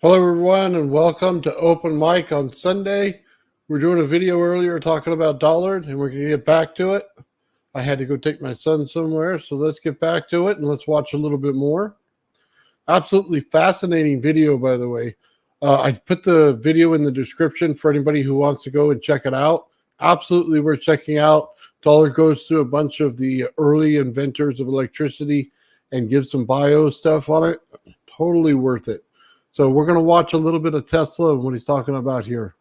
Hello, everyone, and welcome to Open Mic on Sunday. We're doing a video earlier talking about Dollard, and we're going to get back to it. I had to go take my son somewhere, so let's get back to it and let's watch a little bit more. Absolutely fascinating video, by the way. I put the video in the description for anybody who wants to go and check it out. Absolutely worth checking out. Dollard goes through a bunch of the early inventors of electricity and gives some bio stuff on it. Totally worth it. So we're going to watch a little bit of Tesla and what he's talking about here.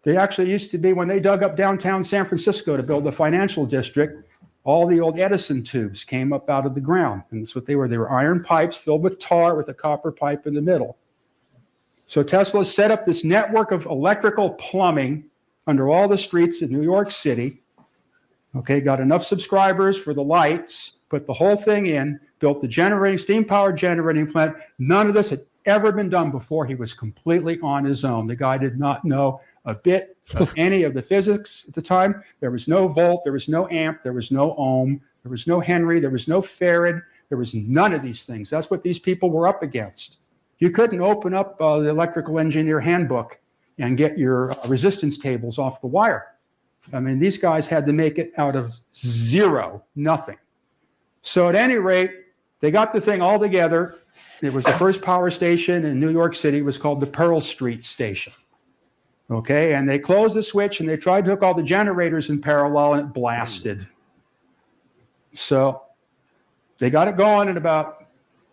They actually used to be, when they dug up downtown San Francisco to build the financial district, all the old Edison tubes came up out of the ground. And that's what they were. They were iron pipes filled with tar with a copper pipe in the middle. So Tesla set up this network of electrical plumbing under all the streets in New York City. Okay, got enough subscribers for the lights, put the whole thing in, built the steam-powered generating plant. None of this had ever been done before. He was completely on his own. The guy did not know a bit of any of the physics at the time. There was no volt, there was no amp, there was no ohm, there was no Henry, there was no farad, there was none of these things. That's what these people were up against. You couldn't open up the electrical engineer handbook and get your resistance tables off the wire. I mean, these guys had to make it out of zero, nothing. So at any rate, they got the thing all together. It was the first power station in New York City. It was called the Pearl Street Station. Okay, and they closed the switch and they tried to hook all the generators in parallel and it blasted. So they got it going in about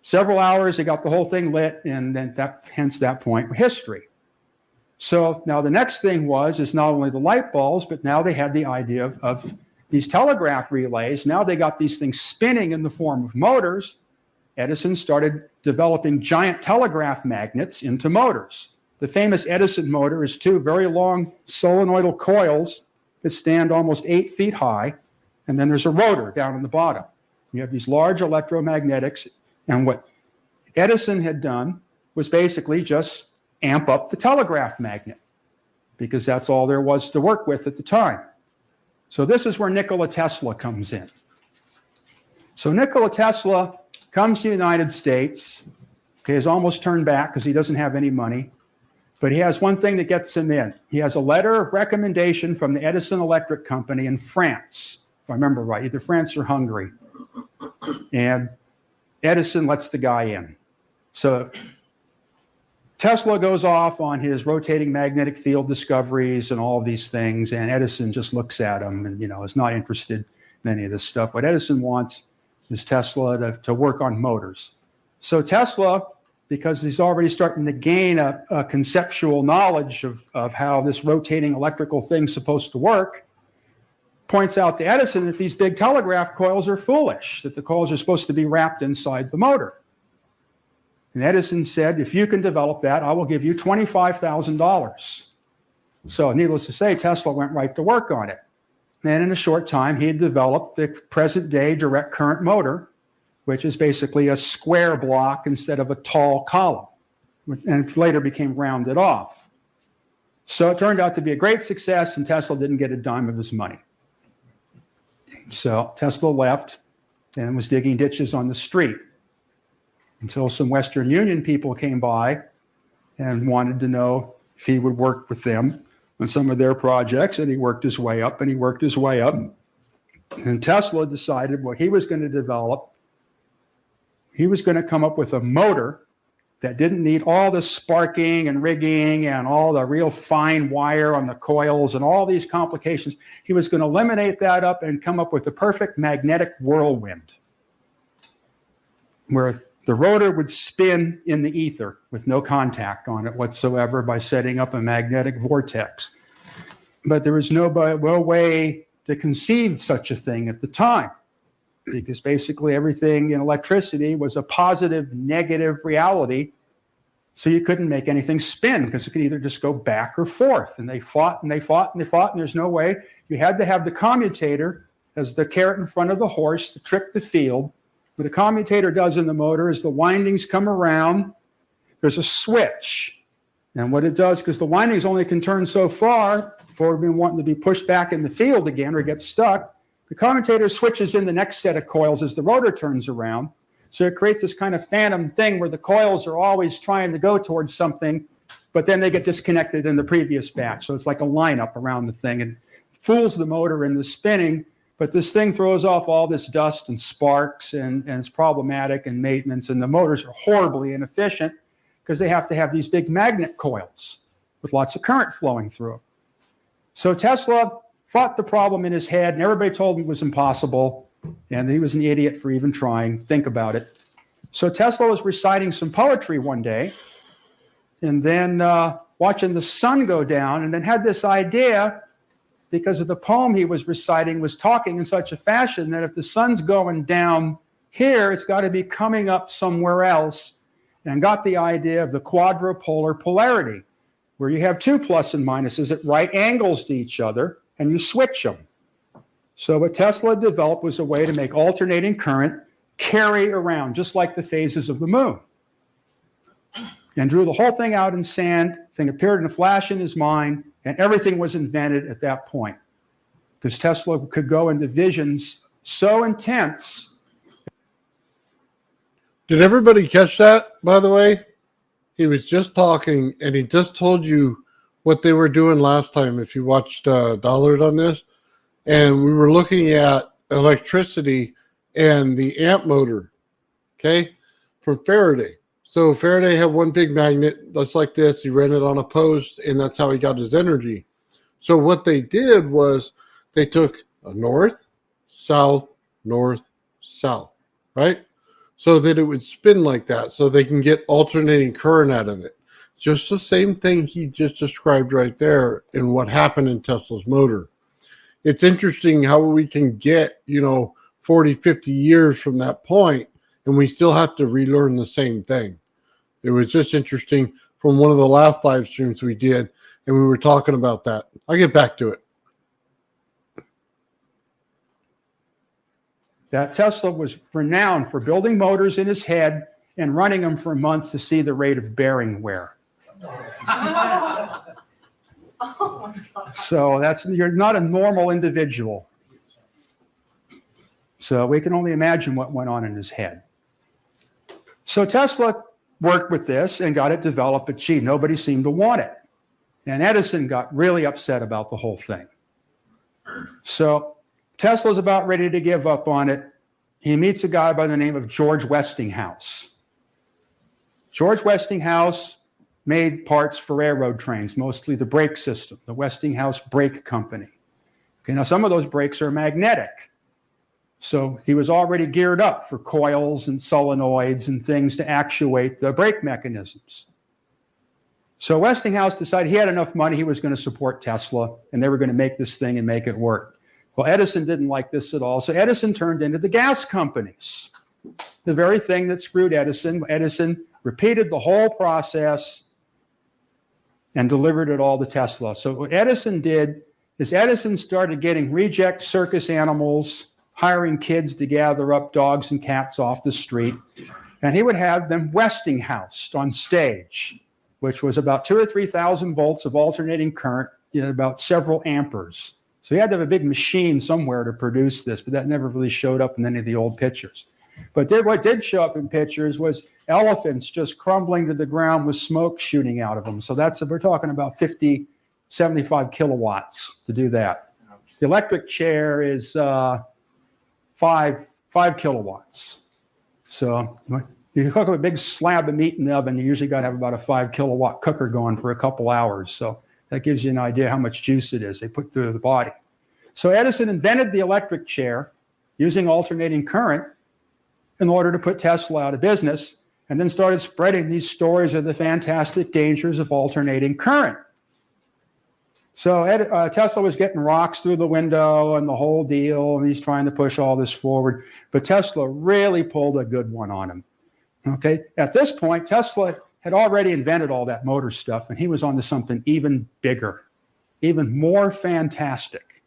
several hours. They got the whole thing lit, and then hence that point, history. So now the next thing is not only the light bulbs, but now they had the idea of these telegraph relays. Now they got these things spinning in the form of motors. Edison started developing giant telegraph magnets into motors. The famous Edison motor is two very long solenoidal coils that stand almost 8 feet high, and then there's a rotor down in the bottom. You have these large electromagnetics, and what Edison had done was basically just amp up the telegraph magnet, because that's all there was to work with at the time. So this is where Nikola Tesla comes in. So Nikola Tesla comes to the United States. Okay, he's almost turned back because he doesn't have any money. But he has one thing that gets him in. He has a letter of recommendation from the Edison Electric Company in France, if I remember right, either France or Hungary. And Edison lets the guy in. So Tesla goes off on his rotating magnetic field discoveries and all of these things, and Edison just looks at him and, is not interested in any of this stuff. What Edison wants is Tesla to work on motors. So Tesla, because he's already starting to gain a conceptual knowledge of how this rotating electrical thing's supposed to work, points out to Edison that these big telegraph coils are foolish, that the coils are supposed to be wrapped inside the motor. And Edison said, if you can develop that, I will give you $25,000. So needless to say, Tesla went right to work on it. And in a short time, he had developed the present-day direct current motor, which is basically a square block instead of a tall column, and later became rounded off. So it turned out to be a great success, and Tesla didn't get a dime of his money. So Tesla left and was digging ditches on the street until some Western Union people came by and wanted to know if he would work with them on some of their projects, and he worked his way up, and he worked his way up. And Tesla decided what he was going to develop. He was going to come up with a motor that didn't need all the sparking and rigging and all the real fine wire on the coils and all these complications. He was going to eliminate that up and come up with the perfect magnetic whirlwind, where the rotor would spin in the ether with no contact on it whatsoever by setting up a magnetic vortex. But there was no way to conceive such a thing at the time, because basically everything in electricity was a positive, negative reality. So you couldn't make anything spin because it could either just go back or forth. And they fought and they fought and they fought, and there's no way. You had to have the commutator as the carrot in front of the horse to trick the field. What a commutator does in the motor is the windings come around. There's a switch. And what it does, because the windings only can turn so far before being wanting to be pushed back in the field again or get stuck, the commutator switches in the next set of coils as the rotor turns around. So it creates this kind of phantom thing where the coils are always trying to go towards something, but then they get disconnected in the previous batch. So it's like a lineup around the thing and fools the motor into spinning. But this thing throws off all this dust and sparks, and it's problematic in maintenance. And the motors are horribly inefficient because they have to have these big magnet coils with lots of current flowing through them. So Tesla fought the problem in his head, and everybody told him it was impossible, and he was an idiot for even trying. Think about it. So Tesla was reciting some poetry one day, and then watching the sun go down, and then had this idea, because of the poem he was reciting, was talking in such a fashion that if the sun's going down here, it's got to be coming up somewhere else, and got the idea of the quadrupolar polarity, where you have two plus and minuses at right angles to each other, and you switch them. So what Tesla developed was a way to make alternating current carry around, just like the phases of the moon. And drew the whole thing out in sand. Thing appeared in a flash in his mind, and everything was invented at that point. Because Tesla could go into visions so intense. Did everybody catch that, by the way? He was just talking, and he just told you what they were doing last time, if you watched Dollard on this. And we were looking at electricity and the amp motor, okay, from Faraday. So Faraday had one big magnet, just like this. He ran it on a post, and that's how he got his energy. So what they did was they took a north, south, right? So that it would spin like that, so they can get alternating current out of it. Just the same thing he just described right there in what happened in Tesla's motor. It's interesting how we can get, 40, 50 years from that point, and we still have to relearn the same thing. It was just interesting from one of the last live streams we did, and we were talking about that. I'll get back to it. That Tesla was renowned for building motors in his head and running them for months to see the rate of bearing wear. Oh my God. So you're not a normal individual. So we can only imagine what went on in his head. So Tesla worked with this and got it developed, but gee, nobody seemed to want it. And Edison got really upset about the whole thing. So Tesla's about ready to give up on it. He meets a guy by the name of George Westinghouse. George Westinghouse made parts for railroad trains, mostly the brake system, the Westinghouse Brake Company. Okay, now some of those brakes are magnetic. So he was already geared up for coils and solenoids and things to actuate the brake mechanisms. So Westinghouse decided he had enough money, he was going to support Tesla, and they were going to make this thing and make it work. Well, Edison didn't like this at all, so Edison turned into the gas companies. The very thing that screwed Edison. Edison repeated the whole process and delivered it all to Tesla. So what Edison did is Edison started getting reject circus animals, hiring kids to gather up dogs and cats off the street, and he would have them Westinghoused on stage, which was about 2,000 or 3,000 volts of alternating current, about several amperes. So he had to have a big machine somewhere to produce this, but that never really showed up in any of the old pictures. But what did show up in pictures was elephants just crumbling to the ground with smoke shooting out of them. So we're talking about 50, 75 kilowatts to do that. The electric chair is 5 kilowatts. So you cook up a big slab of meat in the oven, you usually got to have about a 5 kilowatt cooker going for a couple hours. So that gives you an idea how much juice it is they put through the body. So Edison invented the electric chair using alternating current in order to put Tesla out of business, and then started spreading these stories of the fantastic dangers of alternating current. So Tesla was getting rocks through the window and the whole deal, and he's trying to push all this forward. But Tesla really pulled a good one on him. Okay, at this point, Tesla had already invented all that motor stuff, and he was onto something even bigger, even more fantastic.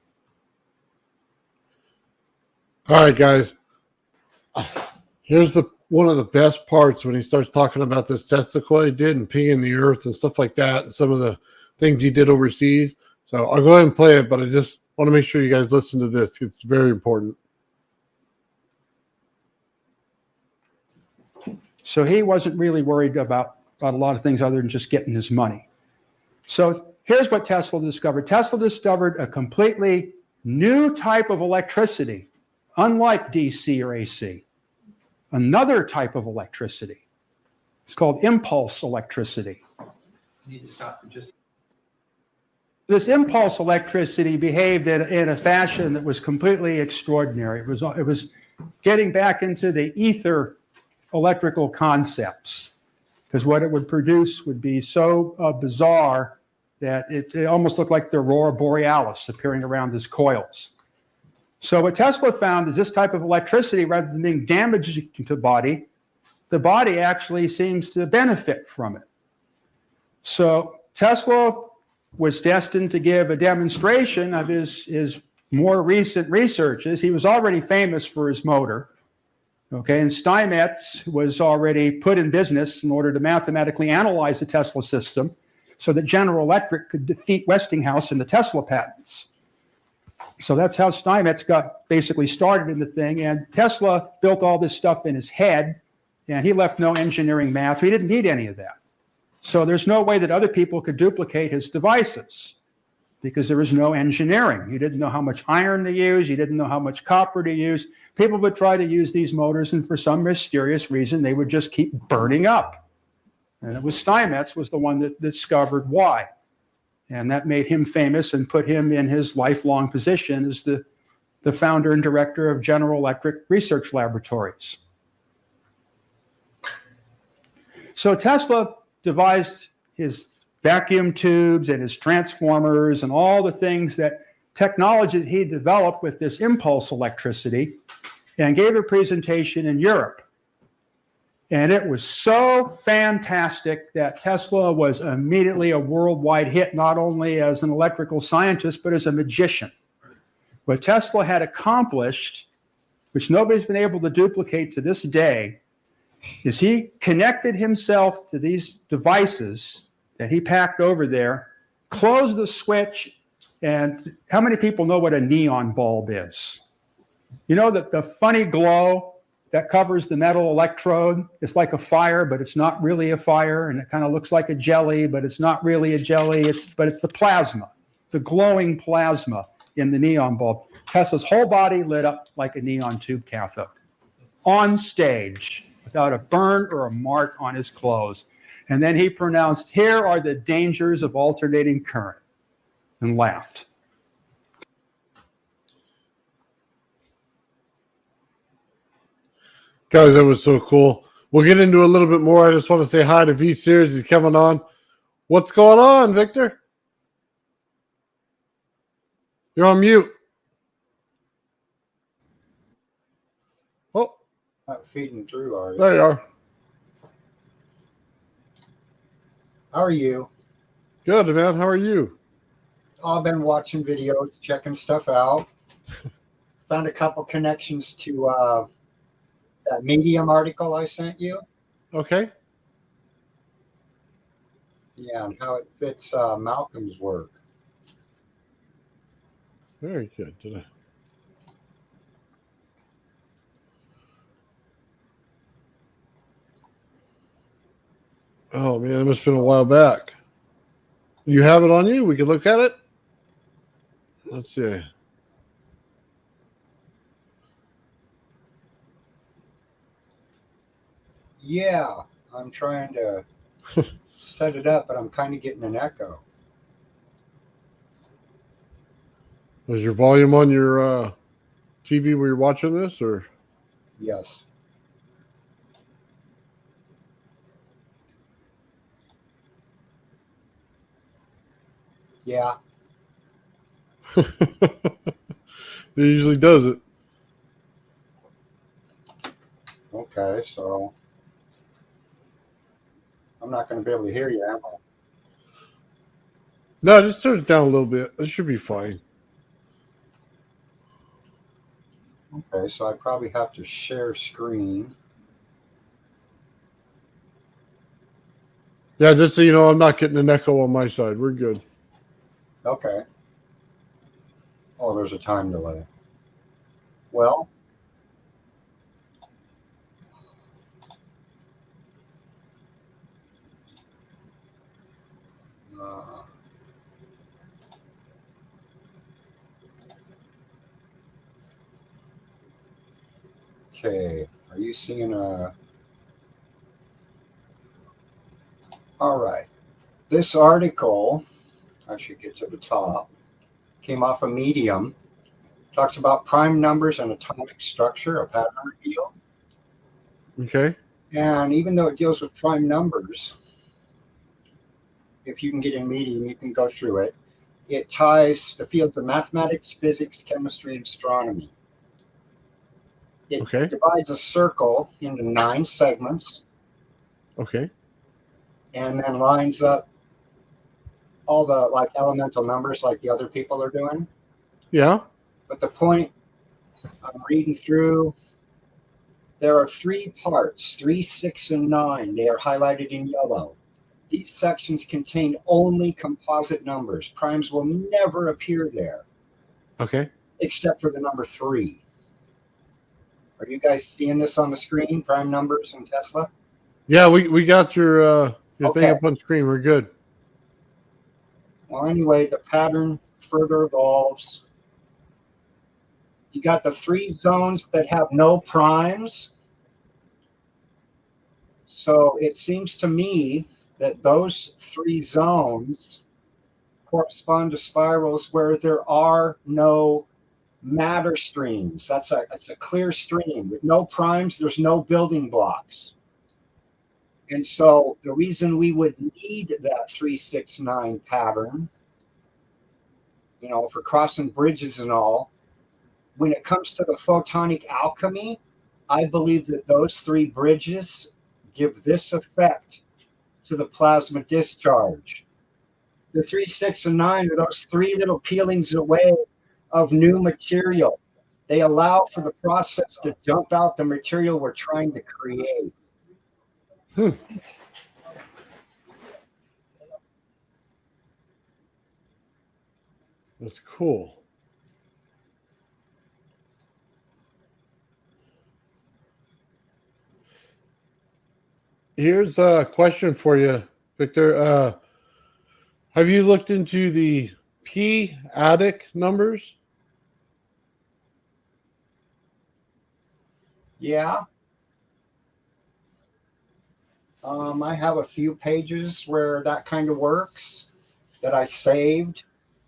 All right, guys. Here's one of the best parts when he starts talking about this Tesla coil he did and pinging the earth and stuff like that, and some of the things he did overseas. So I'll go ahead and play it, but I just want to make sure you guys listen to this. It's very important. So he wasn't really worried about a lot of things other than just getting his money. So here's what Tesla discovered. Tesla discovered a completely new type of electricity, unlike DC or AC. Another type of electricity. It's called impulse electricity. Need to stop for just. This impulse electricity behaved in a fashion that was completely extraordinary. It was getting back into the ether electrical concepts, because what it would produce would be so bizarre that it almost looked like the aurora borealis appearing around his coils. So what Tesla found is this type of electricity, rather than being damaging to the body actually seems to benefit from it. So Tesla was destined to give a demonstration of his more recent researches. He was already famous for his motor. Okay, and Steinmetz was already put in business in order to mathematically analyze the Tesla system so that General Electric could defeat Westinghouse in the Tesla patents. So that's how Steinmetz got basically started in the thing. And Tesla built all this stuff in his head, and he left no engineering math. He didn't need any of that. So there's no way that other people could duplicate his devices because there was no engineering. You didn't know how much iron to use. You didn't know how much copper to use. People would try to use these motors, and for some mysterious reason, they would just keep burning up. And it was Steinmetz was the one that discovered why. And that made him famous and put him in his lifelong position as the founder and director of General Electric Research Laboratories. So Tesla devised his vacuum tubes and his transformers and all the things that technology that he developed with this impulse electricity, and gave a presentation in Europe. And it was so fantastic that Tesla was immediately a worldwide hit, not only as an electrical scientist, but as a magician. What Tesla had accomplished, which nobody's been able to duplicate to this day, is he connected himself to these devices that he packed over there, closed the switch, and how many people know what a neon bulb is? You know that the funny glow that covers the metal electrode, it's like a fire, but it's not really a fire, and it kind of looks like a jelly, but it's not really a jelly, but it's the plasma, the glowing plasma in the neon bulb. Tesla's whole body lit up like a neon tube cathode on stage without a burn or a mark on his clothes. And then he pronounced, "Here are the dangers of alternating current," and laughed. Guys, that was so cool. We'll get into a little bit more. I just want to say hi to V Series. He's coming on. What's going on, Victor? You're on mute. Oh, Not feeding through, are you? there you are. How are you? Good, man. How are you? I've been watching videos, checking stuff out. Found a couple connections to that Medium article I sent you. Okay. Yeah, and how it fits Malcolm's work. Very good. Did I? Oh, man, it must have been a while back. You have it on you? We can look at it? Let's see. Yeah, I'm trying to set it up, but I'm kind of getting an echo. Is your volume on your TV where you're watching this, or? Yes. Yeah. It usually does it. Okay, so I'm not going to be able to hear you, am I? No, just turn it down a little bit. It should be fine. Okay, so I probably have to share screen. Yeah, just so you know, I'm not getting an echo on my side. We're good. Okay. Oh, there's a time delay. Well, Uh, okay, are you seeing a? All right, this article, I should get to the top, came off of Medium. Talks about prime numbers and atomic structure, a pattern reveal. Okay. And even though it deals with prime numbers, if you can get in Medium, you can go through it. It ties the fields of mathematics, physics, chemistry, and astronomy. It Okay. divides a circle into 9 segments Okay. and then lines up all the like elemental numbers like the other people are doing. Yeah. But the point I'm reading through, there are 3 parts, 3, 6, and 9. They are highlighted in yellow. These sections contain only composite numbers. Primes will never appear there, Okay. except for the number 3. Are you guys seeing this on the screen? Prime numbers in Tesla? Yeah, we got your thing Okay. up on screen. We're good. Well, anyway, the pattern further evolves. You got the 3 zones that have no primes. So it seems to me that those 3 zones correspond to spirals where there are no matter streams. That's a clear stream. With no primes, there's no building blocks. And so the reason we would need that 3, 6, 9 pattern, you know, for crossing bridges and all, when it comes to the photonic alchemy, I believe that those 3 bridges give this effect to the plasma discharge. The 3, 6, and 9 are those 3 little peelings away of new material. They allow for the process to dump out the material we're trying to create. That's cool. Here's a question for you, Victor. Have you looked into the p-adic numbers? Yeah. I have a few pages where that kind of works that I saved.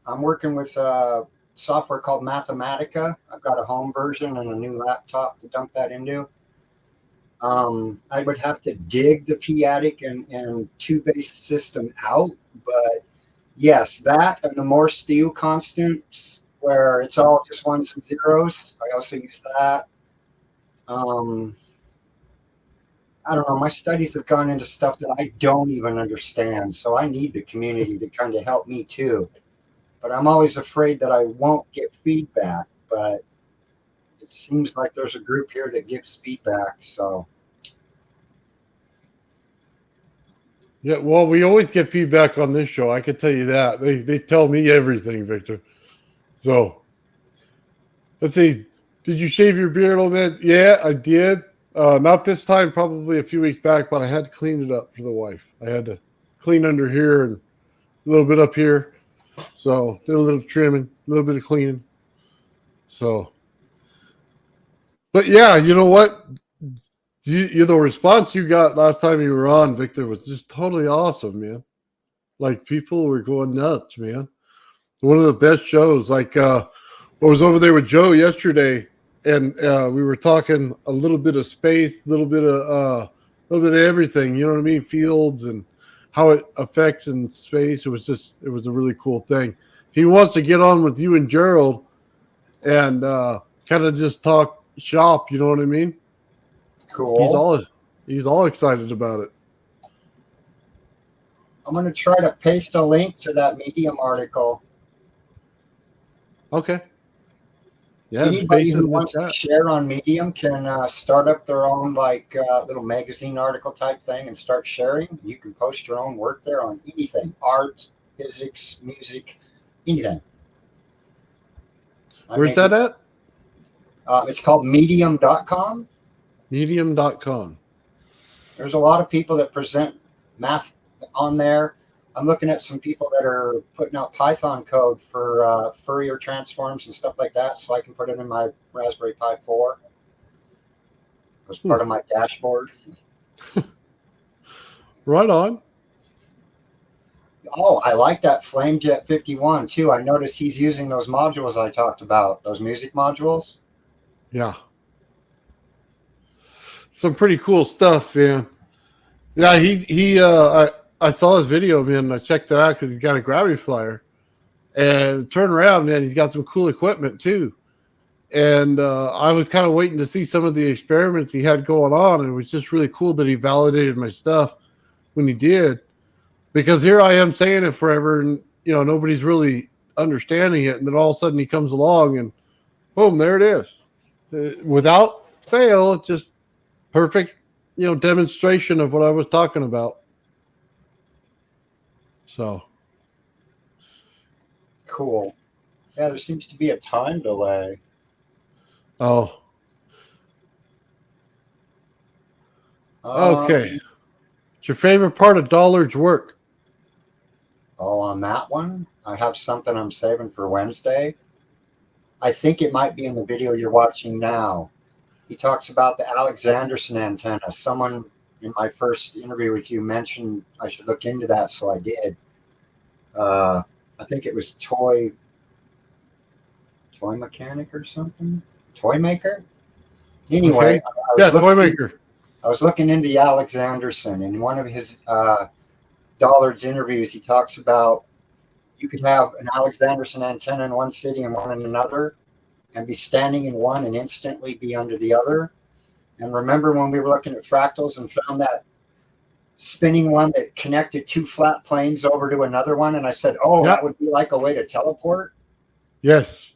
I'm working with software called Mathematica. I've got a home version and a new laptop to dump that into. I would have to dig the p-adic and 2-base system out, but yes, that and the Morse-Thue constants where it's all just 1s and 0s. I also use that. I don't know. My studies have gone into stuff that I don't even understand, so I need the community to kind of help me too. But I'm always afraid that I won't get feedback. But it seems like there's a group here that gives feedback. So Yeah, well, we always get feedback on this show. I can tell you that. They tell me everything, Victor. So let's see. Did you shave your beard a little bit? Yeah, I did. Not this time, probably a few weeks back, but I had to clean it up for the wife. I had to clean under here and a little bit up here. So did a little trimming, a little bit of cleaning. So, but yeah, you know what? The response you got last time you were on, Victor, was just totally awesome, man. Like people were going nuts, man. One of the best shows. Like I was over there with Joe yesterday, and we were talking a little bit of space, a little bit of everything. You know what I mean? Fields and how it affects in space. It was a really cool thing. He wants to get on with you and Gerald and kind of just talk shop. You know what I mean? cool. He's all excited about it. I'm going to try to paste a link to that Medium article. Okay. Yeah, it's Anybody based who in the wants to chat. share on Medium can start up their own like little magazine article type thing and start sharing. You can post your own work there on anything: art, physics, music, anything. Where's that at? It's called medium.com. Medium.com. There's a lot of people that present math on there. I'm looking at some people that are putting out Python code for Fourier transforms and stuff like that, so I can put it in my Raspberry Pi 4 as part of my dashboard. Right on. Oh, I like that FlameJet 51 too. I noticed he's using those modules I talked about, those music modules. Yeah. Some pretty cool stuff, man. Yeah, I saw his video, man. I checked it out because he's got a Gravity Flyer, and turn around, man, he's got some cool equipment too. And I was kind of waiting to see some of the experiments he had going on, and it was just really cool that he validated my stuff when he did. Because here I am saying it forever, and nobody's really understanding it, and then all of a sudden he comes along, and boom, there it is, without fail. It's just perfect, demonstration of what I was talking about. So Cool. Yeah, there seems to be a time delay. oh, okay. What's your favorite part of Dollard's work? Oh, on that one, I have something I'm saving for Wednesday. I think it might be in the video you're watching now. He talks about the Alexanderson antenna. Someone in my first interview with you mentioned I should look into that, so I did. I think it was toy mechanic or something. Toy maker. Anyway, Okay. Toy maker. I was looking into the Alexanderson, and in one of his Dollard's interviews, he talks about you could have an Alexanderson antenna in one city and one in another, and be standing in one and instantly be under the other. And remember when we were looking at fractals and found that spinning one that connected two flat planes over to another one, and I said, oh, Yep. that would be like a way to teleport? Yes.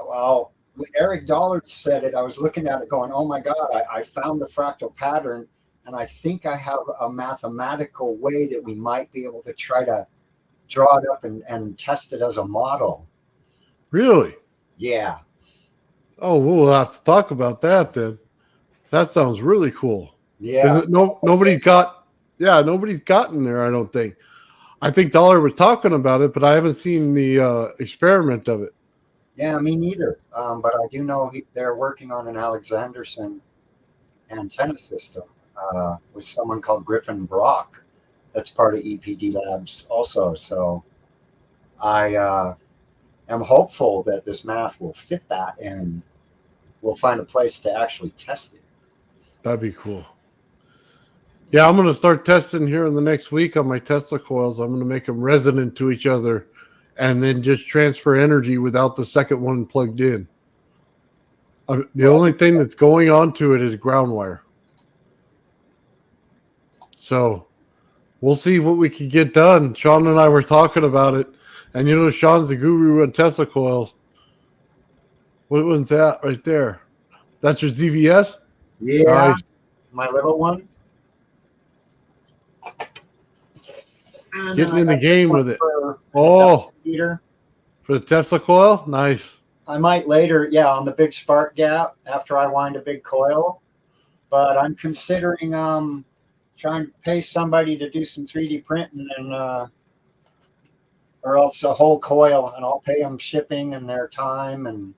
Well, when Eric Dollard said it, I was looking at it going, oh my God, I found the fractal pattern, and I think I have a mathematical way that we might be able to try to draw it up and test it as a model. Really? Yeah. Oh, we'll have to talk about that then. That sounds really cool. Yeah. Nobody's gotten there, I don't think. I think Dollar was talking about it, but I haven't seen the experiment of it. Yeah, me neither. But I do know they're working on an Alexanderson antenna system with someone called Griffin Brock that's part of EPD Labs also. So I am hopeful that this math will fit that and we'll find a place to actually test it. That'd be cool. Yeah, I'm going to start testing here in the next week on my Tesla coils. I'm going to make them resonant to each other and then just transfer energy without the second one plugged in. The only thing that's going on to it is ground wire. So we'll see what we can get done. Sean and I were talking about it. And Sean's the guru on Tesla coils. What was that right there? That's your ZVS? Yeah. Nice. My little one. And Getting in the I game went with it. for For the Tesla coil? Nice. I might later, on the big spark gap after I wind a big coil. But I'm considering trying to pay somebody to do some 3D printing and or else a whole coil, and I'll pay them shipping and their time and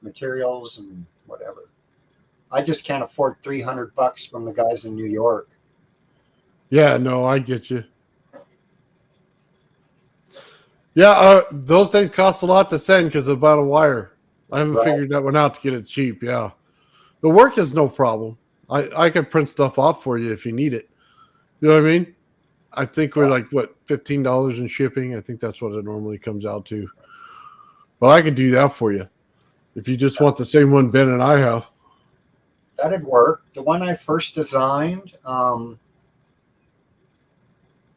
materials and whatever. I just can't afford $300 from the guys in New York. Yeah, no, I get you. Yeah, those things cost a lot to send because of the amount of wire. I haven't figured that one out to get it cheap. Yeah, the work is no problem. I can print stuff off for you if you need it. You know what I mean? I think we're like $15 in shipping. I think that's what it normally comes out to. But I could do that for you if you just want the same one Ben and I have. That'd work. The one I first designed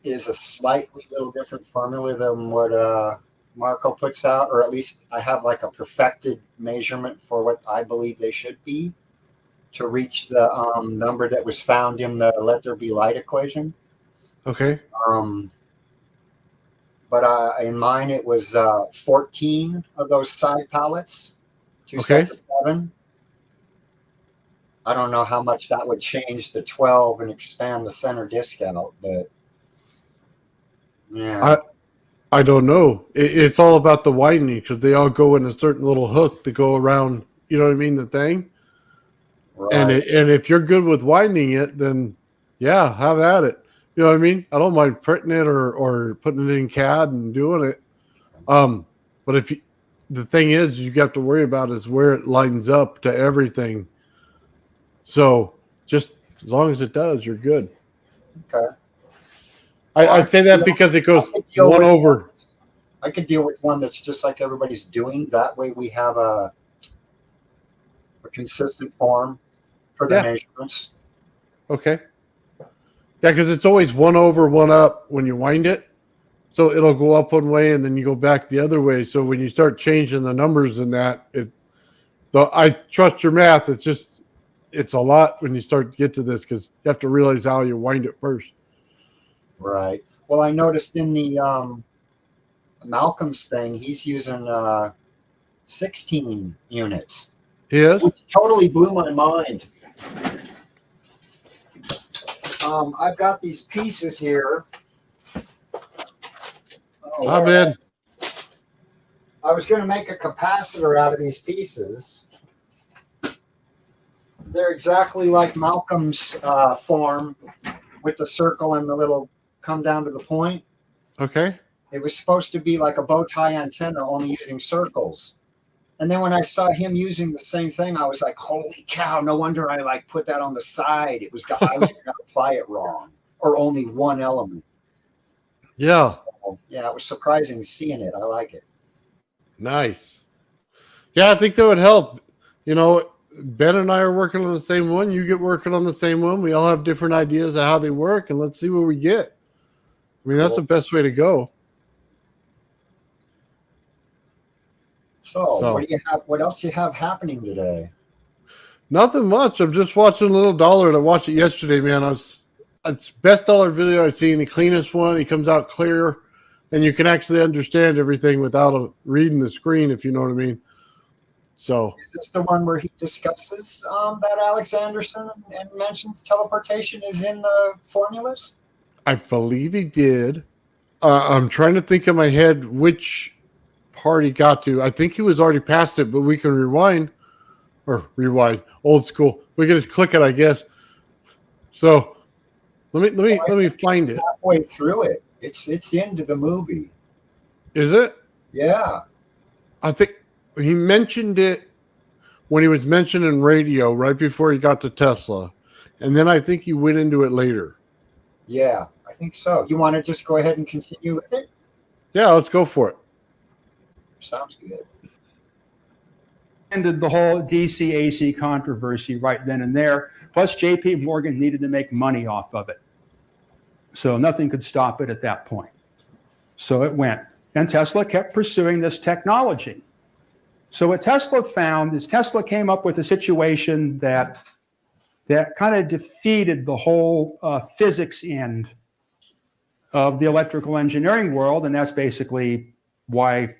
is a slightly little different formula than what Marco puts out, or at least I have like a perfected measurement for what I believe they should be to reach the number that was found in the let there be light equation. Okay. But in mine it was 14 of those side pallets, two Okay. sets of 7. I don't know how much that would change the 12 and expand the center disc out, but Yeah. I don't know. It's all about the winding because they all go in a certain little hook to go around. You know what I mean? The thing. Right. And if you're good with winding it, then yeah, have at it. You know what I mean? I don't mind printing it or putting it in CAD and doing it. But if you, the thing is, you got to worry about is where it lines up to everything. So just as long as it does, you're good. Okay. I say that because it goes I could deal one with- over. I could deal with one that's just like everybody's doing. That way we have a consistent form for the Yeah. measurements. Okay. Yeah, because it's always one over, one up when you wind it. So it'll go up one way and then you go back the other way. So when you start changing the numbers in that, though I trust your math, it's a lot when you start to get to this because you have to realize how you wind it first. Right. Well, I noticed in the Malcolm's thing, he's using 16 units, Yes. which totally blew my mind. I've got these pieces here. Oh, I'm in. I was going to make a capacitor out of these pieces. They're exactly like Malcolm's form with the circle and the little come down to the point. Okay. It was supposed to be like a bow tie antenna, only using circles. And then when I saw him using the same thing, I was like, holy cow, no wonder I like put that on the side. It was I was going to apply it wrong or only one element. Yeah. So, yeah, it was surprising seeing it. I like it. Nice. Yeah, I think that would help. You know, Ben and I are working on the same one. You get working on the same one. We all have different ideas of how they work, and let's see what we get. I mean, that's the best way to go. So what do you have? What else you have happening today? Nothing much. I'm just watching Little Dollar. I watched it yesterday, man. It's best dollar video I've seen. The cleanest one. He comes out clear, and you can actually understand everything without reading the screen, if you know what I mean. So Is this the one where he discusses that Alex Anderson and mentions teleportation is in the formulas? I believe he did. I'm trying to think in my head which part he got to. I think he was already past it, but we can rewind. Old school. We can just click it, I guess. So let me find it. Halfway through it, it's the end of the movie. Is it? Yeah. I think he mentioned it when he was mentioning radio right before he got to Tesla. And then I think he went into it later. Yeah, I think so. You want to just go ahead and continue with it? Yeah, let's go for it. Sounds good. Ended the whole DC AC controversy right then and there. Plus, JP Morgan needed to make money off of it. So nothing could stop it at that point. So it went. And Tesla kept pursuing this technology. So what Tesla found is Tesla came up with a situation that kind of defeated the whole physics end of the electrical engineering world. And that's basically why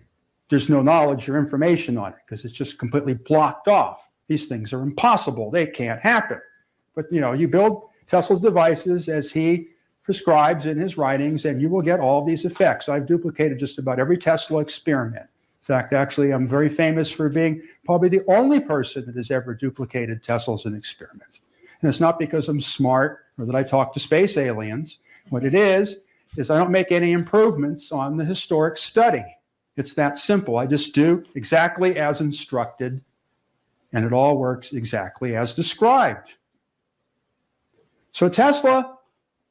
there's no knowledge or information on it, because it's just completely blocked off. These things are impossible. They can't happen. But, you build Tesla's devices as he prescribes in his writings, and you will get all these effects. I've duplicated just about every Tesla experiment. In fact, actually, I'm very famous for being probably the only person that has ever duplicated Teslas in experiments. And it's not because I'm smart or that I talk to space aliens. What it is I don't make any improvements on the historic study. It's that simple. I just do exactly as instructed, and it all works exactly as described. So Tesla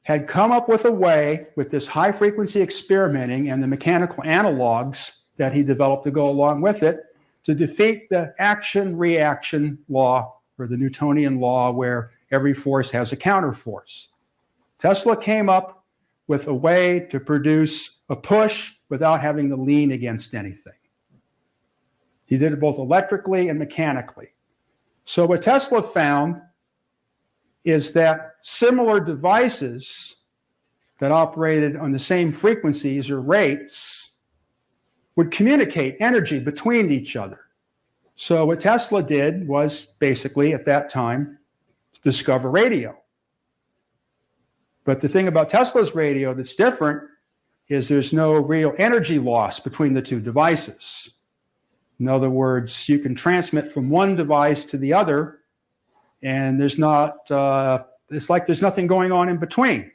had come up with a way with this high-frequency experimenting and the mechanical analogs that he developed to go along with it to defeat the action-reaction law, or the Newtonian law, where every force has a counterforce. Tesla came up with a way to produce a push without having to lean against anything. He did it both electrically and mechanically. So what Tesla found is that similar devices that operated on the same frequencies or rates would communicate energy between each other. So what Tesla did was basically at that time discover radio. But the thing about Tesla's radio that's different is there's no real energy loss between the two devices. In other words, you can transmit from one device to the other, and there's not, it's like there's nothing going on in between.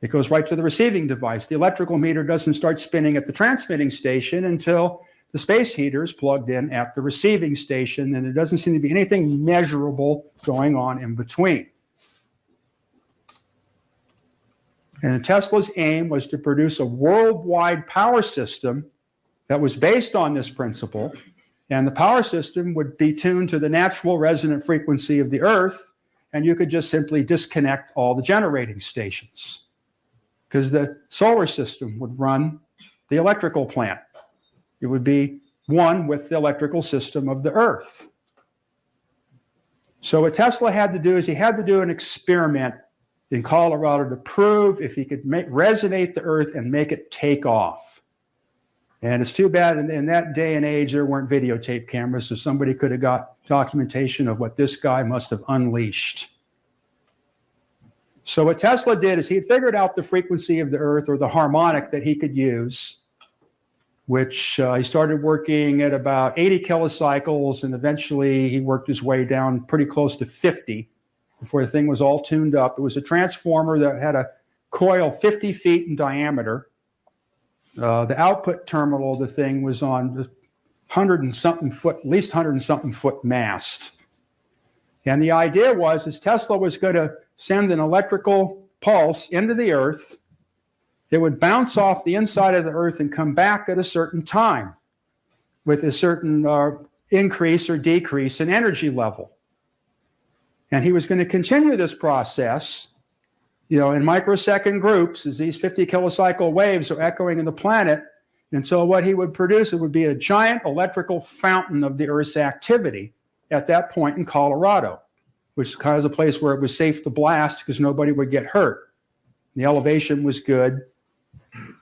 It goes right to the receiving device. The electrical meter doesn't start spinning at the transmitting station until the space heater is plugged in at the receiving station, and there doesn't seem to be anything measurable going on in between. And Tesla's aim was to produce a worldwide power system that was based on this principle, and the power system would be tuned to the natural resonant frequency of the Earth, and you could just simply disconnect all the generating stations, because the solar system would run the electrical plant. It would be one with the electrical system of the Earth. So what Tesla had to do is he had to do an experiment in Colorado to prove if he could resonate the Earth and make it take off. And it's too bad in that day and age there weren't videotape cameras, so somebody could have got documentation of what this guy must have unleashed. So what Tesla did is he figured out the frequency of the Earth, or the harmonic that he could use, which he started working at about 80 kilocycles, and eventually he worked his way down pretty close to 50 before the thing was all tuned up. It was a transformer that had a coil 50 feet in diameter. The output terminal of the thing was on 100 and something foot, at least 100 and something foot mast. And the idea was Tesla was going to send an electrical pulse into the Earth. It would bounce off the inside of the Earth and come back at a certain time with a certain increase or decrease in energy level. And he was going to continue this process, in microsecond groups, as these 50 kilocycle waves are echoing in the planet, until what he would produce, it would be a giant electrical fountain of the Earth's activity at that point in Colorado, which is kind of a place where it was safe to blast because nobody would get hurt. The elevation was good,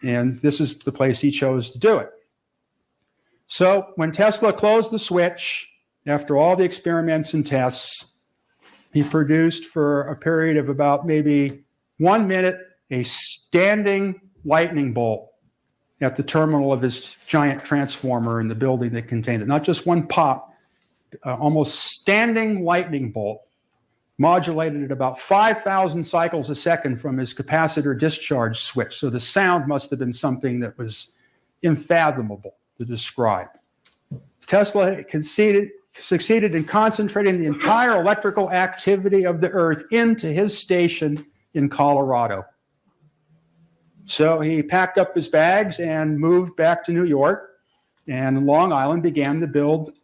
and this is the place he chose to do it. So when Tesla closed the switch, after all the experiments and tests, he produced for a period of about maybe 1 minute a standing lightning bolt at the terminal of his giant transformer in the building that contained it. Not just one pop, almost standing lightning bolt, modulated at about 5,000 cycles a second from his capacitor discharge switch. So the sound must have been something that was unfathomable to describe. Tesla succeeded in concentrating the entire electrical activity of the Earth into his station in Colorado. So he packed up his bags and moved back to New York, and Long Island began to build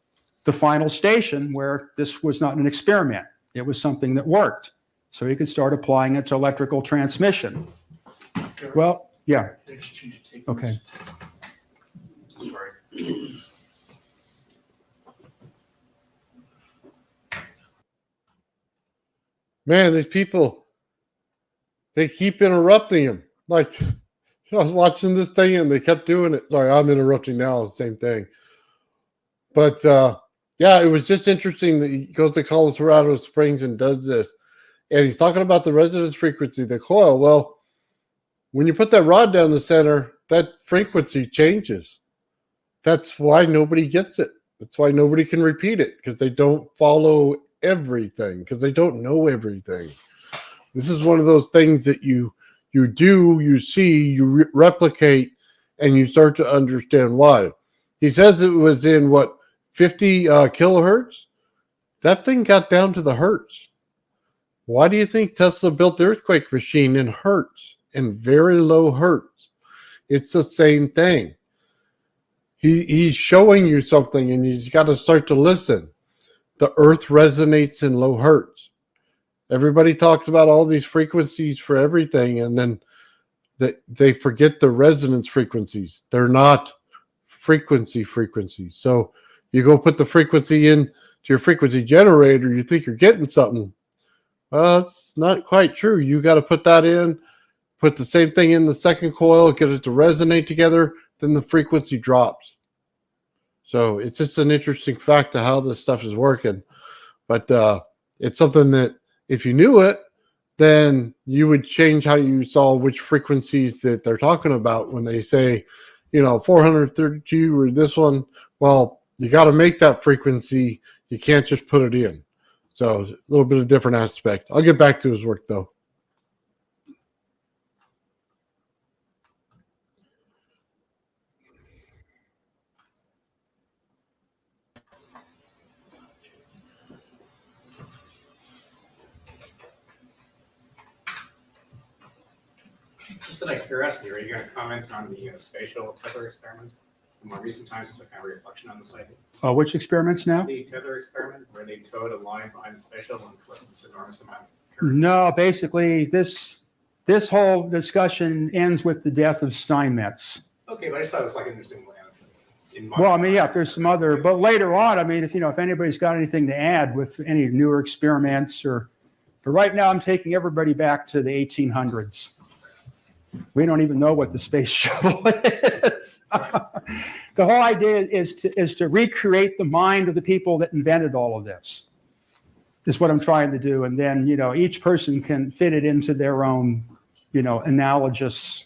the final station where this was not an experiment. It was something that worked. So he could start applying it to electrical transmission. Well, yeah. Okay. Sorry. Man, these people, they keep interrupting him. Like, I was watching this thing and they kept doing it. Sorry, I'm interrupting now, the same thing. But yeah, it was just interesting that he goes to Colorado Springs and does this. And he's talking about the resonance frequency, the coil. Well, when you put that rod down the center, that frequency changes. That's why nobody gets it. That's why nobody can repeat it, because they don't follow everything, because they don't know everything. This is one of those things that you do, you see, you replicate, and you start to understand why. He says it was in, 50 kilohertz? That thing got down to the hertz. Why do you think Tesla built the earthquake machine in hertz, in very low hertz? It's the same thing. He's showing you something, and he's got to start to listen. The earth resonates in low hertz. Everybody talks about all these frequencies for everything, and then they forget the resonance frequencies. They're not frequencies. So you go put the frequency in to your frequency generator, you think you're getting something. Well, it's not quite true. You got to put that in, put the same thing in the second coil, get it to resonate together, then the frequency drops. So it's just an interesting fact to how this stuff is working. But it's something that if you knew it, then you would change how you saw which frequencies that they're talking about when they say, 432 or this one. Well, you got to make that frequency. You can't just put it in. So a little bit of different aspect. I'll get back to his work though. Just out of curiosity, are you going to comment on the spatial tether experiment? In more recent times, it's a kind of reflection on the cycle. Which experiments now? The tether experiment, where they towed a line behind the spatial and collected this enormous amount of current. No, basically this whole discussion ends with the death of Steinmetz. Okay, but I just thought it was like interesting. Well, I mean, yeah, there's some other, but later on, I mean, if anybody's got anything to add with any newer experiments but right now I'm taking everybody back to the 1800s. We don't even know what the space shuttle is. The whole idea is to recreate the mind of the people that invented all of this. Is what I'm trying to do, and then each person can fit it into their own analogous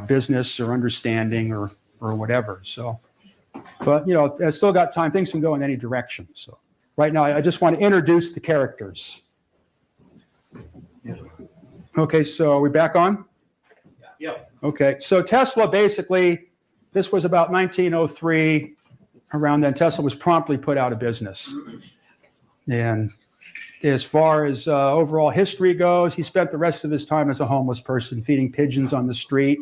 business or understanding or whatever. So, but I still got time. Things can go in any direction. So right now I just want to introduce the characters. Okay, so are we back on? Yeah. Okay, so Tesla basically, this was about 1903. Around then, Tesla was promptly put out of business. And as far as overall history goes, he spent the rest of his time as a homeless person, feeding pigeons on the street.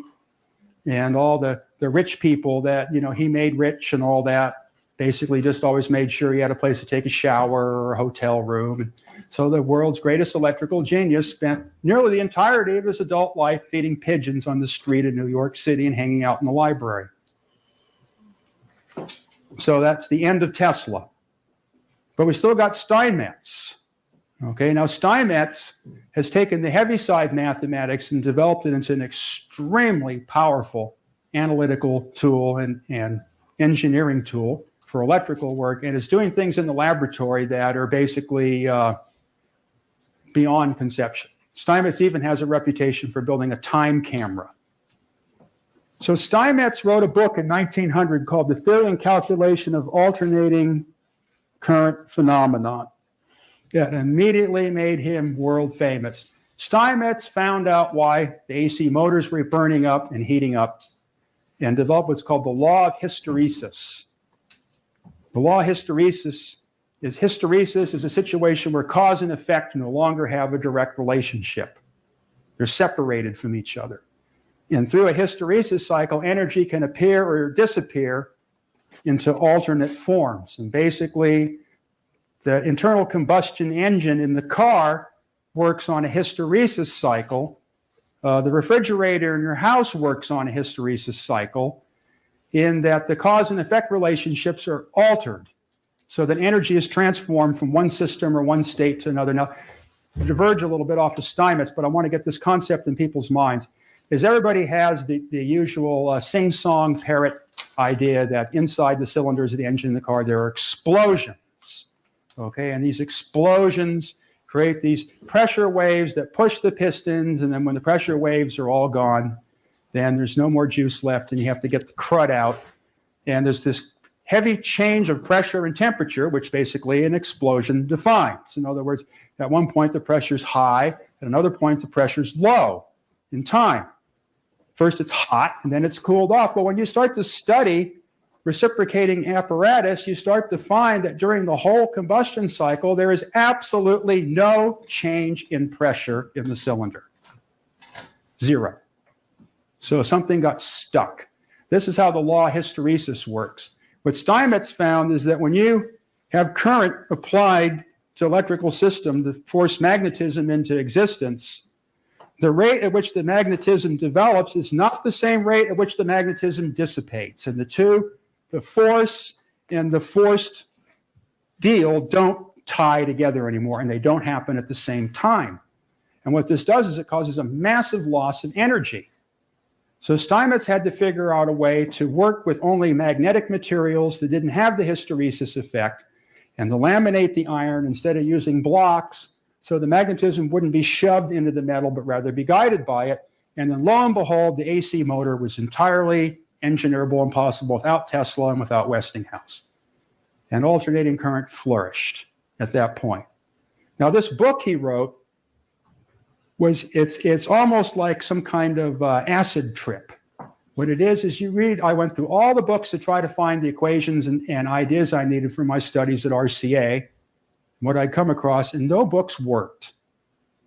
And all the rich people that he made rich and all that, basically just always made sure he had a place to take a shower or a hotel room. And so the world's greatest electrical genius spent nearly the entirety of his adult life feeding pigeons on the street in New York City and hanging out in the library. So that's the end of Tesla. But we still got Steinmetz. Okay, now Steinmetz has taken the heaviside mathematics and developed it into an extremely powerful analytical tool and engineering tool for electrical work, and is doing things in the laboratory that are basically beyond conception. Steinmetz even has a reputation for building a time camera. So Steinmetz wrote a book in 1900 called The Theory and Calculation of Alternating Current Phenomenon. That immediately made him world famous. Steinmetz found out why the AC motors were burning up and heating up and developed what's called the law of hysteresis. The law of hysteresis is a situation where cause and effect no longer have a direct relationship. They're separated from each other. And through a hysteresis cycle, energy can appear or disappear into alternate forms. And basically, the internal combustion engine in the car works on a hysteresis cycle. The refrigerator in your house works on a hysteresis cycle, in that the cause and effect relationships are altered so that energy is transformed from one system or one state to another. Now, to diverge a little bit off of Steinmetz, but I want to get this concept in people's minds, is everybody has the usual sing-song parrot idea that inside the cylinders of the engine in the car, there are explosions. Okay, and these explosions create these pressure waves that push the pistons, and then when the pressure waves are all gone, then there's no more juice left, and you have to get the crud out. And there's this heavy change of pressure and temperature, which basically an explosion defines. In other words, at one point the pressure's high, at another point the pressure's low in time. First it's hot, and then it's cooled off. But when you start to study reciprocating apparatus, you start to find that during the whole combustion cycle, there is absolutely no change in pressure in the cylinder. Zero. So something got stuck. This is how the law of hysteresis works. What Steinmetz found is that when you have current applied to electrical system to force magnetism into existence, the rate at which the magnetism develops is not the same rate at which the magnetism dissipates. And the force and the forced deal don't tie together anymore, and they don't happen at the same time. And what this does is it causes a massive loss of energy. So Steinmetz had to figure out a way to work with only magnetic materials that didn't have the hysteresis effect, and to laminate the iron instead of using blocks So the magnetism wouldn't be shoved into the metal, but rather be guided by it. And then lo and behold, the AC motor was entirely engineerable and possible without Tesla and without Westinghouse. And alternating current flourished at that point. Now, this book he wrote it's almost like some kind of acid trip. What it is you read, I went through all the books to try to find the equations and ideas I needed for my studies at RCA, what I'd come across, and no books worked.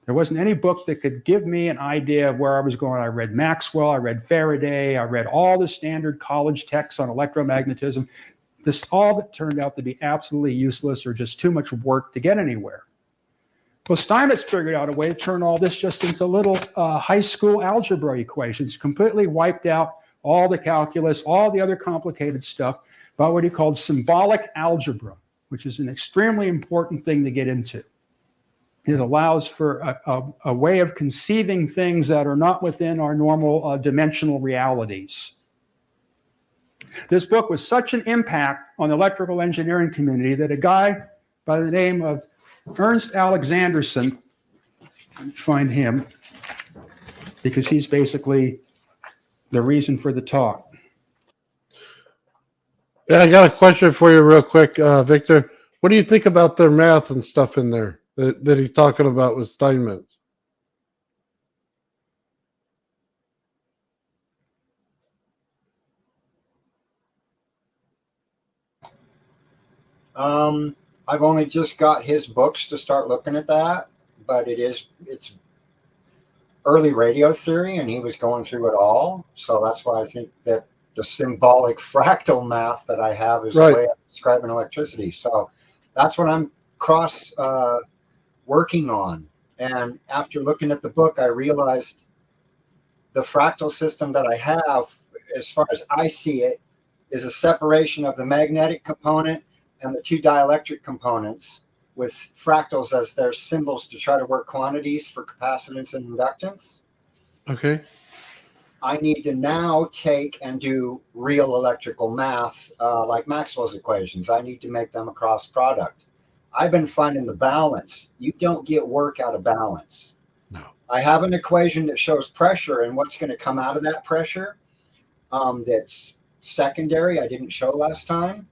There wasn't any book that could give me an idea of where I was going. I read Maxwell, I read Faraday, I read all the standard college texts on electromagnetism. This all that turned out to be absolutely useless or just too much work to get anywhere. Well, Steinmetz figured out a way to turn all this just into little high school algebra equations, completely wiped out all the calculus, all the other complicated stuff about what he called symbolic algebra, which is an extremely important thing to get into. It allows for a way of conceiving things that are not within our normal dimensional realities. This book was such an impact on the electrical engineering community that a guy by the name of Ernst Alexanderson, find him, because he's basically the reason for the talk. Yeah, I got a question for you real quick, Victor. What do you think about their math and stuff in there that he's talking about with Steinmetz? I've only just got his books to start looking at that, but it's early radio theory, and he was going through it all. So that's why I think that the symbolic fractal math that I have is Right. the way of describing electricity. So that's what I'm working on. And after looking at the book, I realized the fractal system that I have, as far as I see it, is a separation of the magnetic component and the two dielectric components, with fractals as their symbols to try to work quantities for capacitance and inductance. Okay. I need to now take and do real electrical math, like Maxwell's equations. I need to make them a cross product. I've been finding the balance. You don't get work out of balance. No. I have an equation that shows pressure and what's going to come out of that pressure. That's secondary. I didn't show last time.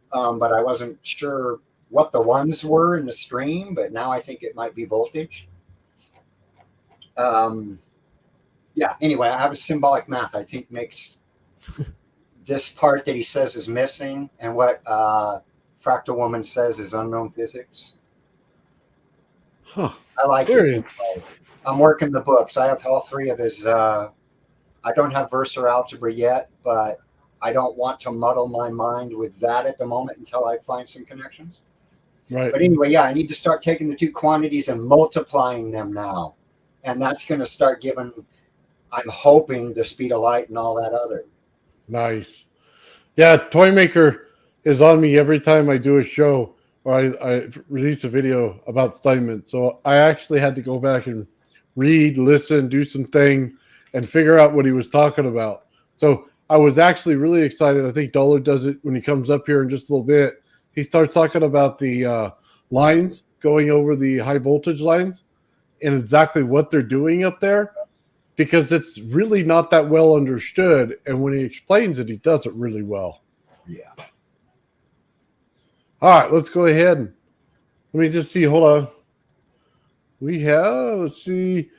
But I wasn't sure what the ones were in the stream, but now I think it might be voltage. Yeah, anyway, I have a symbolic math I think makes this part that he says is missing, and what Fractal Woman says is unknown physics. Huh. I like Very it. I'm working the books. I have all three of his. I don't have versor algebra yet, but I don't want to muddle my mind with that at the moment until I find some connections. Right. But anyway, yeah, I need to start taking the two quantities and multiplying them now. And that's going to start giving, I'm hoping, the speed of light and all that other. Nice. Yeah, Toymaker is on me every time I do a show or I release a video about Steinmetz. So I actually had to go back and read, listen, do some things, and figure out what he was talking about. So I was actually really excited. I think Dollar does it when he comes up here in just a little bit. He starts talking about the lines going over the high voltage lines and exactly what they're doing up there, because it's really not that well understood. And when he explains it, he does it really well. Yeah. All right, let's go ahead and let me just see. Hold on. We have, let's see,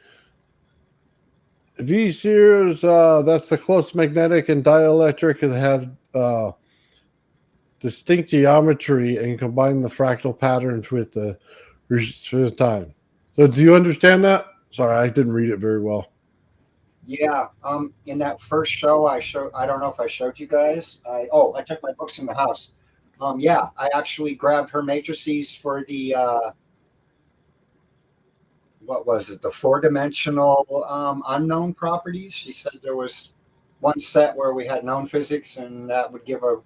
V series. That's the close magnetic and dielectric, and have distinct geometry and combine the fractal patterns with the time. So, do you understand that? Sorry, I didn't read it very well. Yeah. In that first show, I don't know if I showed you guys. I took my books in the house. Yeah, I actually grabbed her matrices for the what was it? The 4-dimensional unknown properties. She said there was one set where we had known physics, and that would give a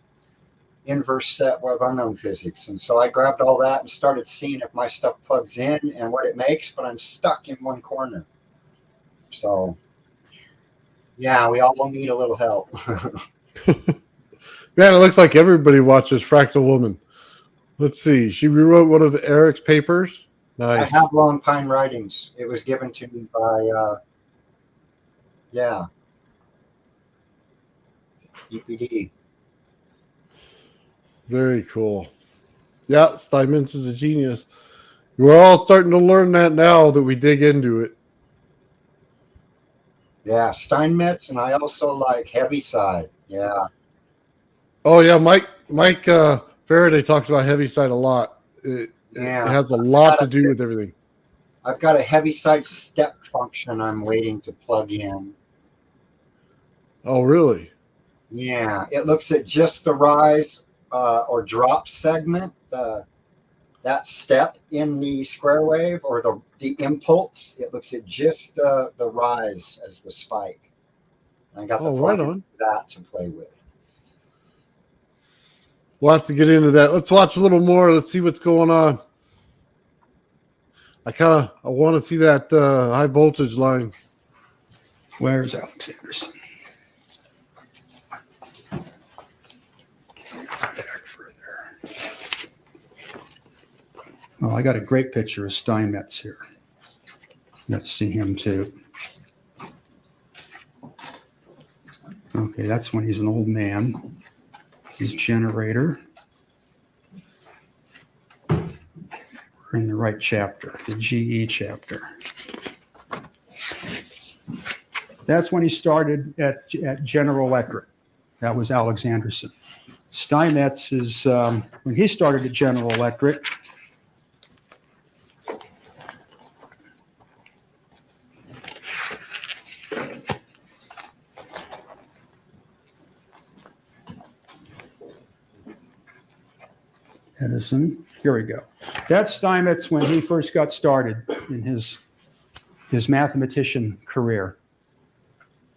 inverse set of unknown physics. And so I grabbed all that and started seeing if my stuff plugs in and what it makes, but I'm stuck in one corner. So yeah, we all need a little help. Man, it looks like everybody watches Fractal Woman. Let's see. She rewrote one of Eric's papers. I Nice. have Lone Pine Writings. It was given to me by, yeah, EPD. Very cool. Yeah, Steinmetz is a genius. We're all starting to learn that now that we dig into it. Yeah, Steinmetz, and I also like Heaviside. Yeah, Oh yeah, Mike Faraday talks about Heaviside a lot. It yeah. has a lot to do with everything. I've got a Heaviside step function I'm waiting to plug in. Oh really? Yeah, it looks at just the rise or drop segment, that step in the square wave or the impulse. It looks at just the rise as the spike. I got the Oh, right plugin on. for that to play with. We'll have to get into that. Let's watch a little more. Let's see what's going on. I want to see that high voltage line. Where's Alexanderson? It's back further. Oh, I got a great picture of Steinmetz here. Got to see him too. Okay, that's when he's an old man. This is generator. We're in the right chapter, the GE chapter. That's when he started at General Electric. That was Alexanderson. Steinmetz is when he started at General Electric. Edison. Here we go. That's Steinmetz when he first got started in his mathematician career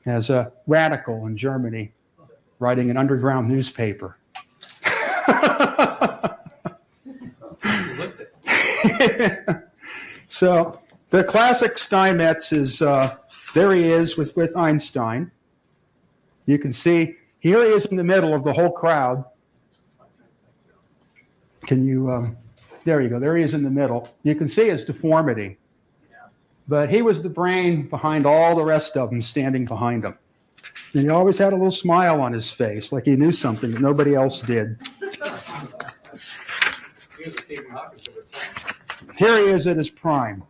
as a radical in Germany, writing an underground newspaper. So the classic Steinmetz is, there he is with Einstein. You can see, here he is in the middle of the whole crowd. Can you, there you go, there he is in the middle. You can see his deformity. But he was the brain behind all the rest of them standing behind him. And he always had a little smile on his face, like he knew something that nobody else did. He was a Stephen Hawking of his time. Here he is at his prime.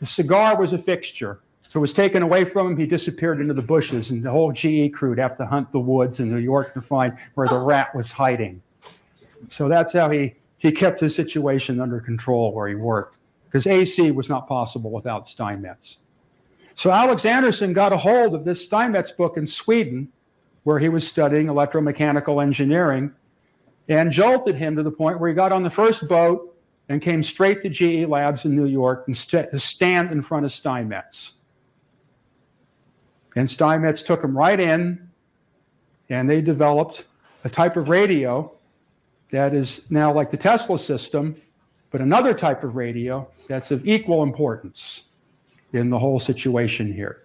The cigar was a fixture. If it was taken away from him, he disappeared into the bushes, and the whole GE crew would have to hunt the woods in New York to find where the rat was hiding. So that's how he kept his situation under control where he worked, because AC was not possible without Steinmetz. So Alexanderson got a hold of this Steinmetz book in Sweden, where he was studying electromechanical engineering, and jolted him to the point where he got on the first boat and came straight to GE Labs in New York and to stand in front of Steinmetz. And Steinmetz took him right in, and they developed a type of radio that is now like the Tesla system, but another type of radio that's of equal importance in the whole situation here.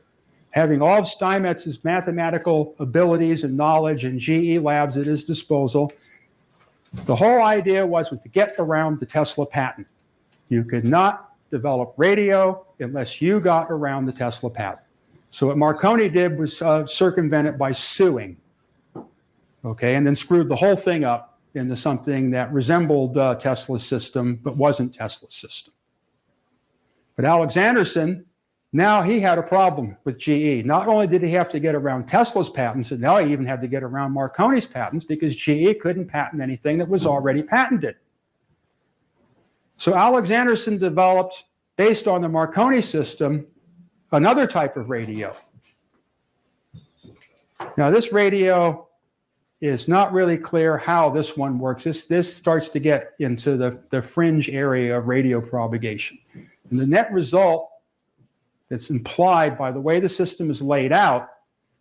Having all of Steinmetz's mathematical abilities and knowledge and GE Labs at his disposal, the whole idea was to get around the Tesla patent. You could not develop radio unless you got around the Tesla patent. So what Marconi did was circumvent it by suing, okay, and then screwed the whole thing up into something that resembled Tesla's system, but wasn't Tesla's system. But Alexanderson, now he had a problem with GE. Not only did he have to get around Tesla's patents, and now he even had to get around Marconi's patents because GE couldn't patent anything that was already patented. So Alexanderson developed, based on the Marconi system, another type of radio. Now this radio is not really clear how this one works. This starts to get into the fringe area of radio propagation. And the net result that's implied by the way the system is laid out,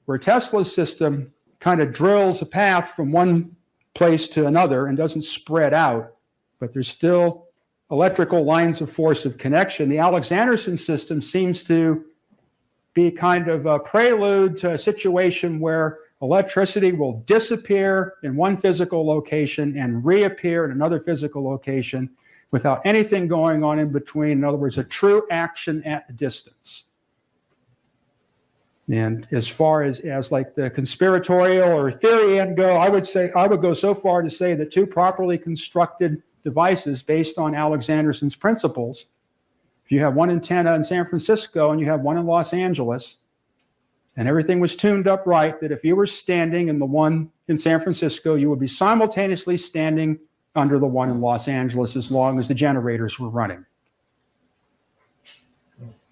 where Tesla's system kind of drills a path from one place to another and doesn't spread out, but there's still electrical lines of force of connection. The Alexanderson system seems to be kind of a prelude to a situation where electricity will disappear in one physical location and reappear in another physical location. without anything going on in between. In other words, a true action at a distance. And as far as like the conspiratorial or theory end go, I would go so far to say that two properly constructed devices based on Alexanderson's principles, if you have one antenna in San Francisco and you have one in Los Angeles, and everything was tuned up right, that if you were standing in the one in San Francisco, you would be simultaneously standing under the one in Los Angeles as long as the generators were running.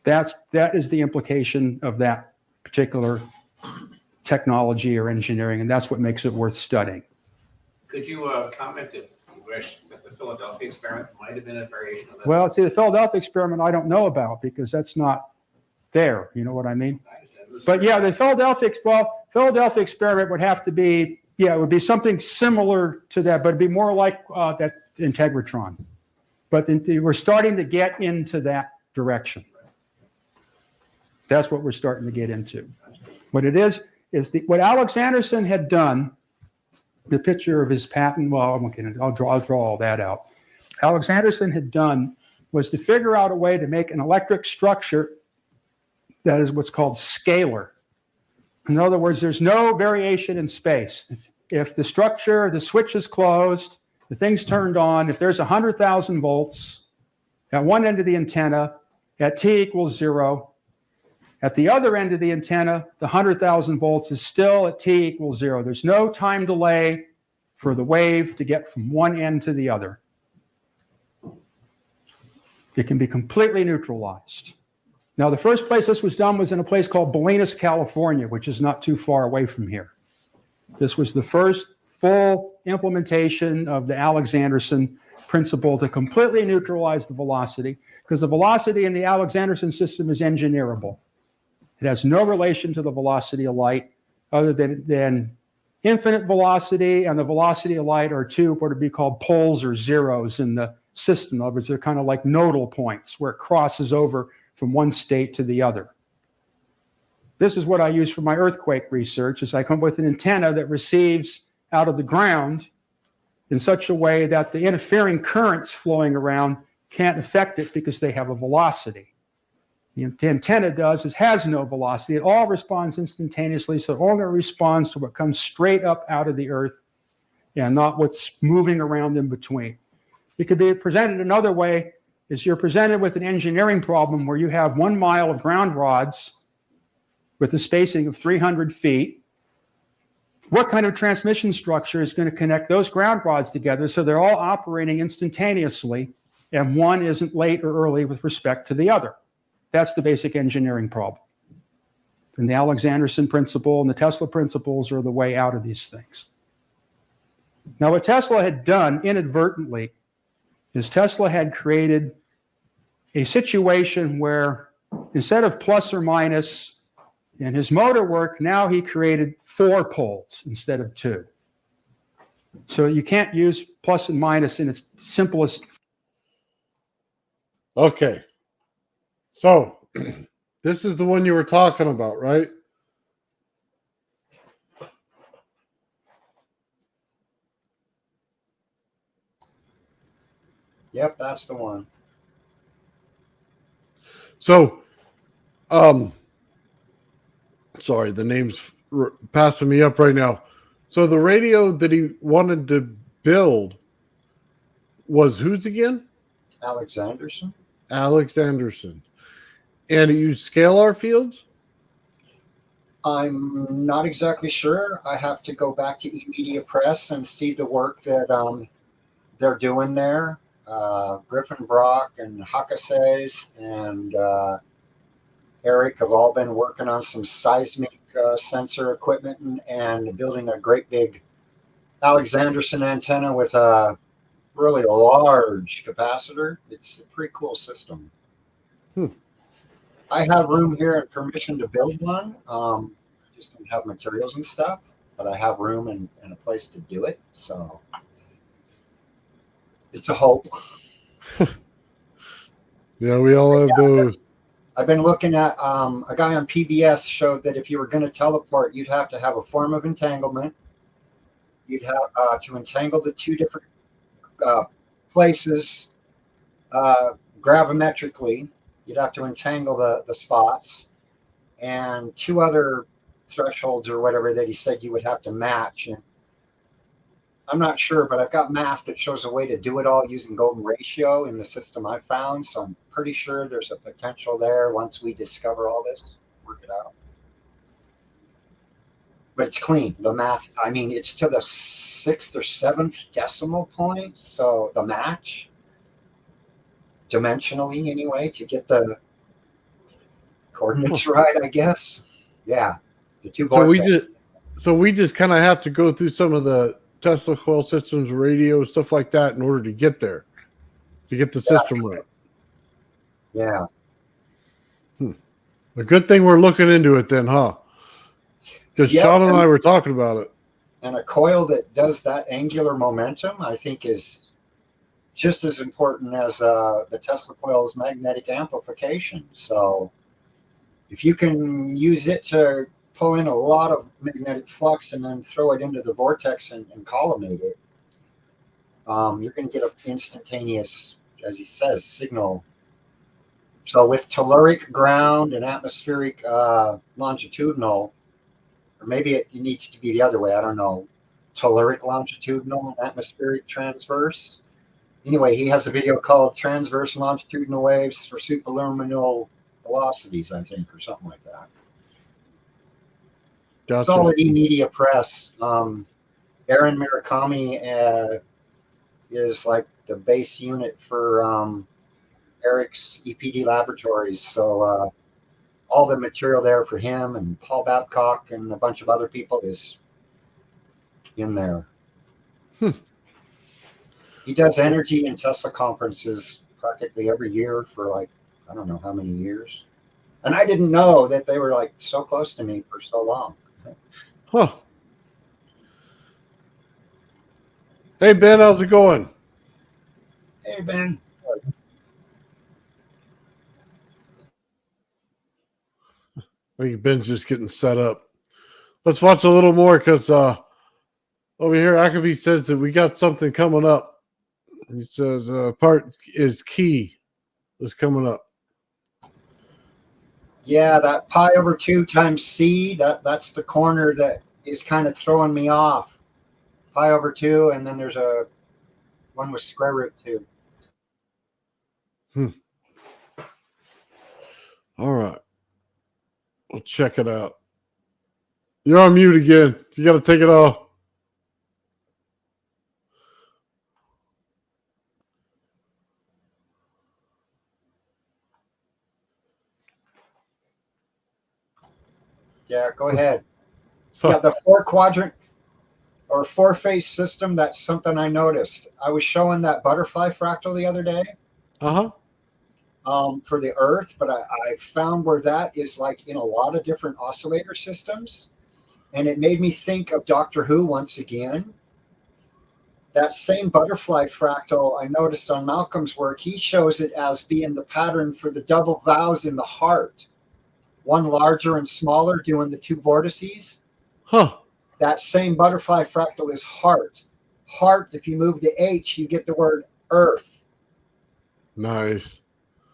That is the implication of that particular technology or engineering, and that's what makes it worth studying. Could you comment if you wish that the Philadelphia experiment might have been a variation of that? Well, see, the Philadelphia experiment I don't know about because that's not there. You know what I mean? I understand. This is But yeah, the Philadelphia experiment would have to be, it would be something similar to that, but it'd be more like that Integratron. But we're starting to get into that direction. That's what we're starting to get into. What it is what Alex Anderson had done, the picture of his patent, well, I'll draw all that out. Alex Anderson had done was to figure out a way to make an electric structure that is what's called scalar. In other words, there's no variation in space. If the structure, the switch is closed, the thing's turned on, if there's 100,000 volts at one end of the antenna at t equals 0, at the other end of the antenna, the 100,000 volts is still at t equals 0. There's no time delay for the wave to get from one end to the other. It can be completely neutralized. Now, the first place this was done was in a place called Bolinas, California, which is not too far away from here. This was the first full implementation of the Alexanderson principle to completely neutralize the velocity, because the velocity in the Alexanderson system is engineerable. It has no relation to the velocity of light other than infinite velocity and the velocity of light are two what would be called poles or zeros in the system. In other words, they're kind of like nodal points where it crosses over from one state to the other. This is what I use for my earthquake research, is I come up with an antenna that receives out of the ground in such a way that the interfering currents flowing around can't affect it because they have a velocity. The antenna has no velocity. It all responds instantaneously, so it only responds to what comes straight up out of the earth and not what's moving around in between. It could be presented another way, is you're presented with an engineering problem where you have 1 mile of ground rods with a spacing of 300 feet. What kind of transmission structure is going to connect those ground rods together so they're all operating instantaneously and one isn't late or early with respect to the other? That's the basic engineering problem. And the Alexanderson principle and the Tesla principles are the way out of these things. Now, what Tesla had done inadvertently is Tesla had created a situation where instead of plus or minus in his motor work, now he created 4 poles instead of 2. So you can't use plus and minus in its simplest. Okay. So, this is the one you were talking about, right? Yep, that's the one. So, sorry, the name's passing me up right now. So, the radio that he wanted to build was whose again? Alexanderson? Alex Anderson. And he used scalar fields? I'm not exactly sure. I have to go back to eMedia Press and see the work that they're doing there. Griffin Brock and Hakases and Eric have all been working on some seismic sensor equipment and building a great big Alexanderson antenna with a really large capacitor. It's a pretty cool system. I have room here and permission to build one. I just don't have materials and stuff, but I have room and a place to do it. So it's a hope. Yeah, we all have those. I've been looking at a guy on PBS showed that if you were going to teleport, you'd have to have a form of entanglement. You'd have to entangle the 2 different places gravimetrically. You'd have to entangle the spots, and 2 other thresholds or whatever that he said you would have to match. And I'm not sure, but I've got math that shows a way to do it all using golden ratio in the system I found. So I'm pretty sure there's a potential there once we discover all this, work it out. But it's clean. The math, I mean, it's to the 6th or 7th decimal point. So the match, dimensionally anyway, to get the coordinates right, I guess. Yeah. The 2 vortex. So we just kind of have to go through some of the Tesla coil systems, radio, stuff like that in order to get there, to get the system right. Yeah. A good thing we're looking into it then, huh? Because Yeah, Sean and I were talking about it. And a coil that does that angular momentum, I think, is just as important as the Tesla coil's magnetic amplification. So if you can use it to pull in a lot of magnetic flux and then throw it into the vortex and collimate it, you're going to get an instantaneous, as he says, signal. So with telluric ground and atmospheric longitudinal, or maybe it needs to be the other way, I don't know, telluric longitudinal and atmospheric transverse. Anyway, he has a video called Transverse Longitudinal Waves for Superluminal Velocities, I think, or something like that. Gotcha. Solid E Media Press. Aaron Murakami is like the base unit for Eric's EPD Laboratories. So all the material there for him and Paul Babcock and a bunch of other people is in there. He does energy and Tesla conferences practically every year for like, I don't know how many years. And I didn't know that they were like so close to me for so long. Huh. Hey, Ben, how's it going? Hey, Ben. I think Ben's just getting set up. Let's watch a little more because over here, Akabe says that we got something coming up. He says part is key is coming up. Yeah, that pi over 2 times c, that's the corner that is kind of throwing me off. Pi over 2, and then there's a one with square root 2. All right. We'll check it out. You're on mute again. You got to take it off. Yeah, go ahead. So, Yeah, the 4-quadrant or 4-phase system, that's something I noticed. I was showing that butterfly fractal the other day for the Earth, but I found where that is like in a lot of different oscillator systems. And it made me think of Doctor Who once again. That same butterfly fractal I noticed on Malcolm's work, he shows it as being the pattern for the double vowels in the heart. One larger and smaller doing the 2 vortices. That same butterfly fractal is heart. Heart, if you move the H, you get the word earth. nice.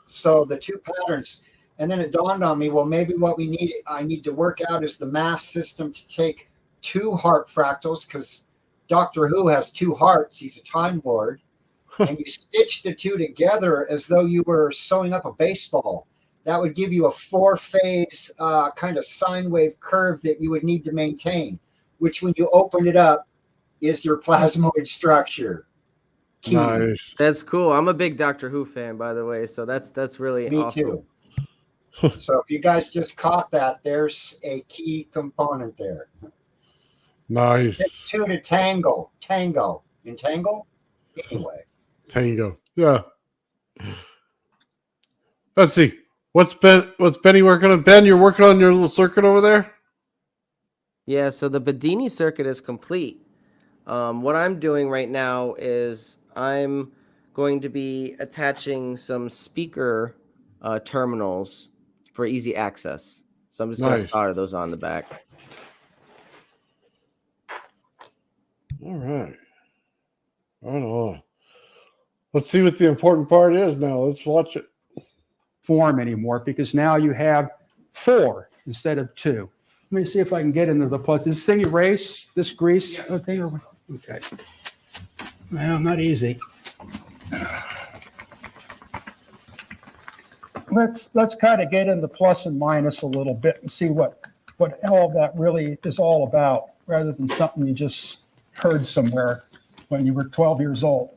So the 2 patterns. And then it dawned on me, well, maybe what I need to work out is the math system to take 2 heart fractals, because Doctor Who has 2 hearts. He's a Time Lord. And you stitch the 2 together as though you were sewing up a baseball. That would give you a 4-phase kind of sine wave curve that you would need to maintain, which when you open it up is your plasmoid structure. Key. Nice. That's cool. I'm a big Doctor Who fan, by the way, so that's really Me awesome. too. So if you guys just caught that, there's a key component there. Nice. It's 2 to tangle. Entangle? Anyway. Tango. Yeah. Let's see. What's Benny working on? Ben, you're working on your little circuit over there? Yeah, so the Bedini circuit is complete. What I'm doing right now is I'm going to be attaching some speaker terminals for easy access. So I'm just going to Nice. solder those on the back. All right. Right on. Let's see what the important part is now. Let's watch it. Form anymore because now you have 4 instead of 2. Let me see if I can get into the plus. Is this thing erase, this grease thing? Or, okay. Well, not easy. Let's kind of get into plus and minus a little bit and see what all of that really is all about, rather than something you just heard somewhere when you were 12 years old.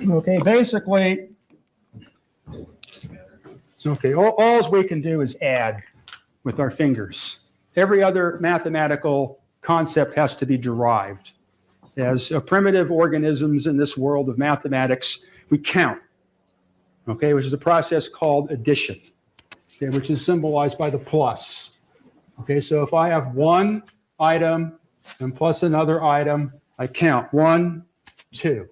Okay, basically, okay, all we can do is add with our fingers. Every other mathematical concept has to be derived. As primitive organisms in this world of mathematics, we count, okay, which is a process called addition, okay, which is symbolized by the plus. Okay, so if I have one item and plus another item, I count 1, 2.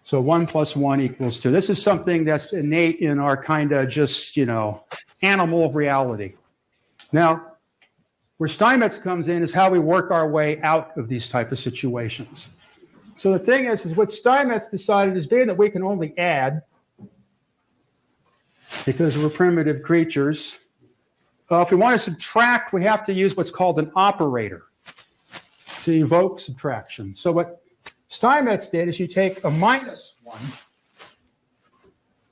So 1 plus 1 equals 2. This is something that's innate in our kind of just, animal reality. Now, where Steinmetz comes in is how we work our way out of these type of situations. So the thing is what Steinmetz decided is being that we can only add because we're primitive creatures. If we want to subtract, we have to use what's called an operator to evoke subtraction. So what Steinmetz did is you take a minus 1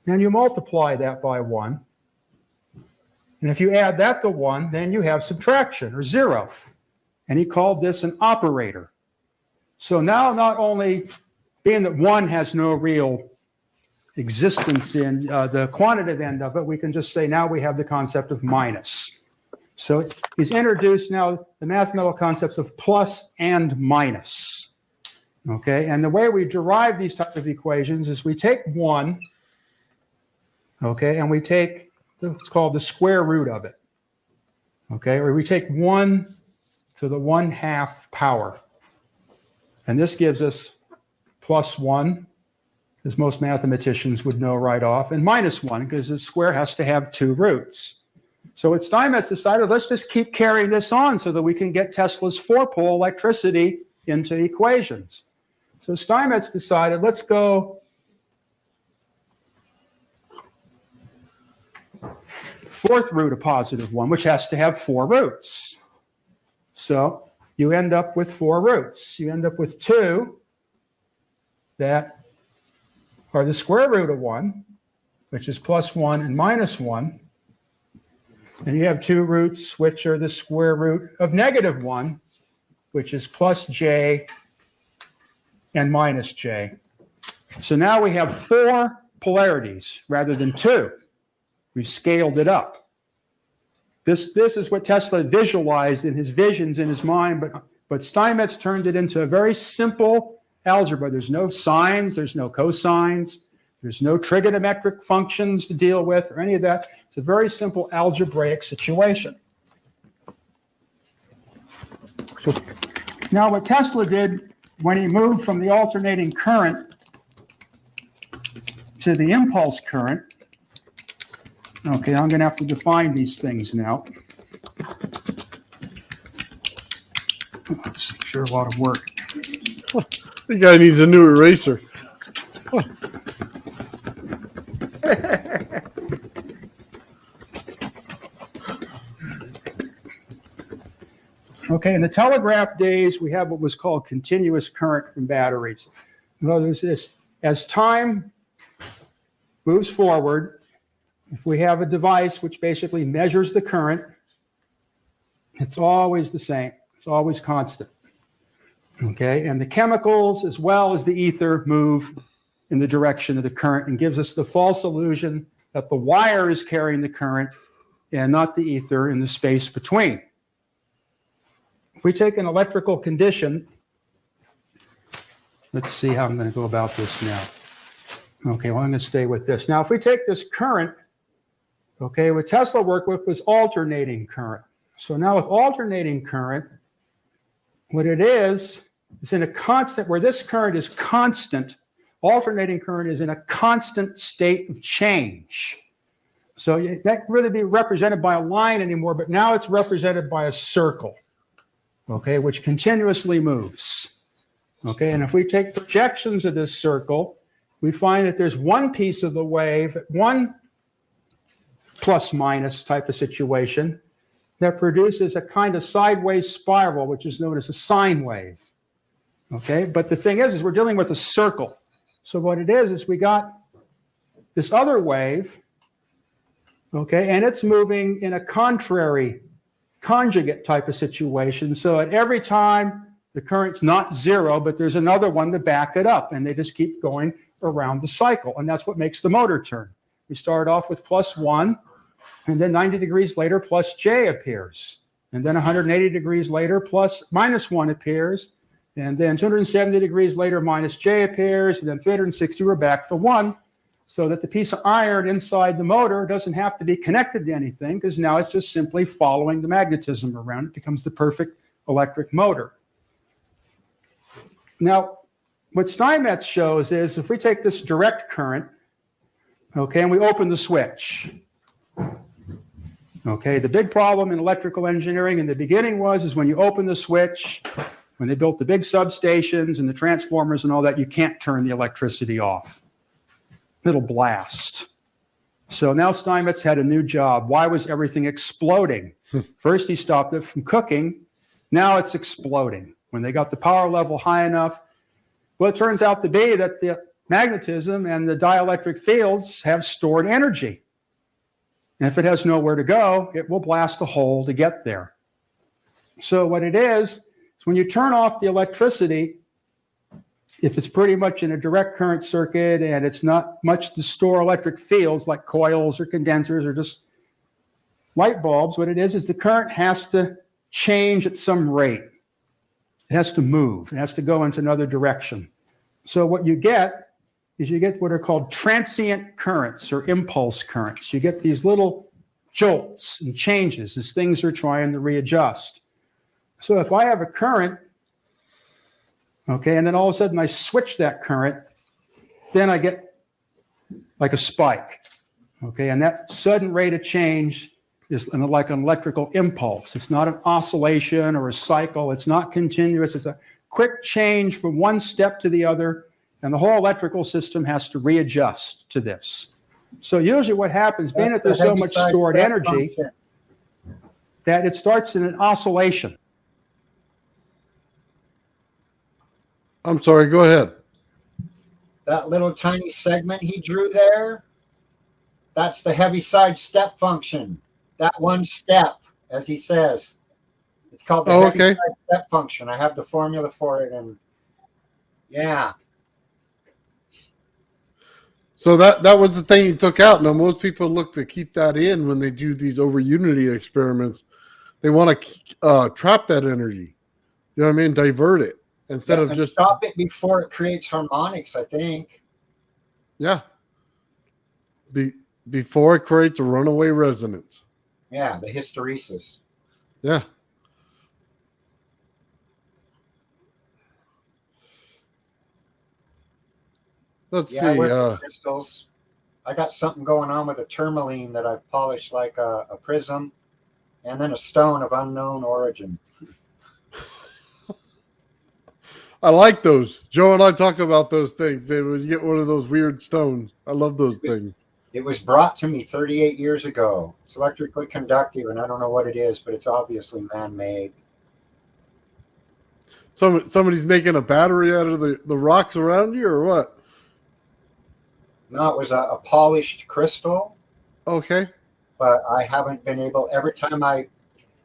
and you multiply that by 1. And if you add that to 1, then you have subtraction, or 0. And he called this an operator. So now not only being that 1 has no real existence in the quantitative end of it, we can just say now we have the concept of minus. So he's introduced now the mathematical concepts of plus and minus. Okay, and the way we derive these type of equations is we take 1, okay, and we take what's called the square root of it, okay, or we take 1 to the 1/2 power, and this gives us plus 1, as most mathematicians would know right off, and minus 1, because the square has to have 2 roots. So what Steinmetz decided, let's just keep carrying this on so that we can get Tesla's 4-pole electricity into equations. So Steinmetz decided, let's go 4th root of positive 1, which has to have 4 roots. So you end up with 4 roots. You end up with 2 that are the square root of 1, which is plus 1 and minus 1. And you have 2 roots, which are the square root of negative 1, which is plus j and minus j. So now we have 4 polarities rather than 2. We've scaled it up. This is what Tesla visualized in his visions in his mind, but Steinmetz turned it into a very simple algebra. There's no sines, there's no cosines, there's no trigonometric functions to deal with or any of that. It's a very simple algebraic situation. So now what Tesla did when he moved from the alternating current to the impulse current, okay, I'm going to have to define these things now. It's sure a lot of work. The guy needs a new eraser. Okay, in the telegraph days, we have what was called continuous current from batteries. In other words, as time moves forward, if we have a device which basically measures the current, it's always the same. It's always constant. Okay, and the chemicals as well as the ether move in the direction of the current and gives us the false illusion that the wire is carrying the current and not the ether in the space between. If we take an electrical condition, let's see how I'm going to go about this now. Okay, well, I'm going to stay with this. Now, if we take this current, okay, what Tesla worked with was alternating current. So now with alternating current, what it is in a constant, where this current is constant, alternating current is in a constant state of change. So that really be represented by a line anymore, but now it's represented by a circle, okay, which continuously moves. Okay, and if we take projections of this circle, we find that there's one piece of the wave, one plus minus type of situation that produces a kind of sideways spiral, which is known as a sine wave. Okay, but the thing is we're dealing with a circle. So what it is we got this other wave, okay, and it's moving in a contrary conjugate type of situation. So at every time the current's not zero, but there's another one to back it up, and they just keep going around the cycle, and that's what makes the motor turn. We start off with +1, and then 90 degrees later, plus J appears, and then 180 degrees later, -1 appears, and then 270 degrees later, minus J appears, and then 360, we're back to 1, so that the piece of iron inside the motor doesn't have to be connected to anything, because now it's just simply following the magnetism around. It becomes the perfect electric motor. Now, what Steinmetz shows is if we take this direct current, okay, and we open the switch, okay, the big problem in electrical engineering in the beginning is when you open the switch, when they built the big substations and the transformers and all that, you can't turn the electricity off. It'll blast. So now Steinmetz had a new job. Why was everything exploding? First, he stopped it from cooking. Now it's exploding. When they got the power level high enough, well, it turns out to be that the magnetism and the dielectric fields have stored energy. And if it has nowhere to go, it will blast a hole to get there. So what it is when you turn off the electricity, if it's pretty much in a direct current circuit and it's not much to store electric fields like coils or condensers or just light bulbs, what it is the current has to change at some rate. It has to move. It has to go into another direction. So what you get is you get what are called transient currents or impulse currents. You get these little jolts and changes as things are trying to readjust. So if I have a current, okay, and then all of a sudden I switch that current, then I get like a spike, okay, and that sudden rate of change is like an electrical impulse. It's not an oscillation or a cycle. It's not continuous. It's a quick change from one step to the other, and the whole electrical system has to readjust to this. So usually what happens, being that there's so much stored energy, that it starts in an oscillation. I'm sorry, go ahead. That little tiny segment he drew there, that's the Heaviside step function. That one step, as he says. It's called the Heaviside step function. I have the formula for it, and yeah. So that was the thing he took out. Now, most people look to keep that in when they do these over unity experiments. They want to trap that energy. You know what I mean? Divert it instead of just stop it before it creates harmonics, I think. Yeah. Before it creates a runaway resonance. Yeah, the hysteresis. Yeah. Let's see. Crystals. I got something going on with a tourmaline that I've polished like a prism, and then a stone of unknown origin. I like those. Joe and I talk about those things. When you get one of those weird stones. I love those things. It was brought to me 38 years ago. It's electrically conductive, and I don't know what it is, but it's obviously man-made. Somebody's making a battery out of the rocks around you, or what? No, it was a polished crystal. Okay. But I haven't been able, every time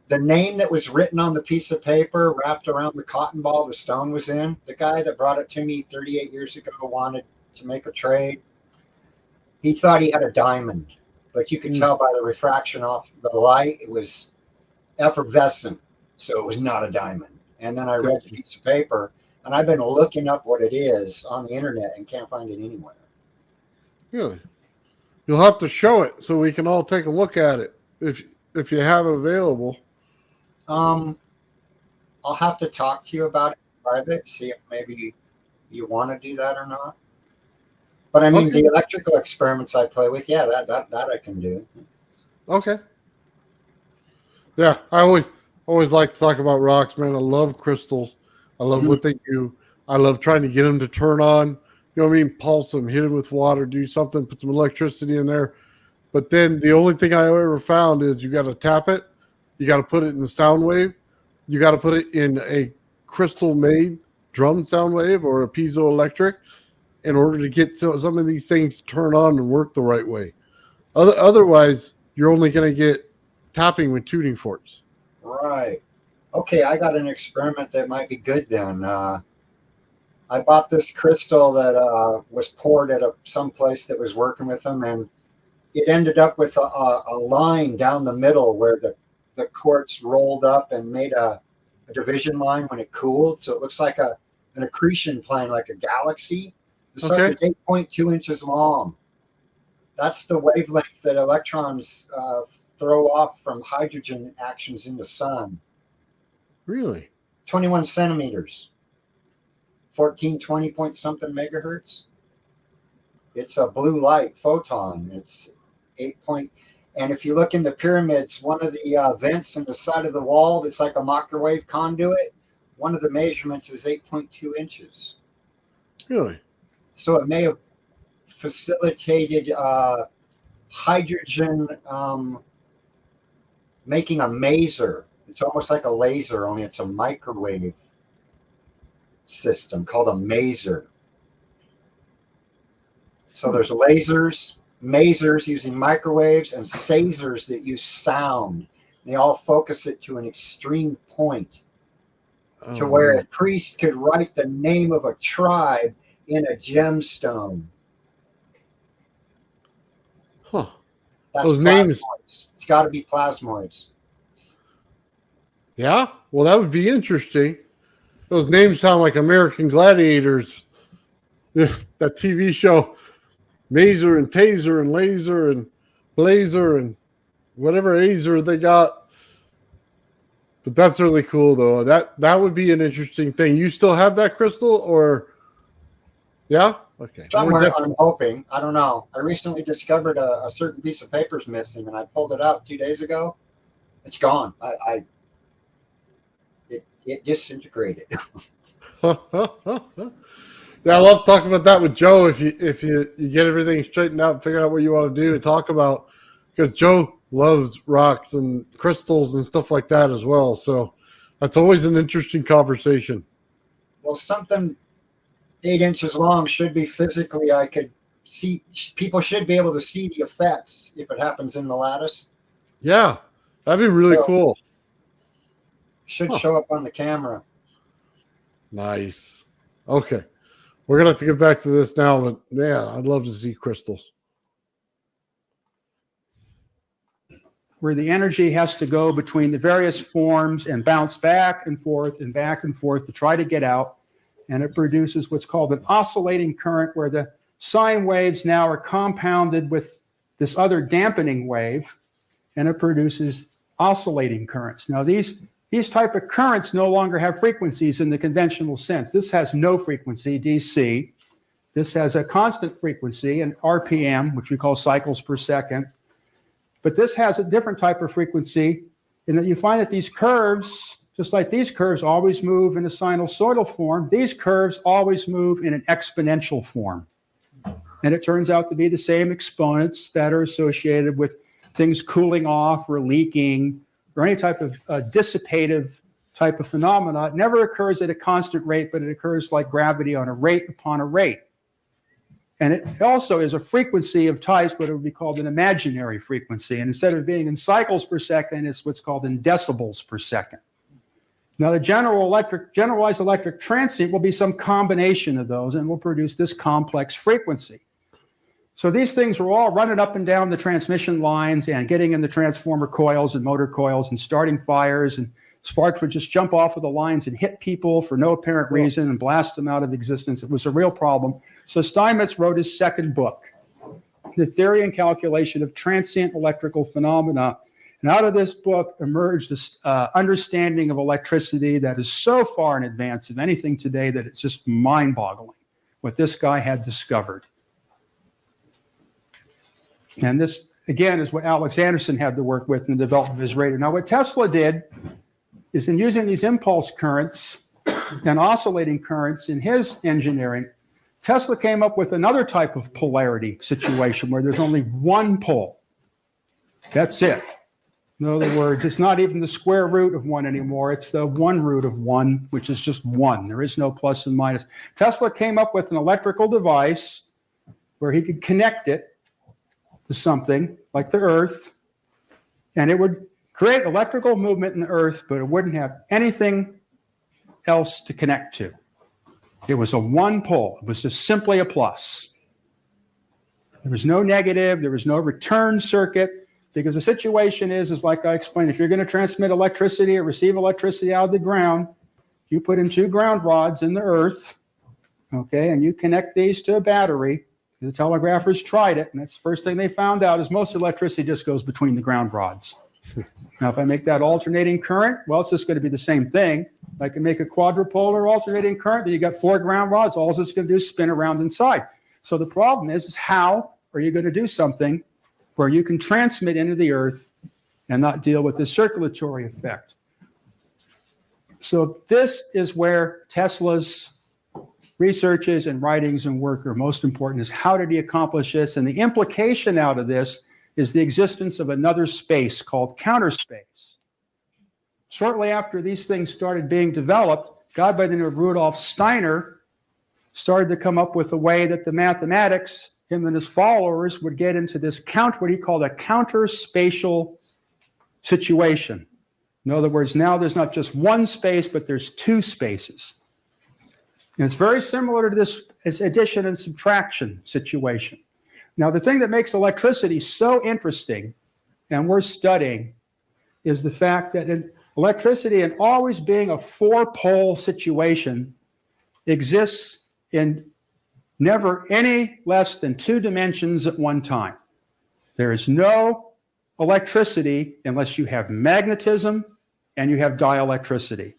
the name that was written on the piece of paper wrapped around the cotton ball the stone was in, the guy that brought it to me 38 years ago wanted to make a trade. He thought he had a diamond, but you could tell by the refraction off the light, it was effervescent, so it was not a diamond. And then I read the piece of paper, and I've been looking up what it is on the internet and can't find it anywhere. Really? You'll have to show it so we can all take a look at it if you have it available. I'll have to talk to you about it in private, see if maybe you want to do that or not. But I mean, Okay. the electrical experiments I play with, yeah, that I can do. Okay. Yeah, I always like to talk about rocks, man. I love crystals. I love what they do. I love trying to get them to turn on. You know what I mean? Pulse them, hit them with water, do something, put some electricity in there. But then the only thing I ever found is you got to tap it, you got to put it in the sound wave, you got to put it in a crystal made drum sound wave or a piezoelectric in order to get some of these things to turn on and work the right way. Otherwise, you're only going to get tapping with tuning forks. Right. Okay, I got an experiment that might be good then. I bought this crystal that was poured at some place that was working with them, and it ended up with a line down the middle where the quartz rolled up and made a division line when it cooled. So it looks like an accretion plane, like a galaxy. The sun is 8.2 inches long. That's the wavelength that electrons throw off from hydrogen actions in the sun. Really? 21 centimeters. 1420 point something megahertz. It's a blue light photon. It's 8 point. And if you look in the pyramids, one of the vents in the side of the wall that's like a microwave conduit, one of the measurements is 8.2 inches. Really? So it may have facilitated hydrogen making a maser. It's almost like a laser, only it's a microwave system called a maser. So there's lasers, masers using microwaves, and sazers that use sound. They all focus it to an extreme point to where a priest could write the name of a tribe in a gemstone. Huh. That's Those names. plasmoids. It's got to be plasmoids. Yeah? Well, that would be interesting. Those names sound like American Gladiators. That TV show. Maser and taser and laser and blazer and whatever azer they got. But that's really cool, though. That would be an interesting thing. You still have that crystal, or yeah? Okay. Somewhere, I'm hoping. I don't know. I recently discovered a certain piece of paper is missing, and I pulled it out 2 days ago. It's gone. It disintegrated. Yeah, I love talking about that with Joe. If you get everything straightened out and figure out what you want to do and talk about, because Joe loves rocks and crystals and stuff like that as well. So that's always an interesting conversation. Well, something 8 inches long should be physically, I could see, people should be able to see the effects if it happens in the lattice. Yeah, that'd be really cool. Should show up on the camera. Nice. Okay. We're going to have to get back to this now, but man, I'd love to see crystals. Where the energy has to go between the various forms and bounce back and forth to try to get out. And it produces what's called an oscillating current, where the sine waves now are compounded with this other dampening wave, and it produces oscillating currents. Now, these type of currents no longer have frequencies in the conventional sense. This has no frequency, DC. This has a constant frequency, an RPM, which we call cycles per second. But this has a different type of frequency in that you find that these curves, just like these curves always move in a sinusoidal form, these curves always move in an exponential form. And it turns out to be the same exponents that are associated with things cooling off or leaking or any type of dissipative type of phenomena. It never occurs at a constant rate, but it occurs like gravity on a rate upon a rate. And it also is a frequency of types, what it would be called an imaginary frequency. And instead of being in cycles per second, it's what's called in decibels per second. Now, the generalized electric transient will be some combination of those and will produce this complex frequency. So these things are all running up and down the transmission lines and getting in the transformer coils and motor coils and starting fires, and sparks would just jump off of the lines and hit people for no apparent reason and blast them out of existence. It was a real problem. So Steinmetz wrote his second book, The Theory and Calculation of Transient Electrical Phenomena. And out of this book emerged this understanding of electricity that is so far in advance of anything today that it's just mind-boggling what this guy had discovered. And this, again, is what Alex Anderson had to work with in the development of his radar. Now, what Tesla did is in using these impulse currents and oscillating currents in his engineering, Tesla came up with another type of polarity situation where there's only one pole. That's it. In other words, it's not even the square root of one anymore. It's the one root of one, which is just one. There is no plus and minus. Tesla came up with an electrical device where he could connect it to something like the Earth, and it would create electrical movement in the Earth, but it wouldn't have anything else to connect to. It was a one pole. It was just simply a plus. There was no negative. There was no return circuit. Because the situation is like I explained, if you're going to transmit electricity or receive electricity out of the ground, you put in 2 ground rods in the earth, okay, and you connect these to a battery. The telegraphers tried it, and that's the first thing they found out is most electricity just goes between the ground rods. Now, if I make that alternating current, well, it's just going to be the same thing. I can make a quadrupolar alternating current, then you got 4 ground rods. All it's going to do is spin around inside. So the problem is how are you going to do something where you can transmit into the earth and not deal with the circulatory effect? So this is where Tesla's researches and writings and work are most important, is how did he accomplish this? And the implication out of this is the existence of another space called counter space. Shortly after these things started being developed, a guy by the name of Rudolf Steiner started to come up with a way that the mathematics, him and his followers, would get into this what he called a counter-spatial situation. In other words, now there's not just one space, but there's 2 spaces. And it's very similar to this addition and subtraction situation. Now, the thing that makes electricity so interesting and worth studying is the fact that electricity, and always being a 4-pole situation, exists in never any less than 2 dimensions at one time. There is no electricity unless you have magnetism and you have dielectricity.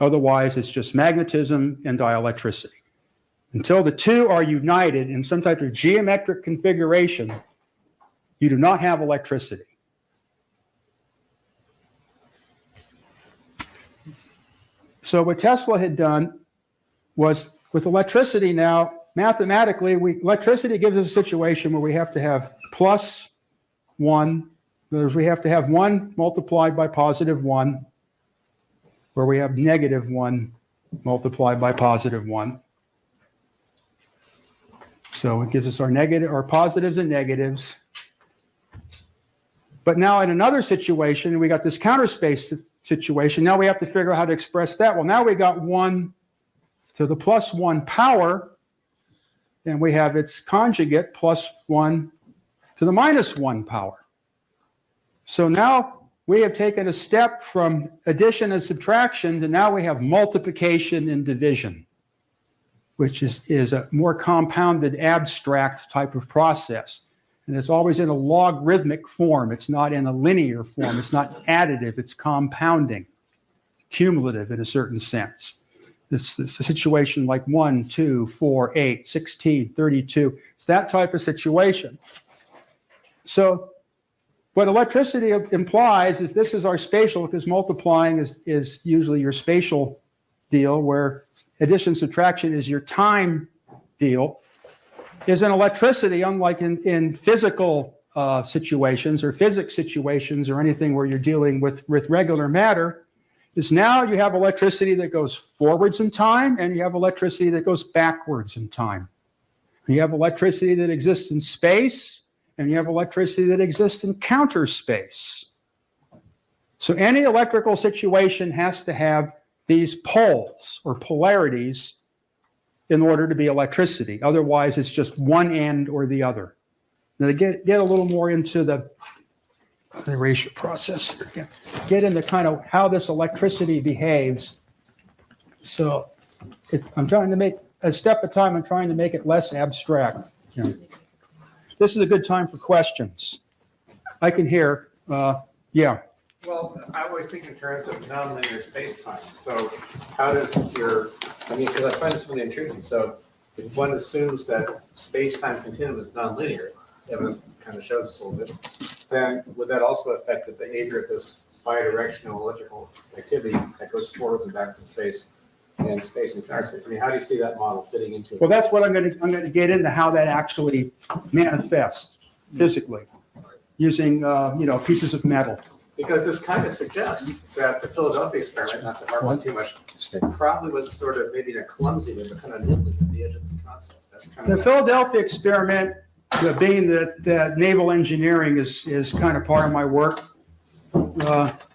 Otherwise, it's just magnetism and dielectricity. Until the 2 are united in some type of geometric configuration, you do not have electricity. So what Tesla had done was, with electricity now, mathematically, electricity gives us a situation where we have to have +1. In other words, we have to have 1 multiplied by +1, where we have -1 multiplied by +1. So it gives us our positives and negatives. But now in another situation, we got this counter space situation. Now we have to figure out how to express that. Well, now we got 1 to the +1 power, and we have its conjugate +1 to the -1 power. So now we have taken a step from addition and subtraction to now we have multiplication and division, which is a more compounded, abstract type of process. And it's always in a logarithmic form. It's not in a linear form. It's not additive. It's compounding, cumulative in a certain sense. It's a situation like 1, 2, 4, 8, 16, 32. It's that type of situation. So what electricity implies, if this is our spatial, because multiplying is usually your spatial deal, where addition subtraction is your time deal, is in electricity, unlike in physical situations or physics situations or anything where you're dealing with regular matter, is now you have electricity that goes forwards in time and you have electricity that goes backwards in time. You have electricity that exists in space and you have electricity that exists in counter space. So any electrical situation has to have these poles or polarities in order to be electricity. Otherwise, it's just one end or the other. Now, to get a little more into the erasure process here, get into kind of how this electricity behaves. So I'm trying to make a step at a time. I'm trying to make it less abstract. This is a good time for questions. I can hear, yeah. Well, I always think in terms of nonlinear space-time. So how does because I find this really intriguing. So if one assumes that space-time continuum is nonlinear, evidence kind of shows us a little bit, then would that also affect the behavior of this bidirectional electrical activity that goes forwards and back to space and space and counter space? I mean, how do you see that model fitting into it? Well, that's what I'm going to get into, how that actually manifests physically using, pieces of metal. Because this kind of suggests that the Philadelphia experiment, not to harp on too much, probably was sort of maybe a clumsy, but kind of nibbling at the edge of this concept. That's kind The of Philadelphia experiment, being that naval engineering is kind of part of my work.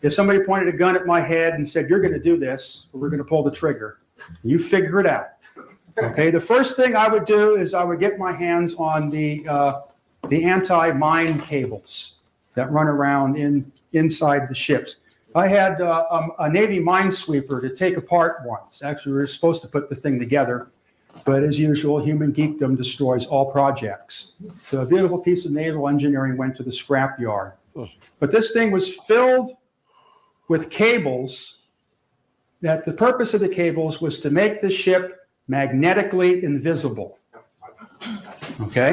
If somebody pointed a gun at my head and said, "You're going to do this, we're going to pull the trigger," you figure it out. Okay. The first thing I would do is I would get my hands on the anti-mine cables that run around inside the ships. I had a Navy minesweeper to take apart once. Actually, we were supposed to put the thing together, but as usual, human geekdom destroys all projects. So a beautiful piece of naval engineering went to the scrapyard. But this thing was filled with cables, that the purpose of the cables was to make the ship magnetically invisible. Okay?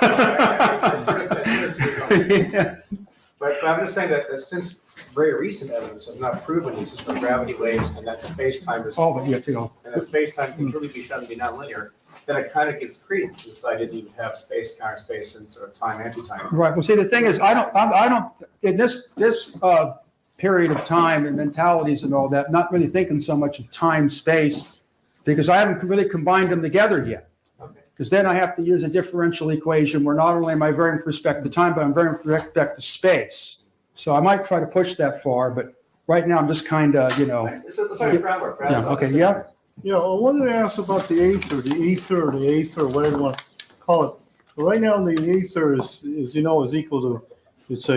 I sort of see where you're going. Yes. But I'm just saying that since very recent evidence has not proven the existence of gravity waves and that space-time is, Oh, but you and that space-time can truly be shown to be nonlinear, then it kind of gives credence to this idea that you would have space, counter space, and sort of time, anti-time. right. Well, see, the thing is, I don't, in this period of time and mentalities and all that, not really thinking so much of time, space, because I haven't really combined them together yet. Okay. Because then I have to use a differential equation where not only am I varying with respect to time, but I'm varying with respect to space. So I might try to push that far, but right now I'm just kind of, Let's start with groundwork. Yeah, okay, yeah. Yeah, I wanted to ask about the ether, whatever you want to call it. But right now, the ether is equal to, it's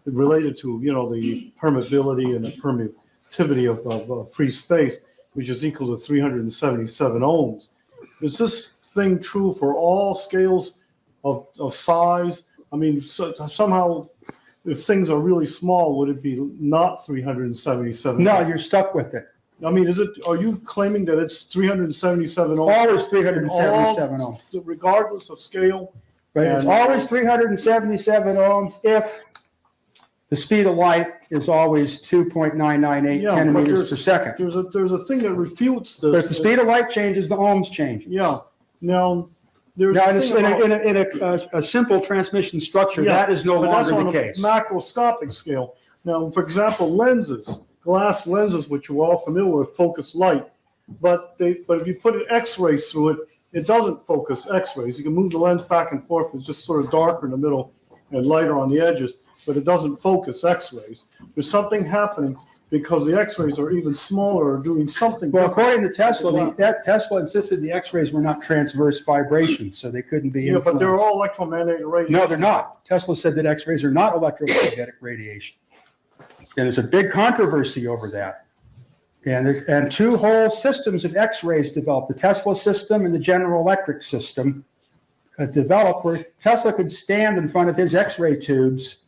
related to, the permeability and the permittivity of free space, which is equal to 377 ohms. Is this thing true for all scales of size? I mean, somehow, if things are really small, would it be not 377? No, you're stuck with it. I mean, are you claiming that it's 377 ohms? Always 377 ohms. Regardless of scale? But it's And- always 377 ohms if the speed of light is always 2.998 Yeah, but centimeters per second. There's a thing that refutes this. But if the speed of light changes, the ohms change. Yeah. Now, there's Now, a in thing about- a simple transmission structure, Yeah, that is no but that's longer on the a case. macroscopic scale. Now, for example, glass lenses, which you're all familiar with, focus light. But if you put an X-rays through it, it doesn't focus X-rays. You can move the lens back and forth. It's just sort of darker in the middle and lighter on the edges, but it doesn't focus X-rays. There's something happening because the X-rays are even smaller or doing something. Well, different. according to Tesla, Tesla insisted the X-rays were not transverse vibrations, so they couldn't be Yeah, but they're influenced. all electromagnetic radiation. No, they're not. Tesla said that X-rays are not electromagnetic radiation. And there's a big controversy over that. And two whole systems of X-rays developed, the Tesla system and the General Electric system developed where Tesla could stand in front of his X-ray tubes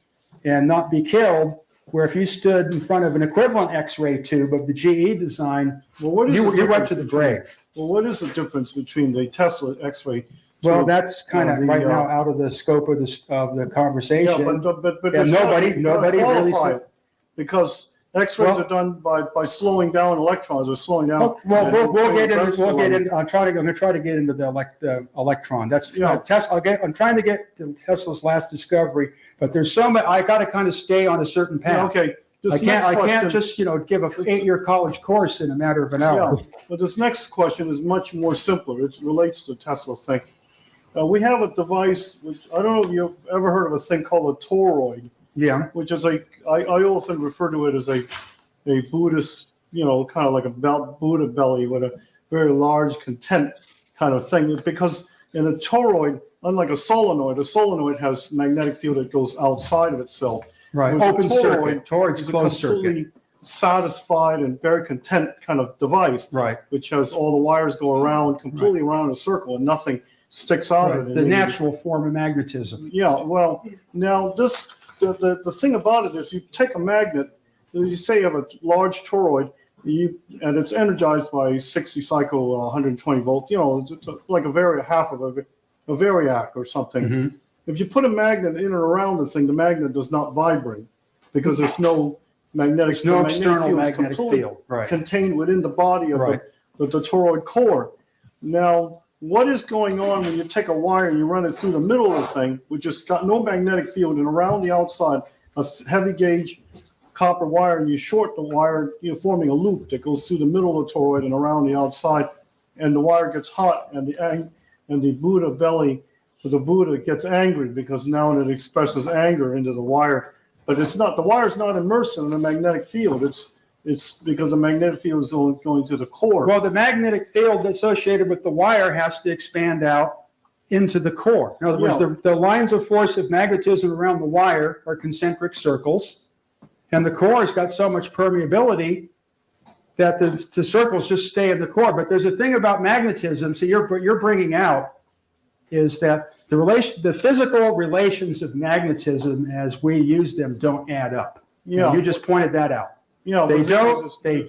and not be killed, where if you stood in front of an equivalent X-ray tube of the GE design, Well, what is you the went difference to the between- grave. Well, what is the difference between the Tesla X-ray? Well, tube- that's kind of the, right now out of the scope of the Yeah, conversation. but And there's nobody you gotta really qualify said- it, because X-rays Well- are done by slowing down electrons or slowing down. Well, we'll get into, Bremsstrahlung. I'm going to try to get into the electron. That's Yeah. Tesla. I'm trying to get to Tesla's last discovery, but there's so many, I got to kind of stay on a certain Yeah, path. okay. I This next can't question, just, give a 8-year college course in a matter of an yeah, hour. but this next question is much more simpler. It relates to Tesla thing. We have a device, which I don't know if you've ever heard of a thing called a toroid, Yeah, which is I often refer to it as a Buddhist, kind of like a Buddha belly with a very large content kind of thing. Because in a toroid, unlike a solenoid has magnetic field that goes outside of itself. right. Whereas a Open toroid circuit, towards It's a closed circuit. completely satisfied and very content kind of device, Right. which has all the wires go around completely around a circle and nothing sticks out Right. of it. The natural form of magnetism. Yeah, well, now the thing about it is you take a magnet, you say you have a large toroid, and it's energized by 60 cycle 120 volt, it's like a very half of a variac or something. Mhm. If you put a magnet in or around the thing, the magnet does not vibrate because there's no magnetic. There's no the magnetic external field is magnetic completely field, right? contained within the body of Right. the toroid core. Now, what is going on when you take a wire and you run it through the middle of the thing, which has got no magnetic field, and around the outside, a heavy gauge copper wire, and you short the wire, you're forming a loop that goes through the middle of the toroid and around the outside, and the wire gets hot, and the Buddha belly, the Buddha gets angry because now it expresses anger into the wire. But it's not, the wire's not immersed in a magnetic field. It's because the magnetic field is only going to the core. Well, the magnetic field associated with the wire has to expand out into the core. In other words, Yeah. the lines of force of magnetism around the wire are concentric circles, and the core has got so much permeability that the circles just stay in the core. But there's a thing about magnetism. So you're bringing out is that the physical relations of magnetism as we use them don't add up. Yeah. You just pointed that out. Yeah. They but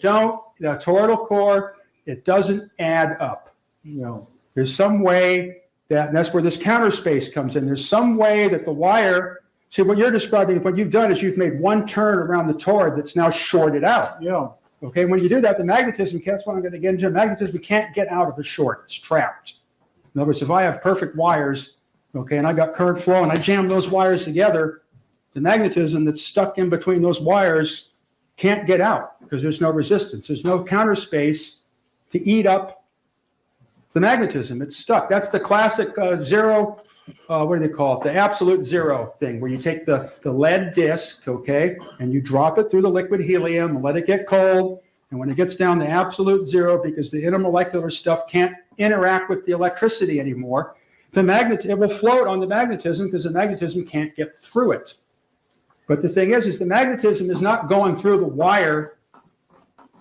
don't, the toroidal core, it doesn't add up. You know, There's some way and that's where this counter space comes in. There's some way that the wire, see what you're describing, what you've done is you've made one turn around the toroid that's now shorted out. yeah. Okay, when you do that, the magnetism, that's what I'm going to get into. Magnetism can't get out of a short, it's trapped. In other words, if I have perfect wires, okay, and I got current flow and I jam those wires together, the magnetism that's stuck in between those wires can't get out because there's no resistance. There's no counter space to eat up the magnetism. It's stuck. That's the classic zero, what do they call it? The absolute zero thing, where you take the lead disc, okay, and you drop it through the liquid helium and let it get cold. And when it gets down to absolute zero, because the intermolecular stuff can't interact with the electricity anymore, it will float on the magnetism because the magnetism can't get through it. But the thing is the magnetism is not going through the wire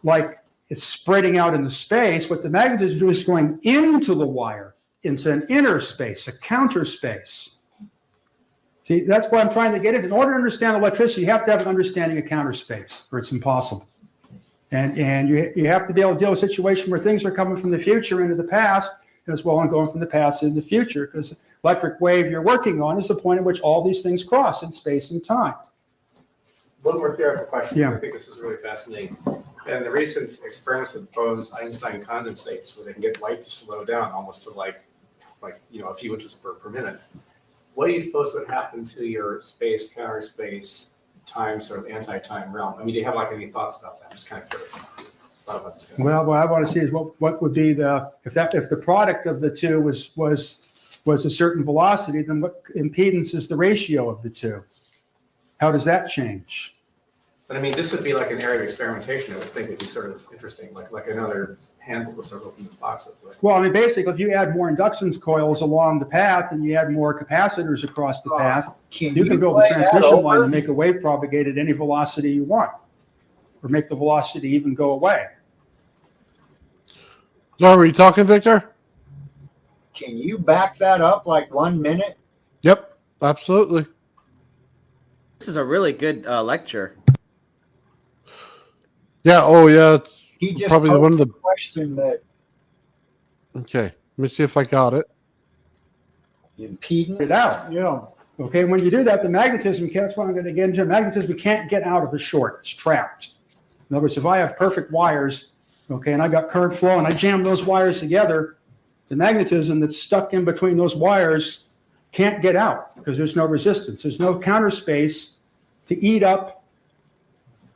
like it's spreading out into space. What the magnetism is going into the wire, into an inner space, a counter space. See, that's what I'm trying to get at. In order to understand electricity, you have to have an understanding of counter space, or it's impossible. And you have to be able to deal with a situation where things are coming from the future into the past, as well as going from the past into the future, because the electric wave you're working on is the point at which all these things cross in space and time. A little more theoretical question. Yeah. I think this is really fascinating. And the recent experiments with Bose-Einstein condensates, where they can get light to slow down almost to like a few inches per minute. What do you suppose would happen to your space, counter space, time, sort of anti-time realm? I mean, do you have any thoughts about that? I'm just kind of curious. Thought about this. Well, what I want to see is what would be if the product of the two was a certain velocity, then what impedance is the ratio of the two? How does that change? But I mean, this would be like an area of experimentation. I would think would be sort of interesting, like another handle to sort of open this box up with. Well, I mean, basically, if you add more inductance coils along the path and you add more capacitors across the path, you can build a transmission line and make a wave propagate at any velocity you want, or make the velocity even go away. So are you talking, Victor? Can you back that up like 1 minute? Yep, absolutely. This is a really good lecture. Yeah. Oh, yeah. It's He just probably posed one of the. a question that Okay. Let me see if I got it. impedance. It out. Yeah. Okay, when you do that, the magnetism, that's what I'm going to get into. Magnetism can't get out of a short, it's trapped. In other words, if I have perfect wires, okay, and I got current flow and I jam those wires together, the magnetism that's stuck in between those wires can't get out because there's no resistance. There's no counter space to eat up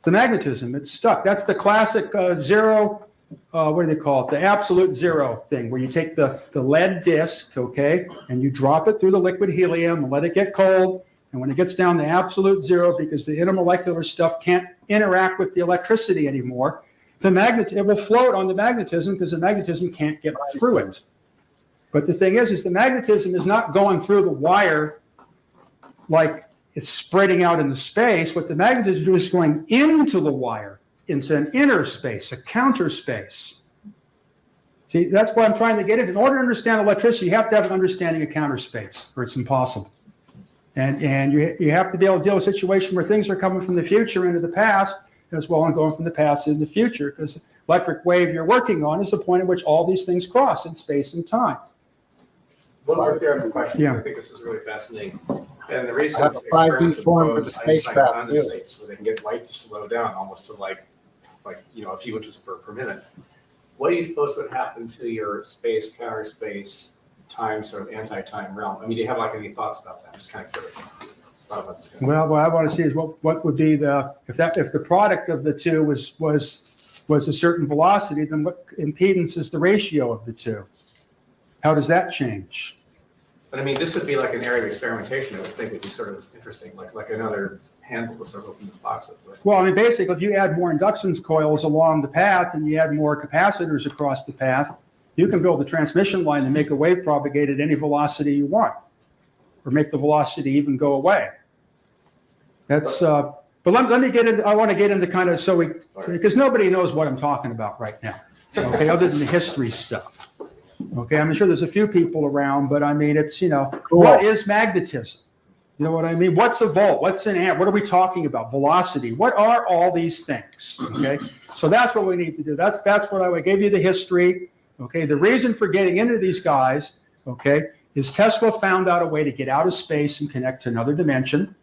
the magnetism. It's stuck. That's the classic zero, what do they call it? The absolute zero thing, where you take the lead disc, okay, and you drop it through the liquid helium and let it get cold. And when it gets down to absolute zero, because the intermolecular stuff can't interact with the electricity anymore, it will float on the magnetism because the magnetism can't get through it. But the thing is the magnetism is not going through the wire like it's spreading out into space. What the magnetism is going into the wire, into an inner space, a counter space. See, that's what I'm trying to get at. In order to understand electricity, you have to have an understanding of counter space, or it's impossible. And you have to be able to deal with a situation where things are coming from the future into the past, as well as going from the past into the future, because the electric wave you're working on is the point at which all these things cross in space and time. One more theoretical question. Yeah. I think this is really fascinating. And the I recent have a 5D experiments with form for the proposed Einstein spacecraft, too. condensates where they can get light to slow down almost to like a few inches per minute. What do you suppose would happen to your space, counter space, time, sort of anti-time realm? I mean, do you have like any thoughts about that? I'm just kind of curious. Thought about this. Well, what I want to see is what would be if the product of the two was a certain velocity, then what impedance is the ratio of the two? How does that change? But I mean, this would be like an area of experimentation. I would think would be sort of interesting, like another handle to sort of open this box up with. Well, I mean, basically, if you add more inductance coils along the path and you add more capacitors across the path, you can build a transmission line and make a wave propagate at any velocity you want, or make the velocity even go away. That's, but let me get into, I want to get into kind of, because nobody knows what I'm talking about right now, okay, other than the history stuff. Okay, I'm sure there's a few people around, but I mean, it's, what is magnetism? You know what I mean? What's a volt? What's an amp? What are we talking about? Velocity. What are all these things? Okay, so that's what we need to do. That's what I gave you the history. Okay, the reason for getting into these guys, okay, is Tesla found out a way to get out of space and connect to another dimension.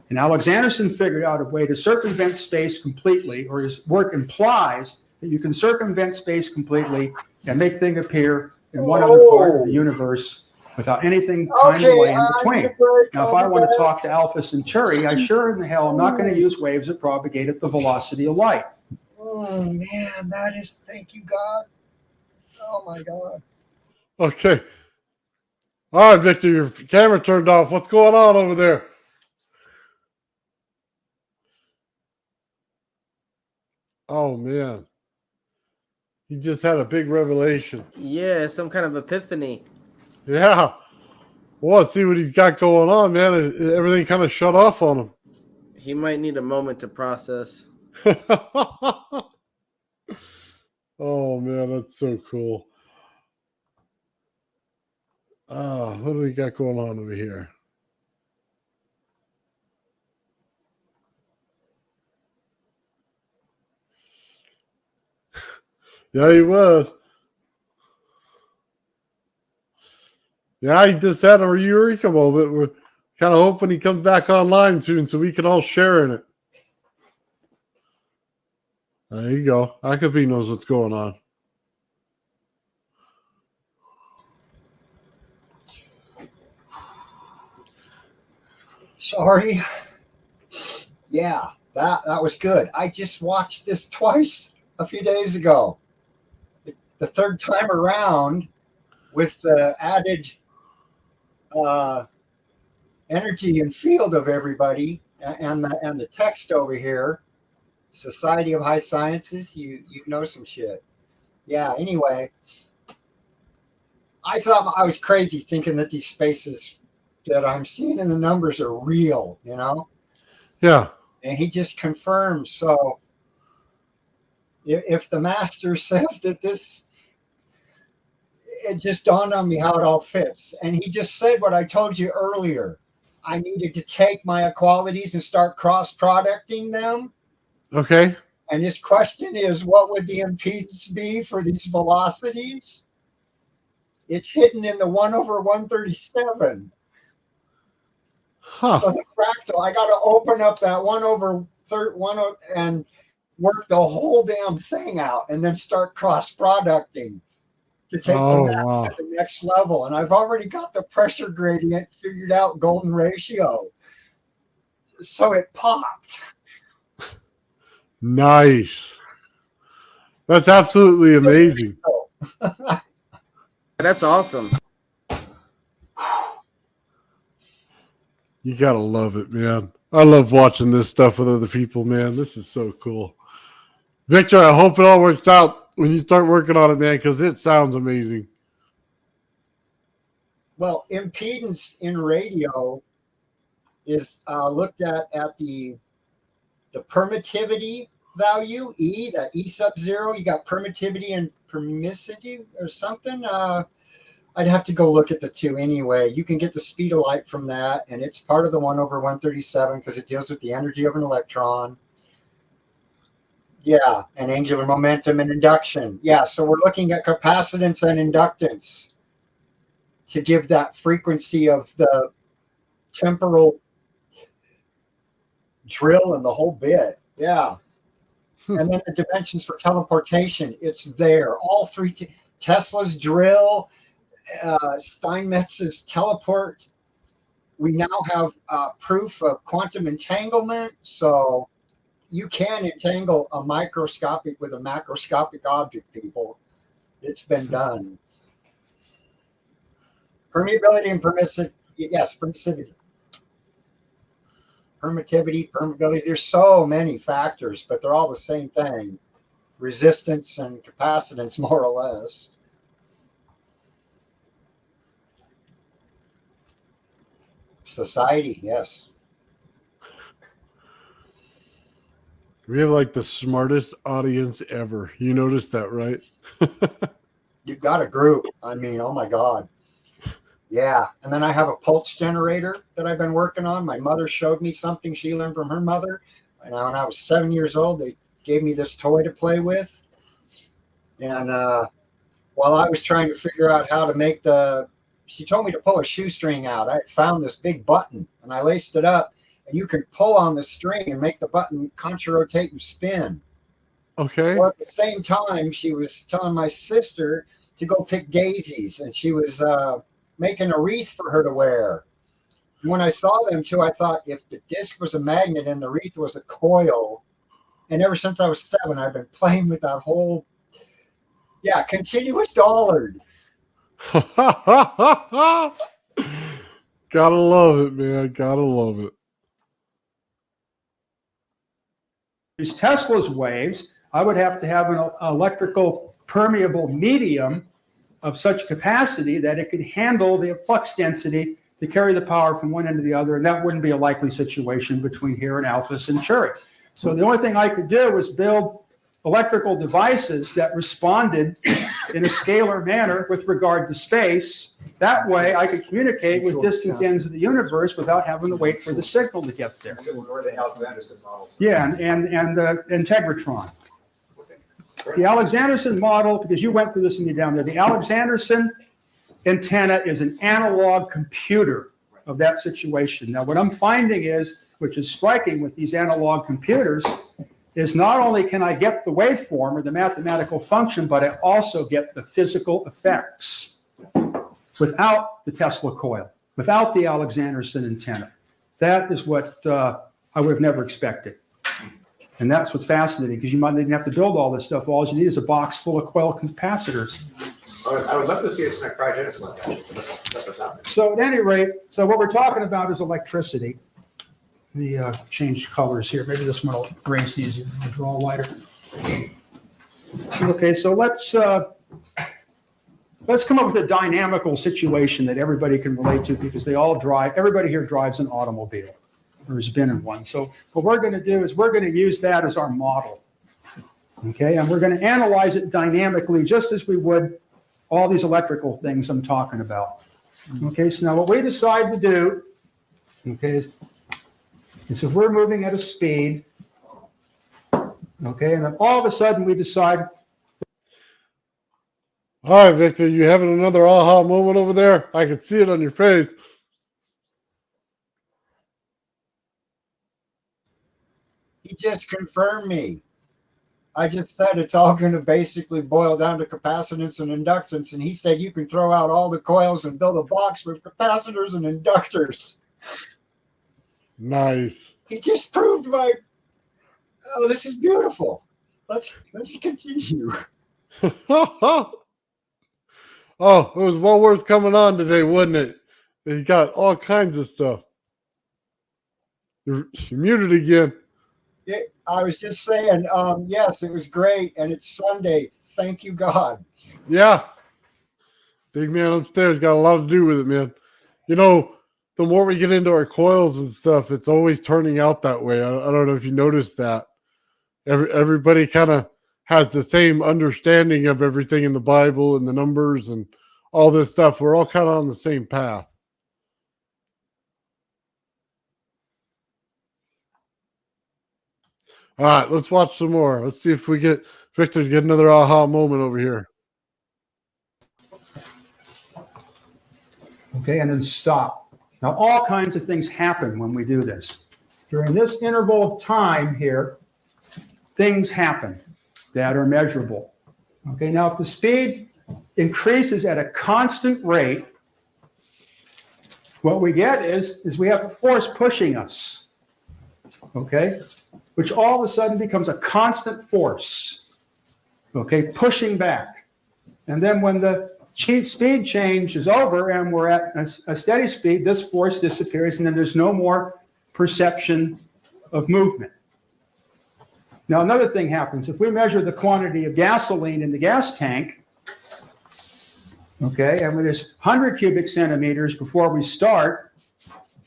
And Alexanderson figured out a way to circumvent space completely, or his work implies that you can circumvent space completely and make things appear in one other part of the universe without anything time delay in between. Now, if I want to talk to Alpha Centauri, I sure in the hell am not going to use waves that propagate at the velocity of light. Oh man, that is, thank you, God. Oh my God. Okay. All right, Victor, your camera turned off. What's going on over there? Oh man. He just had a big revelation. Yeah, some kind of epiphany. Yeah. Well, let's see what he's got going on, man. Everything kind of shut off on him. He might need a moment to process. Oh man, that's so cool. What do we got going on over here? Yeah, he was. Yeah, he just had a eureka moment. We're kind of hoping he comes back online soon so we can all share in it. There you go. Akabee knows what's going on. Sorry. Yeah, that was good. I just watched this twice a few days ago. The third time around, with the added energy and field of everybody, and the text over here, Society of High Sciences. You know some shit. Yeah. Anyway, I thought I was crazy thinking that these spaces that I'm seeing in the numbers are real. Yeah. And he just confirmed. So if the master says that this, it just dawned on me how it all fits. And he just said what I told you earlier. I needed to take my equalities and start cross-producting them. Okay. And his question is, what would the impedance be for these velocities? It's hidden in the 1/137. Huh. So the fractal, I got to open up that 1/1 and work the whole damn thing out and then start cross-producting to take the math to the next level. And I've already got the pressure gradient figured out, golden ratio. So it popped. Nice. That's absolutely amazing. That's awesome. You gotta love it, man. I love watching this stuff with other people, man. This is so cool. Victor, I hope it all works out when you start working on it, man, because it sounds amazing. Well, impedance in radio is looked at the permittivity value, E, that E sub 0. You got permittivity and permissivity or something. I'd have to go look at the two anyway. You can get the speed of light from that, and it's part of the 1/137 because it deals with the energy of an electron. Yeah, and angular momentum and induction. Yeah, so we're looking at capacitance and inductance to give that frequency of the temporal drill and the whole bit. Yeah. And then the dimensions for teleportation, it's there. All three, Tesla's drill, Steinmetz's teleport. We now have proof of quantum entanglement. So you can entangle a microscopic with a macroscopic object, people. It's been done. Permeability and permissivity. Yes, permissivity. Permittivity, permeability. There's so many factors, but they're all the same thing. Resistance and capacitance, more or less. Society, yes. We have like the smartest audience ever. You noticed that, right? You've got a group. I mean, oh my God. Yeah. And then I have a pulse generator that I've been working on. My mother showed me something she learned from her mother. And when I was 7 years old, they gave me this toy to play with. And while I was trying to figure out how to make she told me to pull a shoestring out. I found this big button and I laced it up. And you can pull on the string and make the button contra-rotate and spin. Okay. Well, at the same time, she was telling my sister to go pick daisies, and she was making a wreath for her to wear. And when I saw them too, I thought if the disc was a magnet and the wreath was a coil, and ever since I was 7, I've been playing with that whole, continuous Dollard. Gotta love it, man. Gotta love it. Use Tesla's waves, I would have to have an electrical permeable medium of such capacity that it could handle the flux density to carry the power from one end to the other, and that wouldn't be a likely situation between here and Alpha Centauri. So the only thing I could do was build electrical devices that responded in a scalar manner with regard to space. That way I could communicate with distant ends of the universe without having to wait for the signal to get there. Or the Alexanderson models. Yeah, and Integratron. The Alexanderson model, because you went through this and you down there, the Alexanderson antenna is an analog computer of that situation. Now, what I'm finding is, which is striking with these analog computers, is not only can I get the waveform or the mathematical function, but I also get the physical effects without the Tesla coil, without the Alexanderson antenna. That is what I would have never expected. And that's what's fascinating, because you might not even have to build all this stuff. All you need is a box full of coil capacitors. I would love to see us in a cryogenics lab, actually, but that's a separate topic. So at any rate, so what we're talking about is electricity. Let me change colors here. Maybe this one will erase easier. I'll draw lighter. Okay, so let's come up with a dynamical situation that everybody can relate to, because they all drive. Everybody here drives an automobile, or has been in one. So what we're going to do is we're going to use that as our model. Okay, and we're going to analyze it dynamically, just as we would all these electrical things I'm talking about. Okay, so now what we decide to do, okay, is if we're moving at a speed, okay, and then all of a sudden we decide. All right, Victor, you having another aha moment over there? I can see it on your face. He just confirmed me. I just said it's all going to basically boil down to capacitance and inductance, and he said you can throw out all the coils and build a box with capacitors and inductors. Nice. He just proved my. Oh, this is beautiful. Let's continue. Oh, it was well worth coming on today, wasn't it? You got all kinds of stuff. You're muted again. I was just saying, yes, it was great, and it's Sunday. Thank you, God. Yeah. Big man upstairs got a lot to do with it, man. You know, the more we get into our coils and stuff, it's always turning out that way. I don't know if you noticed that. Everybody kind of has the same understanding of everything in the Bible and the numbers and all this stuff. We're all kind of on the same path. All right, let's watch some more. Let's see if we get Victor to get another aha moment over here. Okay, and then stop. Now, all kinds of things happen when we do this. During this interval of time here, things happen that are measurable. Okay, now if the speed increases at a constant rate, what we get is we have a force pushing us, okay, which all of a sudden becomes a constant force, okay, pushing back. And then when the speed change is over and we're at a steady speed, this force disappears and then there's no more perception of movement. Now, another thing happens. If we measure the quantity of gasoline in the gas tank, okay, and there's 100 cubic centimeters before we start,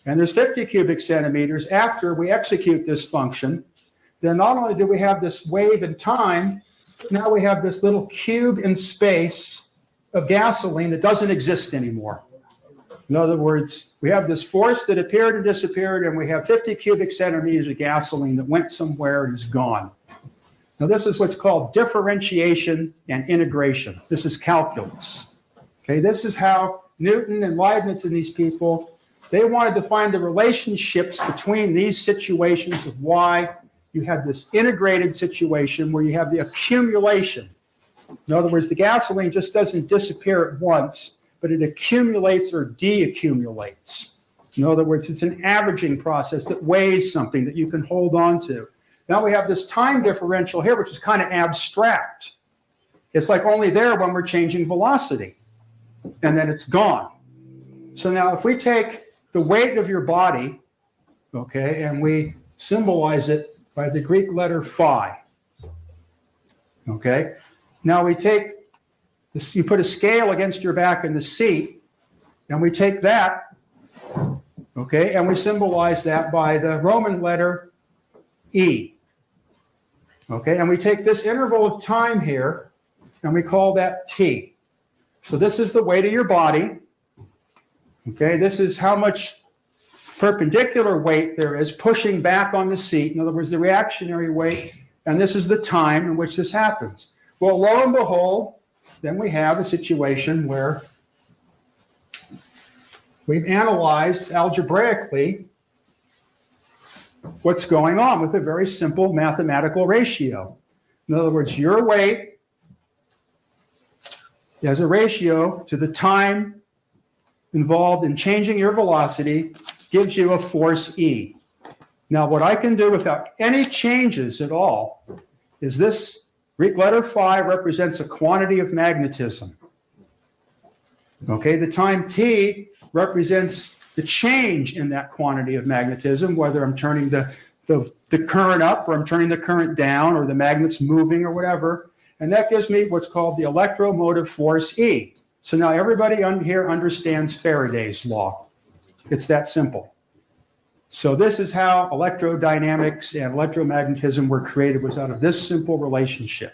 and there's 50 cubic centimeters after we execute this function, then not only do we have this wave in time, but now we have this little cube in space of gasoline that doesn't exist anymore. In other words, we have this force that appeared and disappeared, and we have 50 cubic centimeters of gasoline that went somewhere and is gone. Now, this is what's called differentiation and integration. This is calculus. Okay, this is how Newton and Leibniz and these people, they wanted to find the relationships between these situations of why you have this integrated situation where you have the accumulation. In other words, the gasoline just doesn't disappear at once, but it accumulates or deaccumulates. In other words, it's an averaging process that weighs something that you can hold on to. Now we have this time differential here, which is kind of abstract. It's like only there when we're changing velocity, and then it's gone. So now if we take the weight of your body, okay, and we symbolize it by the Greek letter phi, okay, now we take this, you put a scale against your back in the seat, and we take that, okay, and we symbolize that by the Roman letter E. Okay, and we take this interval of time here, and we call that T. So this is the weight of your body. Okay, this is how much perpendicular weight there is pushing back on the seat. In other words, the reactionary weight, and this is the time in which this happens. Well, lo and behold, then we have a situation where we've analyzed algebraically what's going on with a very simple mathematical ratio. In other words, your weight as a ratio to the time involved in changing your velocity gives you a force E. Now, what I can do without any changes at all is this Greek letter phi represents a quantity of magnetism. Okay, the time T represents the change in that quantity of magnetism, whether I'm turning the current up or I'm turning the current down or the magnet's moving or whatever. And that gives me what's called the electromotive force E. So now everybody here understands Faraday's law. It's that simple. So this is how electrodynamics and electromagnetism were created, was out of this simple relationship.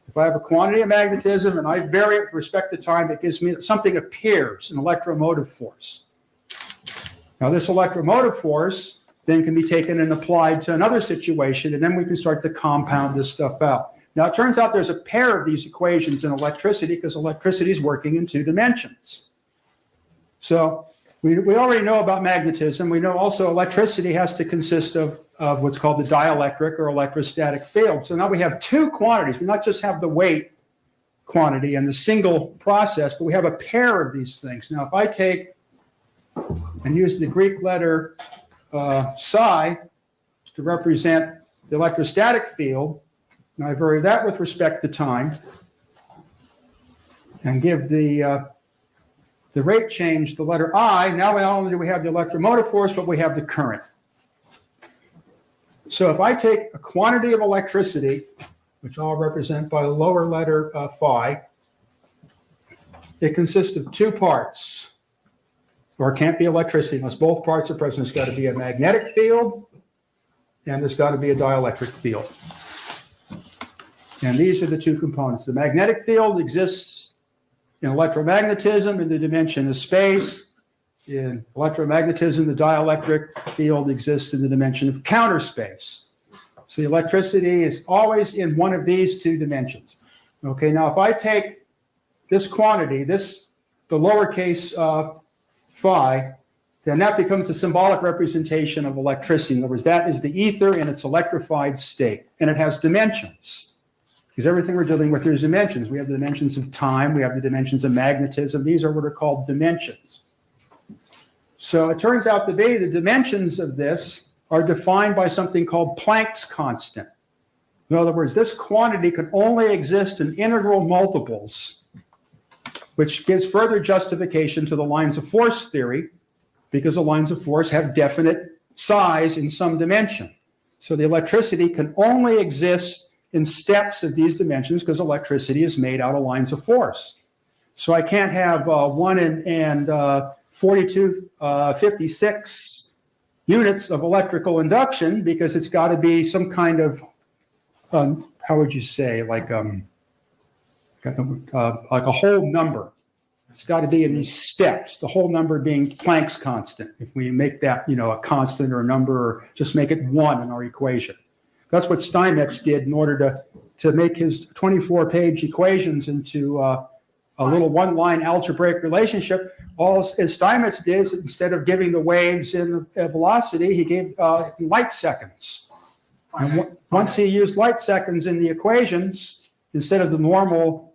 If I have a quantity of magnetism and I vary it with respect to time, it gives me something appears, an electromotive force. Now this electromotive force then can be taken and applied to another situation, and then we can start to compound this stuff out. Now it turns out there's a pair of these equations in electricity because electricity is working in 2 dimensions. So we already know about magnetism. We know also electricity has to consist of what's called the dielectric or electrostatic field. So now we have 2 quantities. We not just have the weight quantity and the single process, but we have a pair of these things. Now if I take and use the Greek letter psi to represent the electrostatic field, and I vary that with respect to time, and give the rate change the letter I, now not only do we have the electromotive force, but we have the current. So if I take a quantity of electricity, which I'll represent by the lower letter phi, it consists of 2 parts. Or it can't be electricity unless both parts are present. There's got to be a magnetic field, and there's got to be a dielectric field. And these are the 2 components. The magnetic field exists in electromagnetism in the dimension of space. In electromagnetism, the dielectric field exists in the dimension of counter space. So the electricity is always in one of these 2 dimensions. Okay, now if I take this quantity, the lowercase phi, then that becomes a symbolic representation of electricity. In other words, that is the ether in its electrified state, and it has dimensions. Because everything we're dealing with, there's dimensions. We have the dimensions of time, we have the dimensions of magnetism. These are what are called dimensions. So it turns out to be the dimensions of this are defined by something called Planck's constant. In other words, this quantity can only exist in integral multiples, which gives further justification to the lines of force theory, because the lines of force have definite size in some dimension. So the electricity can only exist in steps of these dimensions because electricity is made out of lines of force. So I can't have 1 and 4256 units of electrical induction, because it's got to be some kind of, how would you say, like a whole number. It's got to be in these steps, the whole number being Planck's constant. If we make that, a constant or a number, or just make it 1 in our equation. That's what Steinmetz did in order to make his 24-page equations into a little one-line algebraic relationship. All as Steinmetz did is, instead of giving the waves in velocity, he gave light seconds. And once he used light seconds in the equations, instead of the normal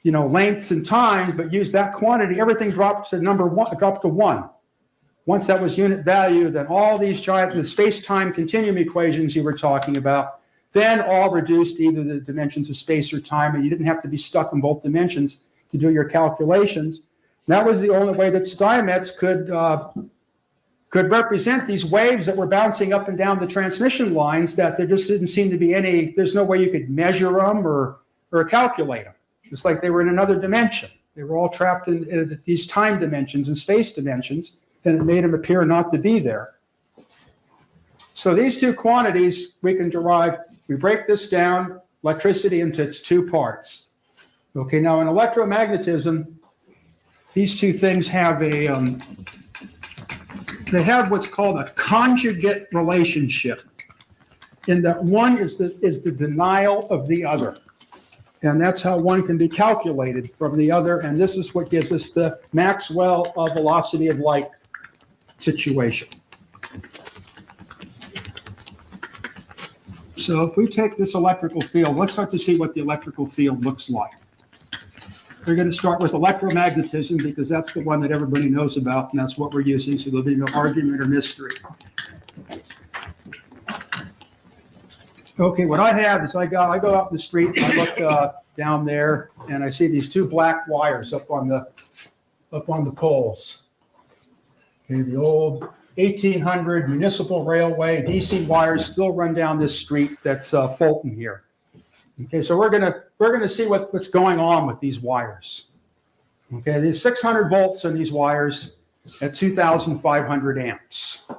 lengths and times, but used that quantity, everything dropped to dropped to 1. Once that was unit value, then all these the space-time continuum equations you were talking about, then all reduced to either the dimensions of space or time, and you didn't have to be stuck in both dimensions to do your calculations. And that was the only way that Steinmetz could represent these waves that were bouncing up and down the transmission lines, that there just didn't seem to be there's no way you could measure them or calculate them. It's like they were in another dimension. They were all trapped in these time dimensions and space dimensions, and it made them appear not to be there. So these two quantities we can derive. We break this down, electricity, into its two parts. Okay, now in electromagnetism, these two things have they have what's called a conjugate relationship, in that one is the denial of the other. And that's how one can be calculated from the other. And this is what gives us the Maxwell velocity of light situation. So if we take this electrical field, let's start to see what the electrical field looks like. We're going to start with electromagnetism, because that's the one that everybody knows about, and that's what we're using, so there'll be no argument or mystery. Okay, what I have is I go out in the street, and I look down there, and I see these two black wires up on the poles. Okay, the old 1800 municipal railway DC wires still run down this street. That's Fulton here. Okay, so we're gonna see what's going on with these wires. Okay, there's 600 volts in these wires at 2,500 amps.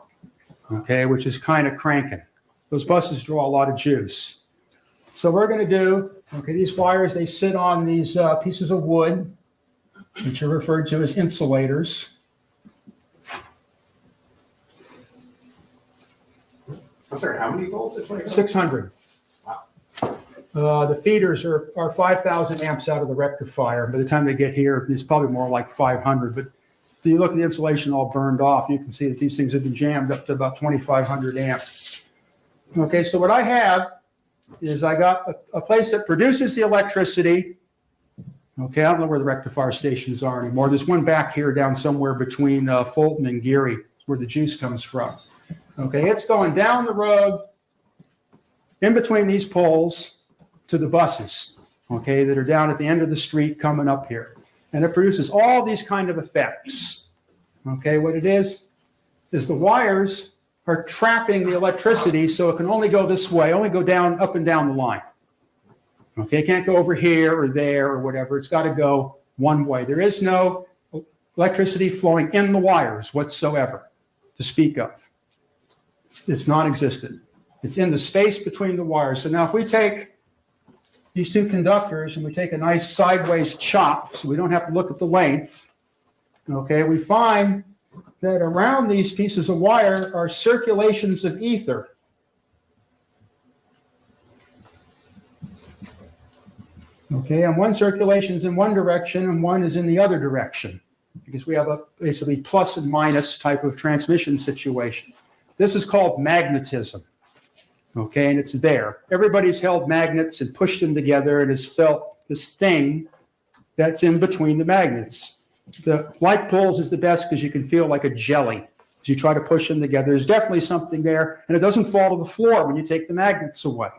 Okay, which is kind of cranking. Those buses draw a lot of juice. So we're going to do, these wires, they sit on these pieces of wood, which are referred to as insulators. I'm sorry, how many volts? 600. The feeders are 5,000 amps out of the rectifier. By the time they get here, it's probably more like 500. But if you look at the insulation all burned off, you can see that these things have been jammed up to about 2,500 amps. Okay, so what I have is I got a place that produces the electricity. Okay, I don't know where the rectifier stations are anymore. There's one back here down somewhere between Fulton and Geary, where the juice comes from. Okay, it's going down the road in between these poles to the buses, okay, that are down at the end of the street coming up here. And it produces all these kind of effects. Okay, what it is the wires are trapping the electricity, so it can only go this way, only go down, up and down the line. Okay, it can't go over here or there or whatever. It's got to go one way. There is no electricity flowing in the wires whatsoever to speak of. It's non-existent. It's in the space between the wires. So now if we take these two conductors and we take a nice sideways chop, so we don't have to look at the length, okay, we find that around these pieces of wire are circulations of ether. Okay, and one circulation is in one direction and one is in the other direction. because we have a basically plus and minus type of transmission situation. This is called magnetism. Okay, and it's there. Everybody's held magnets and pushed them together and has felt this thing that's in between the magnets. The light poles is the best because you can feel like a jelly as you try to push them together. There's definitely something there, and it doesn't fall to the floor when you take the magnets away.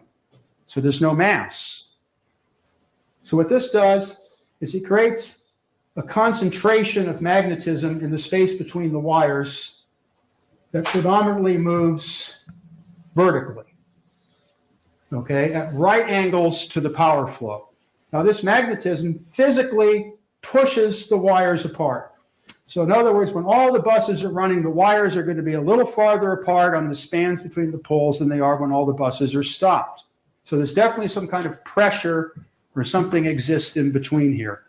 So there's no mass. So what this does is it creates a concentration of magnetism in the space between the wires that predominantly moves vertically. Okay, at right angles to the power flow. Now, this magnetism physically pushes the wires apart. So in other words, when all the buses are running, the wires are going to be a little farther apart on the spans between the poles than they are when all the buses are stopped. So there's definitely some kind of pressure or something exists in between here.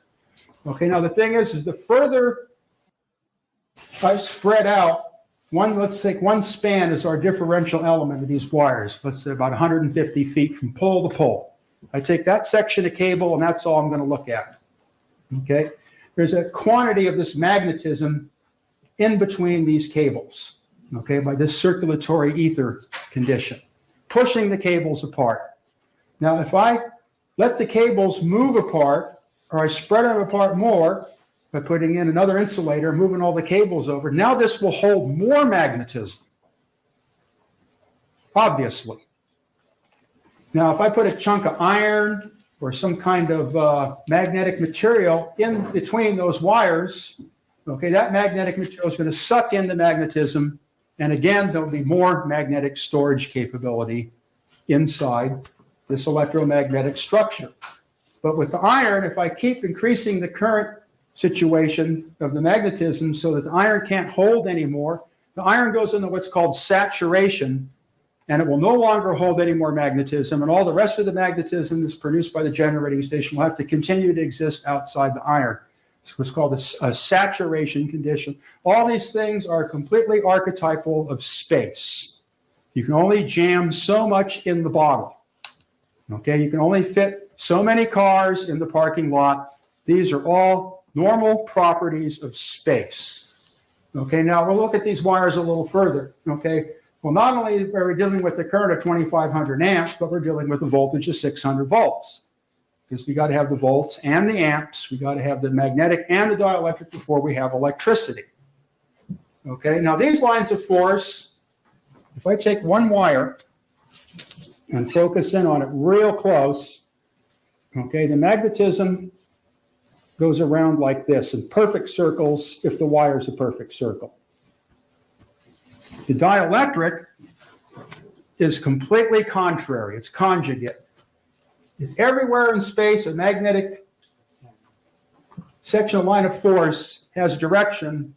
Okay, now the thing is the further I spread out, let's take one span as our differential element of these wires. Let's say about 150 feet from pole to pole. I take that section of cable and that's all I'm going to look at. Okay, there's a quantity of this magnetism in between these cables. Okay, by this circulatory ether condition, pushing the cables apart. Now, if I let the cables move apart, or I spread them apart more, by putting in another insulator, moving all the cables over. Now this will hold more magnetism, obviously. Now, if I put a chunk of iron or some kind of magnetic material in between those wires, okay, that magnetic material is going to suck in the magnetism, and again, there'll be more magnetic storage capability inside this electromagnetic structure. But with the iron, if I keep increasing the current situation of the magnetism so that the iron can't hold anymore, the iron goes into what's called saturation, and it will no longer hold any more magnetism, and all the rest of the magnetism that's produced by the generating station will have to continue to exist outside the iron. It's what's called a saturation condition. All these things are completely archetypal of space. You can only jam so much in the bottle. Okay, you can only fit so many cars in the parking lot. These are all normal properties of space. Okay, now we'll look at these wires a little further. Okay, well, not only are we dealing with the current of 2,500 amps, but we're dealing with a voltage of 600 volts. Because we got to have the volts and the amps, we got to have the magnetic and the dielectric before we have electricity. Okay, now these lines of force, if I take one wire and focus in on it real close, okay, the magnetism goes around like this in perfect circles if the wire is a perfect circle. The dielectric is completely contrary. It's conjugate. If everywhere in space a magnetic sectional line of force has direction,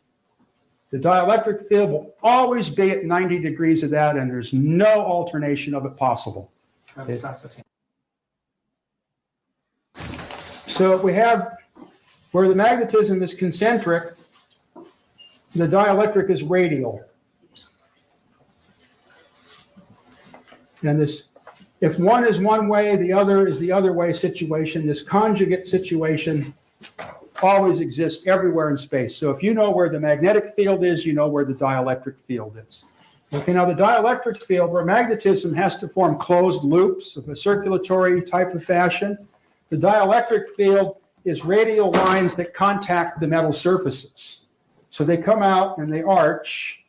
the dielectric field will always be at 90 degrees of that, and there's no alternation of it possible. So we have where the magnetism is concentric, the dielectric is radial. And this, if one is one way, the other is the other way situation. This conjugate situation always exists everywhere in space. So if you know where the magnetic field is, you know where the dielectric field is. Okay, now the dielectric field, where magnetism has to form closed loops of a circulatory type of fashion, the dielectric field is radial lines that contact the metal surfaces. So they come out and they arch.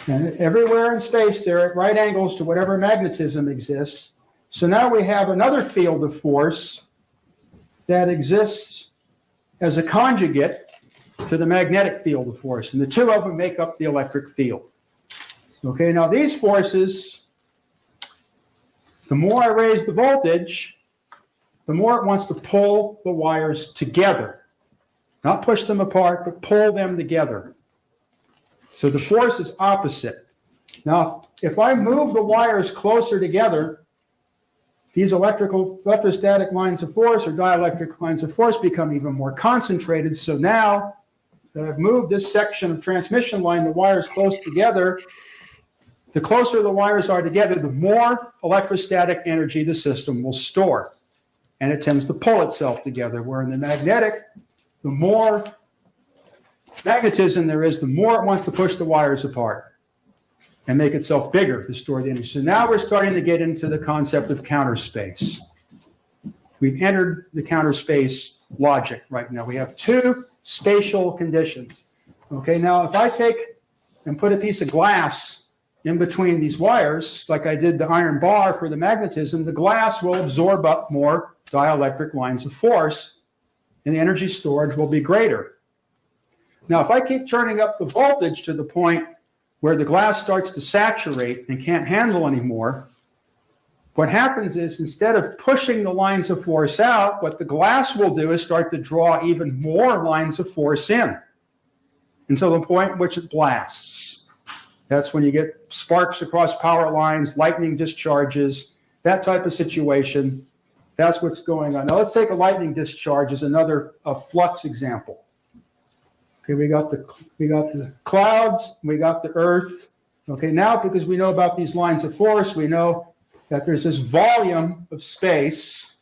And everywhere in space, they're at right angles to whatever magnetism exists. So now we have another field of force that exists as a conjugate to the magnetic field of force. And the two of them make up the electric field. Okay, now these forces, the more I raise the voltage, the more it wants to pull the wires together. Not push them apart, but pull them together. So the force is opposite. Now, if I move the wires closer together, these electrostatic lines of force or dielectric lines of force become even more concentrated. So now that I've moved this section of transmission line, the wires close together, the closer the wires are together, the more electrostatic energy the system will store. And it tends to pull itself together, where in the magnetic, the more magnetism there is, the more it wants to push the wires apart and make itself bigger to store the energy. So now we're starting to get into the concept of counter space. We've entered the counter space logic right now. We have two spatial conditions. Okay, now if I take and put a piece of glass in between these wires, like I did the iron bar for the magnetism, the glass will absorb up more dielectric lines of force, and the energy storage will be greater. Now, if I keep turning up the voltage to the point where the glass starts to saturate and can't handle anymore, what happens is instead of pushing the lines of force out, what the glass will do is start to draw even more lines of force in until the point in which it blasts. That's when you get sparks across power lines, lightning discharges, that type of situation. That's what's going on. Now let's take a lightning discharge as another flux example. Okay, we got the clouds, we got the earth. Okay, now because we know about these lines of force, we know that there's this volume of space,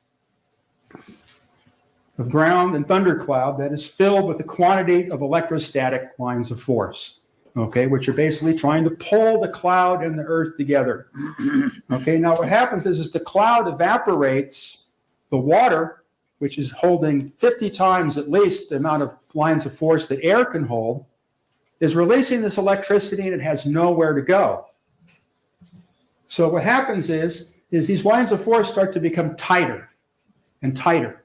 of ground and thundercloud that is filled with a quantity of electrostatic lines of force, okay, which are basically trying to pull the cloud and the earth together. Okay, now what happens is the cloud evaporates, the water, which is holding 50 times at least the amount of lines of force that air can hold, is releasing this electricity and it has nowhere to go. So what happens is these lines of force start to become tighter and tighter.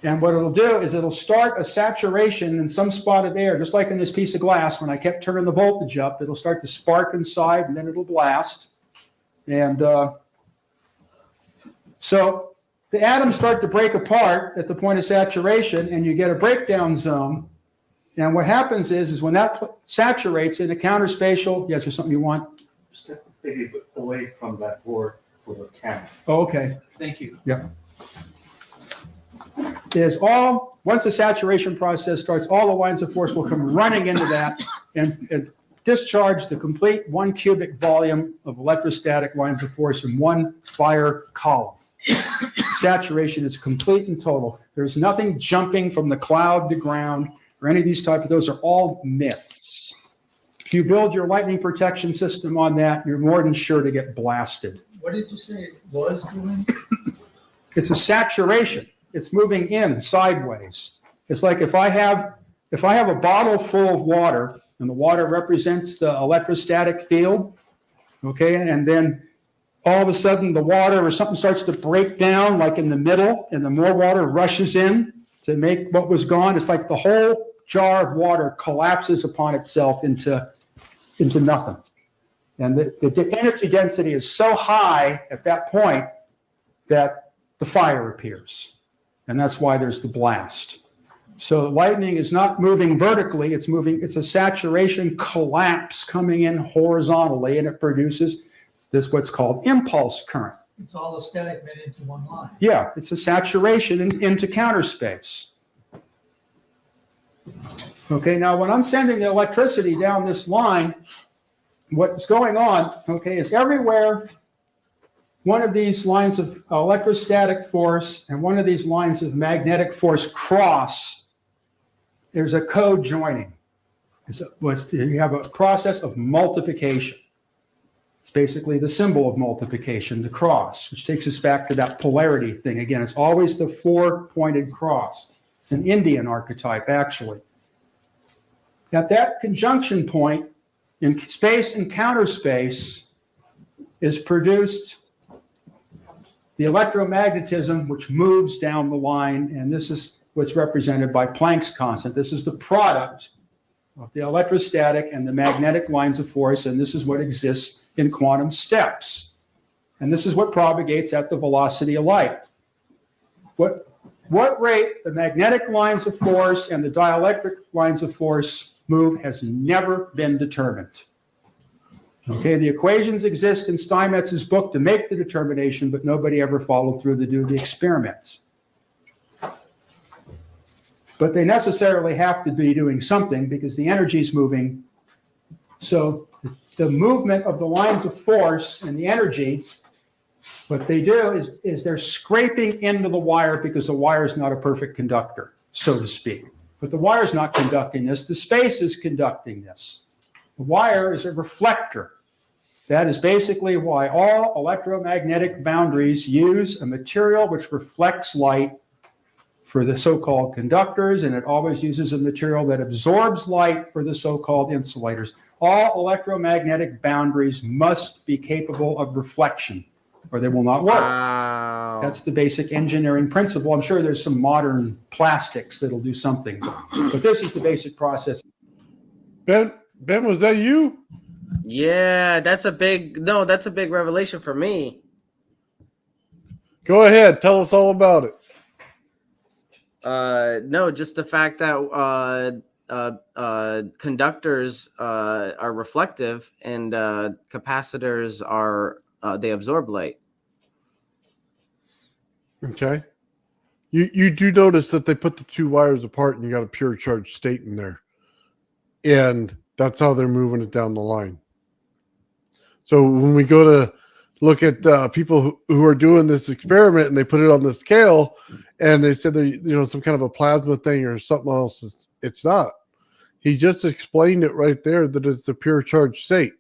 And what it'll do is it'll start a saturation in some spot of air, just like in this piece of glass. When I kept turning the voltage up, it'll start to spark inside and then it'll blast. And so the atoms start to break apart at the point of saturation and you get a breakdown zone. And what happens is when that saturates in a counterspatial, yes, there's something you want? Step maybe away from that board for the camera. Oh, okay. Thank you. Yeah. Once the saturation process starts, all the lines of force will come running into that and discharge the complete 1 cubic volume of electrostatic lines of force in one fire column. Saturation is complete and total. There's nothing jumping from the cloud to ground or any of these types of, those are all myths. If you build your lightning protection system on that, you're more than sure to get blasted. What did you say it was doing? It's a saturation. It's moving in sideways. It's like if I have a bottle full of water and the water represents the electrostatic field, okay, and then all of a sudden the water or something starts to break down like in the middle and the more water rushes in to make what was gone. It's like the whole jar of water collapses upon itself into nothing. And the energy density is so high at that point that the fire appears. And that's why there's the blast. So lightning is not moving vertically, it's a saturation collapse coming in horizontally, and it produces this what's called impulse current. It's all the static meant into one line. Yeah, it's a saturation into counter space. Okay, now when I'm sending the electricity down this line, what's going on, okay, is everywhere one of these lines of electrostatic force and one of these lines of magnetic force cross, there's a code joining. You have a process of multiplication. It's basically the symbol of multiplication, the cross, which takes us back to that polarity thing. Again, it's always the four-pointed cross. It's an Indian archetype, actually. At that conjunction point, in space and counter space, is produced the electromagnetism, which moves down the line, and this is what's represented by Planck's constant. This is the product of the electrostatic and the magnetic lines of force, and this is what exists in quantum steps. And this is what propagates at the velocity of light. What rate the magnetic lines of force and the dielectric lines of force move has never been determined. Okay, the equations exist in Steinmetz's book to make the determination, but nobody ever followed through to do the experiments. But they necessarily have to be doing something because the energy is moving. So the movement of the lines of force and the energy, what they do is they're scraping into the wire because the wire is not a perfect conductor, so to speak. But the wire's not conducting this. The space is conducting this. The wire is a reflector. That is basically why all electromagnetic boundaries use a material which reflects light for the so-called conductors, and it always uses a material that absorbs light for the so-called insulators. All electromagnetic boundaries must be capable of reflection, or they will not work. Wow. That's the basic engineering principle. I'm sure there's some modern plastics that'll do something, but this is the basic process. Ben, was that you? Yeah, that's a big revelation for me. Go ahead. Tell us all about it. No, just the fact that conductors are reflective and capacitors are they absorb light. Okay. You do notice that they put the two wires apart and you got a pure charge state in there. And that's how they're moving it down the line. So when we go to look at people who are doing this experiment and they put it on the scale and they said they're some kind of a plasma thing or something else, it's not. He just explained it right there that it's a pure charge state.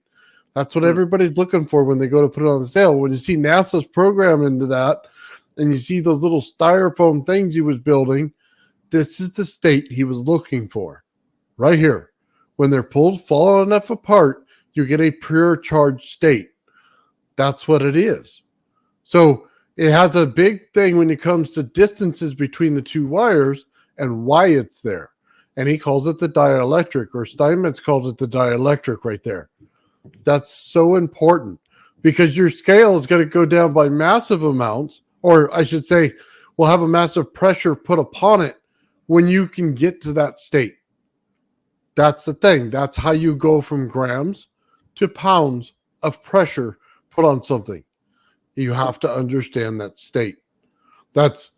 That's what everybody's looking for when they go to put it on the scale. When you see NASA's program into that and you see those little styrofoam things he was building, this is the state he was looking for right here. When they're pulled far enough apart, you get a pure charge state. That's what it is. So it has a big thing when it comes to distances between the two wires and why it's there. And he calls it the dielectric, or Steinmetz calls it the dielectric right there. That's so important because your scale is going to go down by massive amounts, or I should say, will have a massive pressure put upon it when you can get to that state. That's the thing. That's how you go from grams to pounds of pressure put on something. You have to understand that state. That's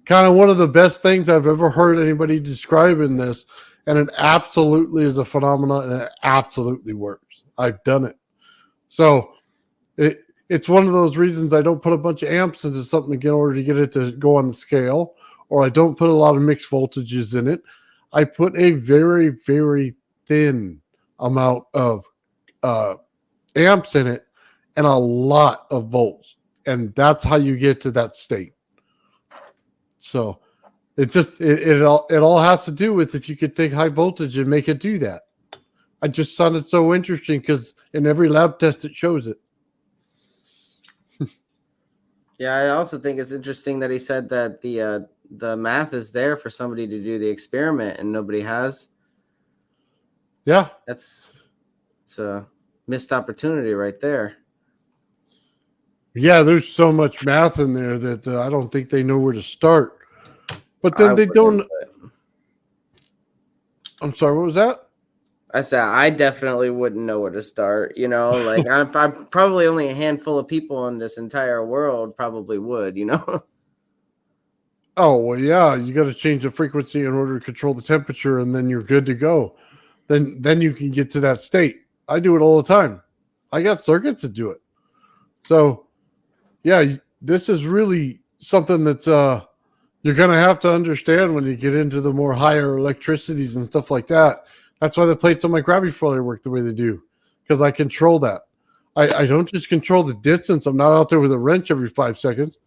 kind of one of the best things I've ever heard anybody describe in this. And it absolutely is a phenomenon and it absolutely works. I've done it. So it's one of those reasons I don't put a bunch of amps into something in order to get it to go on the scale, or I don't put a lot of mixed voltages in it. I put a very, very thin amount of amps in it and a lot of volts. And that's how you get to that state. So it all has to do with if you could take high voltage and make it do that. I just found it so interesting because in every lab test it shows it. Yeah, I also think it's interesting that he said that the math is there for somebody to do the experiment and nobody has. Yeah. It's a missed opportunity right there. Yeah, there's so much math in there that I don't think they know where to start. But then they don't. I'm sorry, what was that? I said I definitely wouldn't know where to start. Like I'm probably only a handful of people in this entire world probably would. Oh, well, yeah, you got to change the frequency in order to control the temperature, and then you're good to go. Then you can get to that state. I do it all the time. I got circuits that do it. So, yeah, this is really something that's you're going to have to understand when you get into the more higher electricities and stuff like that. That's why the plates on my gravity failure work the way they do, because I control that. I don't just control the distance. I'm not out there with a wrench every 5 seconds.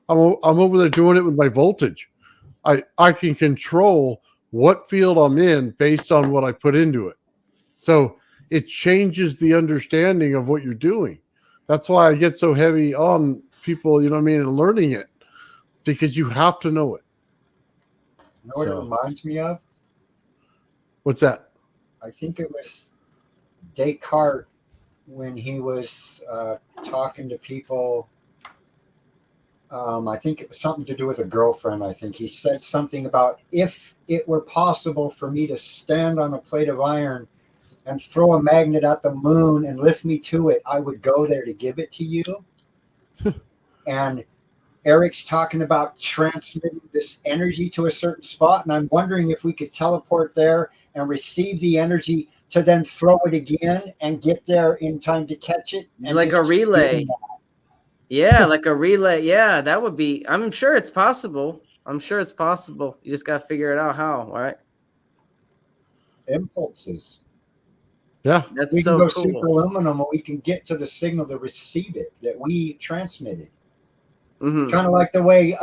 I'm over there doing it with my voltage. I can control what field I'm in based on what I put into it. So it changes the understanding of what you're doing. That's why I get so heavy on people, and learning it, because you have to know it. You know what it reminds me of? What's that? I think it was Descartes when he was talking to people. I think it was something to do with a girlfriend. I think he said something about, if it were possible for me to stand on a plate of iron and throw a magnet at the moon and lift me to it, I would go there to give it to you. And Eric's talking about transmitting this energy to a certain spot. And I'm wondering if we could teleport there and receive the energy to then throw it again and get there in time to catch it. And like a relay. Yeah, like a relay. Yeah, that would be, I'm sure it's possible. You just got to figure it out how, all right? impulses. Yeah. That's We can so go cool. super aluminum, and we can get to the signal to receive it that we transmitted. Hmm. Kind of like the way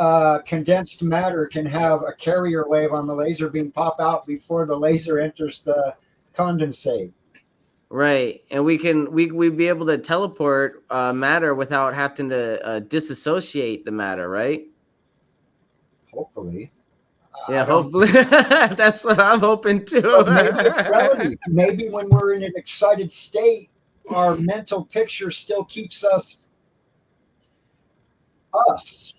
condensed matter can have a carrier wave on the laser beam pop out before the laser enters the condensate. Right, and we'd be able to teleport matter without having to disassociate the matter, right? Hopefully. Yeah, I don't- hopefully. That's what I'm hoping too. But maybe it's relative. Maybe when we're in an excited state, our mental picture still keeps us. Of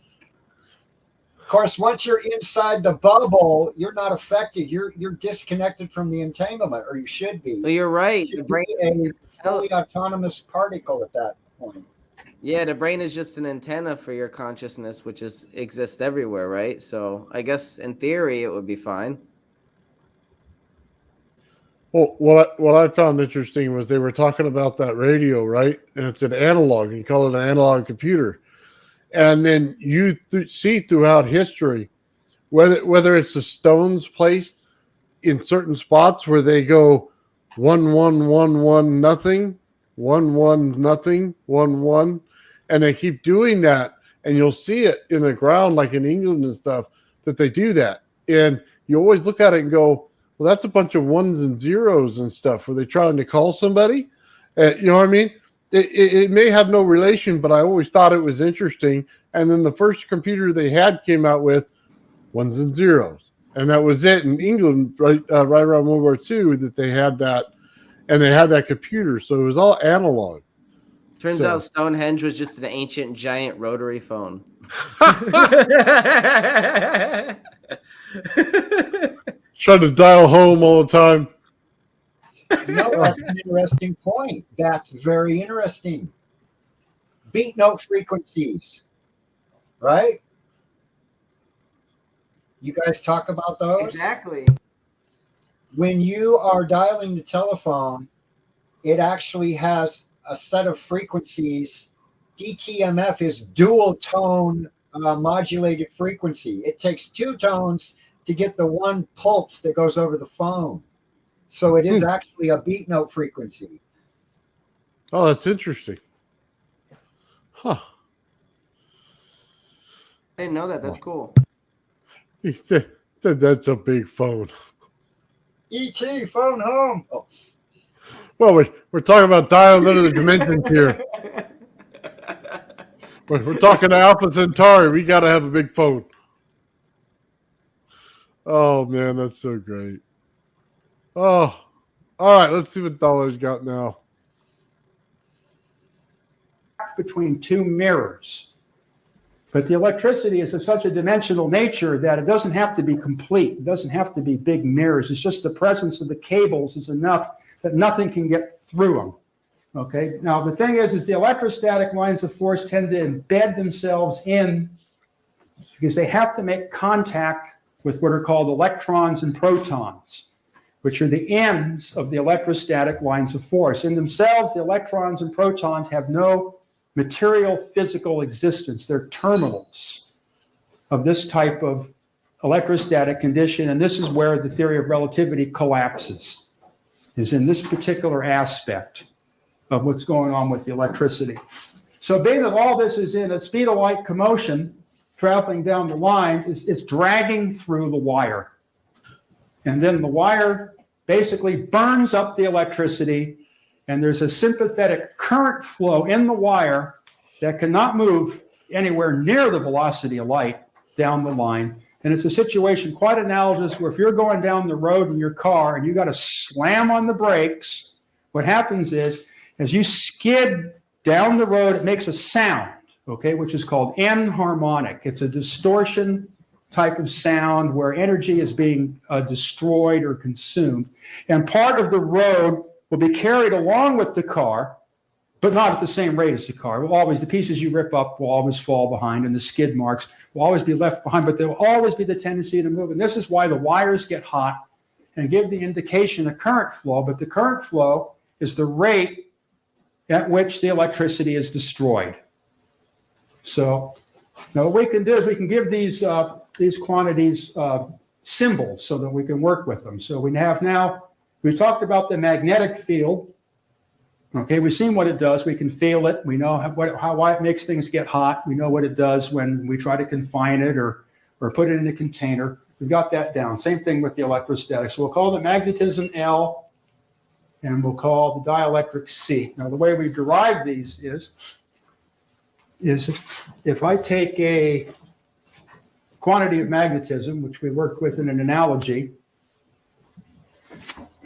course, once you're inside the bubble, you're not affected. You're disconnected from the entanglement, or you should be. Well, you're right. You The should brain, be a fully autonomous particle at that point. yeah, the brain is just an antenna for your consciousness, which exists everywhere, right? So I guess in theory it would be fine. Well, what I found interesting was they were talking about that radio, right? And it's an analog, and you call it an analog computer. And then you see throughout history, whether it's the stones placed in certain spots where they go 1-1-1-1 nothing, 1-1 nothing, 1-1, and they keep doing that, and you'll see it in the ground, like in England and stuff, that they do that, and you always look at it and go, well, that's a bunch of ones and zeros and stuff. Were they trying to call somebody? You know what I mean? It may have no relation, but I always thought it was interesting. And then the first computer they had came out with ones and zeros, and that was it in England, right around World War II, that they had that, and they had that computer. So it was all analog. Turns out Stonehenge was just an ancient giant rotary phone. Trying to dial home all the time. No, that's an interesting point. That's very interesting. Beat note frequencies, right? You guys talk about those? Exactly. When you are dialing the telephone, it actually has a set of frequencies. DTMF is dual tone modulated frequency. It takes two tones to get the one pulse that goes over the phone. So it is actually a beat note frequency. Oh, that's interesting. Huh. I didn't know that. That's cool. He said that's a big phone. ET, phone home. Oh, Well, we're talking about dialing into the dimensions here. We're talking to Alpha Centauri. We got to have a big phone. Oh, man, that's so great. Oh, all right. Let's see what Dollar's got now. Between two mirrors. But the electricity is of such a dimensional nature that it doesn't have to be complete. It doesn't have to be big mirrors. It's just the presence of the cables is enough that nothing can get through them. Okay. Now, the thing is the electrostatic lines of force tend to embed themselves in because they have to make contact with what are called electrons and protons, which are the ends of the electrostatic lines of force. In themselves, the electrons and protons have no material physical existence. They're terminals of this type of electrostatic condition, and this is where the theory of relativity collapses, is in this particular aspect of what's going on with the electricity. So being that all this is in a speed of light commotion, traveling down the lines, it's dragging through the wire. And then the wire basically burns up the electricity, and there's a sympathetic current flow in the wire that cannot move anywhere near the velocity of light down the line. And it's a situation quite analogous where if you're going down the road in your car and you got to slam on the brakes, what happens is as you skid down the road, it makes a sound, okay, which is called enharmonic. It's a distortion type of sound where energy is being destroyed or consumed. And part of the road will be carried along with the car, but not at the same rate as the car. It will always, the pieces you rip up will always fall behind, and the skid marks will always be left behind, but there will always be the tendency to move. And this is why the wires get hot and give the indication of current flow, but the current flow is the rate at which the electricity is destroyed. So now what we can do is we can give these quantities symbols so that we can work with them. So we have now We talked about the magnetic field. Okay, we've seen what it does. We can feel it. We know why it makes things get hot. We know what it does when we try to confine it or put it in a container. We've got that down. Same thing with the electrostatics. So we'll call the magnetism L, and we'll call the dielectric C. Now, the way we derive these is if I take a quantity of magnetism, which we worked with in an analogy,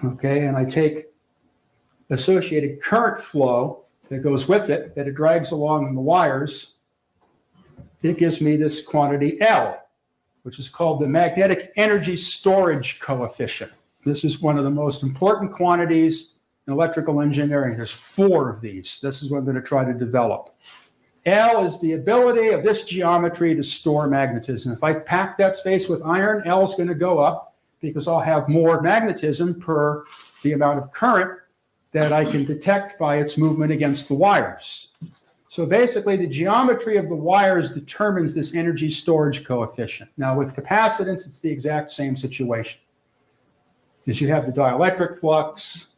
okay, and I take associated current flow that goes with it, that it drags along in the wires, it gives me this quantity L, which is called the magnetic energy storage coefficient. This is one of the most important quantities in electrical engineering. There's 4 of these. This is what I'm going to try to develop. L is the ability of this geometry to store magnetism. If I pack that space with iron, L is going to go up because I'll have more magnetism per the amount of current that I can detect by its movement against the wires. So basically, the geometry of the wires determines this energy storage coefficient. Now, with capacitance, it's the exact same situation. Because you have the dielectric flux,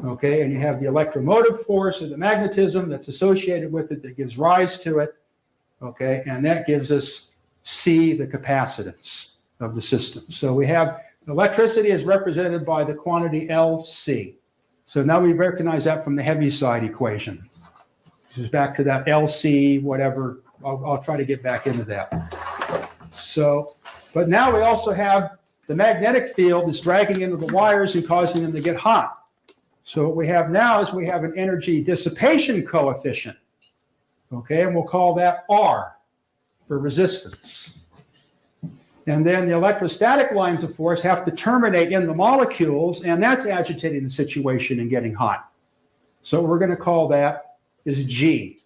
okay, and you have the electromotive force of the magnetism that's associated with it that gives rise to it, okay, and that gives us C, the capacitance of the system. So we have electricity is represented by the quantity LC. So now we recognize that from the Heaviside equation. This is back to that LC, whatever. I'll try to get back into that. So, but now we also have the magnetic field is dragging into the wires and causing them to get hot. So what we have now is we have an energy dissipation coefficient. Okay, and we'll call that R for resistance. And then the electrostatic lines of force have to terminate in the molecules, and that's agitating the situation and getting hot. So what we're going to call that is G,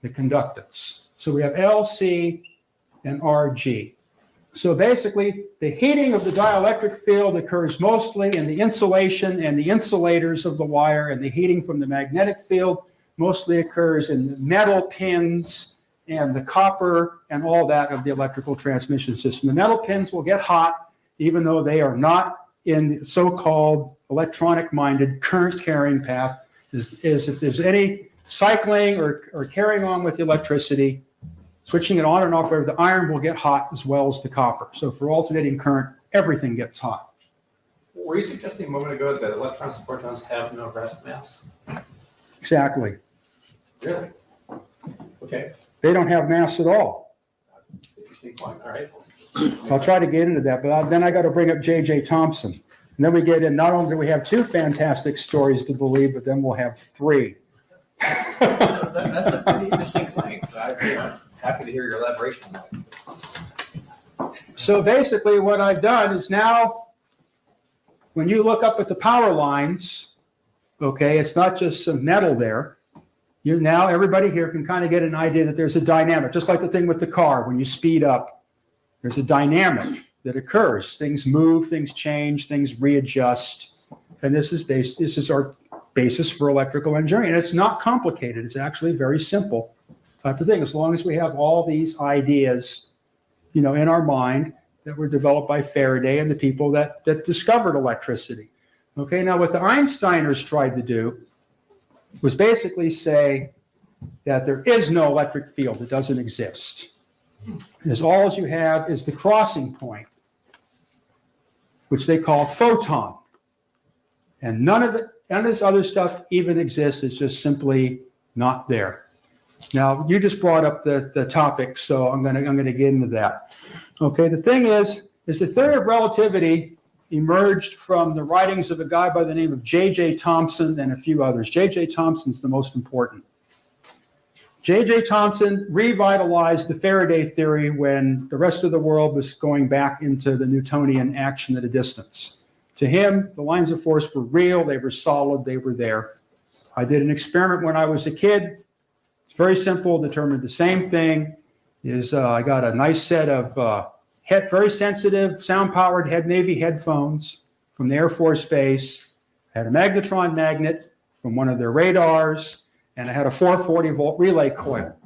the conductance. So we have LC and RG. So basically, the heating of the dielectric field occurs mostly in the insulation and the insulators of the wire, and the heating from the magnetic field mostly occurs in the metal pins and the copper and all that of the electrical transmission system. The metal pins will get hot even though they are not in the so-called electronic-minded current carrying path. Is if there's any cycling or carrying on with the electricity, switching it on and off, the iron will get hot as well as the copper. So for alternating current, everything gets hot. Were you suggesting a moment ago that electrons and protons have no rest mass? Exactly. Really? Okay. They don't have mass at all. Interesting point. All right. I'll try to get into that, but then I got to bring up J.J. Thomson. And then we get in, not only do we have 2 fantastic stories to believe, but then we'll have 3. That's a pretty interesting claim. I'd be happy to hear your elaboration on that. So basically what I've done is now, when you look up at the power lines, okay, it's not just some metal there. You now, everybody here can kind of get an idea that there's a dynamic, just like the thing with the car. When you speed up, there's a dynamic that occurs. Things move, things change, things readjust. And this is our basis for electrical engineering. And it's not complicated. It's actually very simple type of thing, as long as we have all these ideas, you know, in our mind that were developed by Faraday and the people that discovered electricity. Okay, now what the Einsteiners tried to do was basically say that there is no electric field. It doesn't exist. Because all you have is the crossing point, which they call photon. And none of this other stuff even exists. It's just simply not there. Now, you just brought up the topic, so I'm going to get into that. Okay, the thing is the theory of relativity emerged from the writings of a guy by the name of J.J. Thomson and a few others. J.J. Thomson's the most important. J.J. Thomson revitalized the Faraday theory when the rest of the world was going back into the Newtonian action at a distance. To him, the lines of force were real, they were solid, they were there. I did an experiment when I was a kid. It's very simple, determined the same thing. I got a nice set of very sensitive, sound-powered Navy headphones from the Air Force Base. I had a magnetron magnet from one of their radars, and I had a 440-volt relay coil.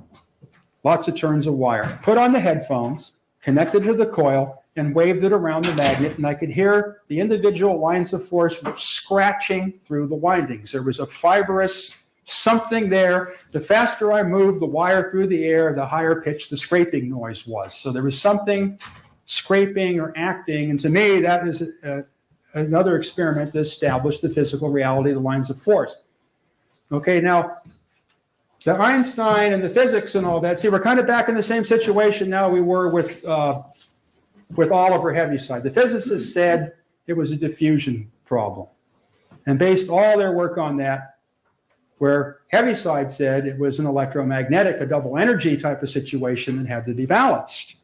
Lots of turns of wire. Put on the headphones, connected to the coil, and waved it around the magnet, and I could hear the individual lines of force scratching through the windings. There was a fibrous something there. The faster I moved the wire through the air, the higher pitched the scraping noise was. So there was something scraping or acting, and to me, that is another experiment to establish the physical reality of the lines of force. Okay, now, the Einstein and the physics and all that, see, we're kind of back in the same situation now we were with Oliver Heaviside. The physicists said it was a diffusion problem and based all their work on that, where Heaviside said it was an electromagnetic, a double energy type of situation that had to be balanced.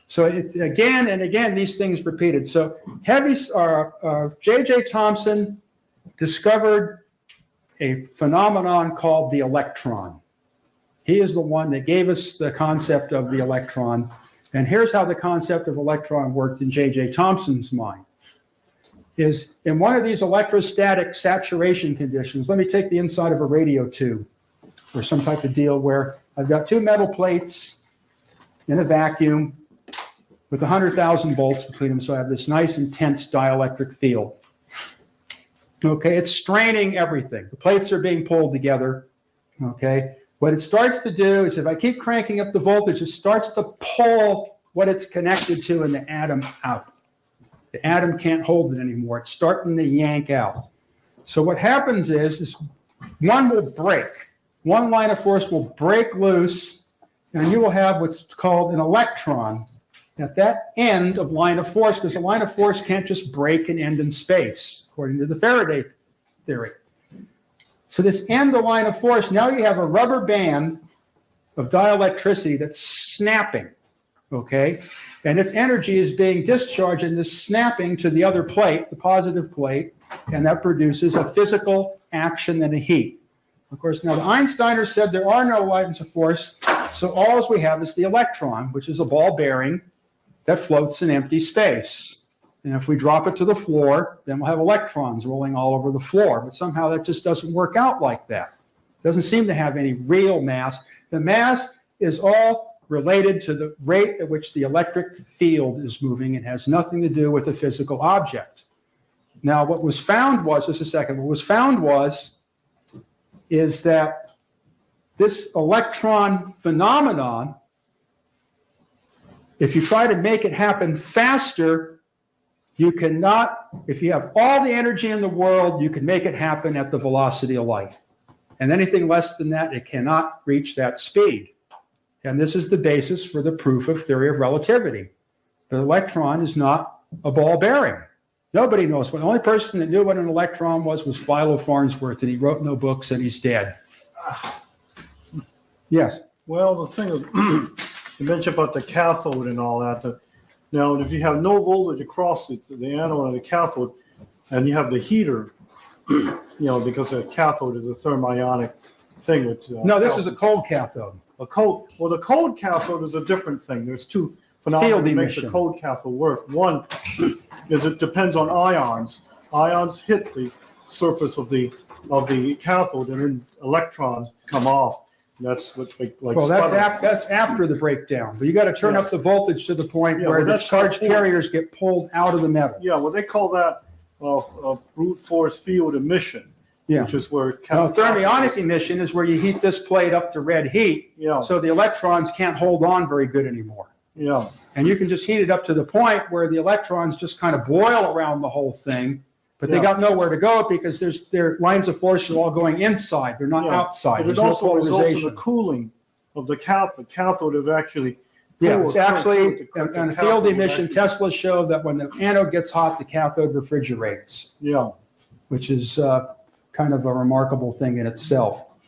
So again and again, these things repeated. So J.J. Thomson discovered a phenomenon called the electron. He is the one that gave us the concept of the electron. And here's how the concept of electron worked in J.J. Thomson's mind. Is in one of these electrostatic saturation conditions, let me take the inside of a radio tube or some type of deal where I've got two metal plates in a vacuum with 100,000 volts between them, so I have this nice intense dielectric field. Okay, it's straining everything. The plates are being pulled together. Okay, what it starts to do is if I keep cranking up the voltage, it starts to pull what it's connected to in the atom out. The atom can't hold it anymore. It's starting to yank out. So what happens is one will break. One line of force will break loose, and you will have what's called an electron at that end of line of force, because a line of force can't just break and end in space, according to the Faraday theory. So this end of line of force, now you have a rubber band of dielectricity that's snapping, okay? And its energy is being discharged in this snapping to the other plate, the positive plate, and that produces a physical action and a heat. Of course, now the Einsteiners said there are no lines of force, so all we have is the electron, which is a ball bearing that floats in empty space. And if we drop it to the floor, then we'll have electrons rolling all over the floor. But somehow that just doesn't work out like that. It doesn't seem to have any real mass. The mass is all related to the rate at which the electric field is moving. It has nothing to do with a physical object. Now, what was found was, just a second, what was found is that this electron phenomenon, if you try to make it happen faster, you cannot, if you have all the energy in the world, you can make it happen at the velocity of light. And anything less than that, it cannot reach that speed. And this is the basis for the proof of theory of relativity. The electron is not a ball bearing. Nobody knows. The only person that knew what an electron was Philo Farnsworth, and he wrote no books, and he's dead. Yes? Well, the thing is, you mentioned about the cathode and all that. Now, if you have no voltage across it, the anode and the cathode, and you have the heater, because a cathode is a thermionic thing. With, no, this is a cold cathode. The cold cathode is a different thing. There's two phenomena that makes a cold cathode work. One is it depends on ions. Ions hit the surface of the cathode, and then electrons come off. That's what well, that's after the breakdown. But you got to turn up the voltage to the point where the charged carriers get pulled out of the metal. Yeah, well, they call that brute force field emission. Yeah. Which is where thermionic emission is where you heat this plate up to red heat. Yeah. So the electrons can't hold on very good anymore. Yeah. And you can just heat it up to the point where the electrons just kind of boil around the whole thing, but they got nowhere to go because their lines of force are all going inside. They're not outside. But it also results in the cooling of the cathode. The cathode is actually it's actually on a field emission. Tesla showed that when the anode gets hot, the cathode refrigerates. Yeah. Which is kind of a remarkable thing in itself.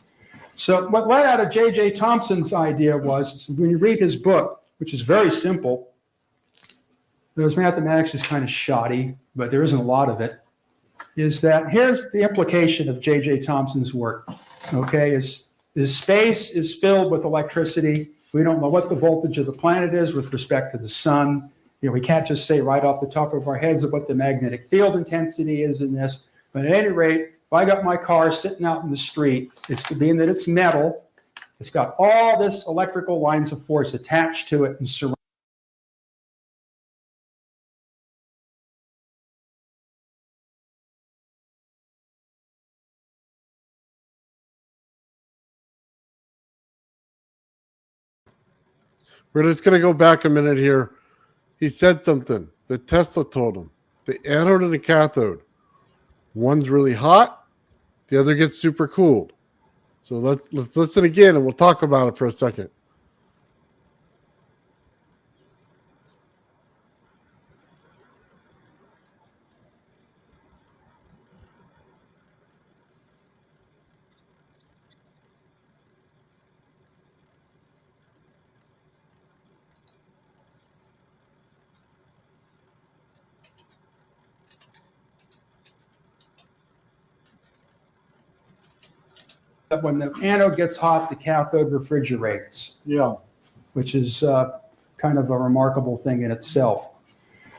So what led out of J.J. Thomson's idea was, when you read his book, which is very simple, his mathematics is kind of shoddy, but there isn't a lot of it, is that here's the implication of J.J. Thomson's work, okay, is space is filled with electricity. We don't know what the voltage of the planet is with respect to the sun. We can't just say right off the top of our heads what the magnetic field intensity is in this, but at any rate, if I got my car sitting out in the street, it's being that it's metal, it's got all this electrical lines of force attached to it and surrounded We're just going to go back a minute here. He said something that Tesla told him. The anode and the cathode. One's really hot, the other gets super cooled. So let's listen again and we'll talk about it for a second. That when the anode gets hot, the cathode refrigerates, Yeah. which is kind of a remarkable thing in itself.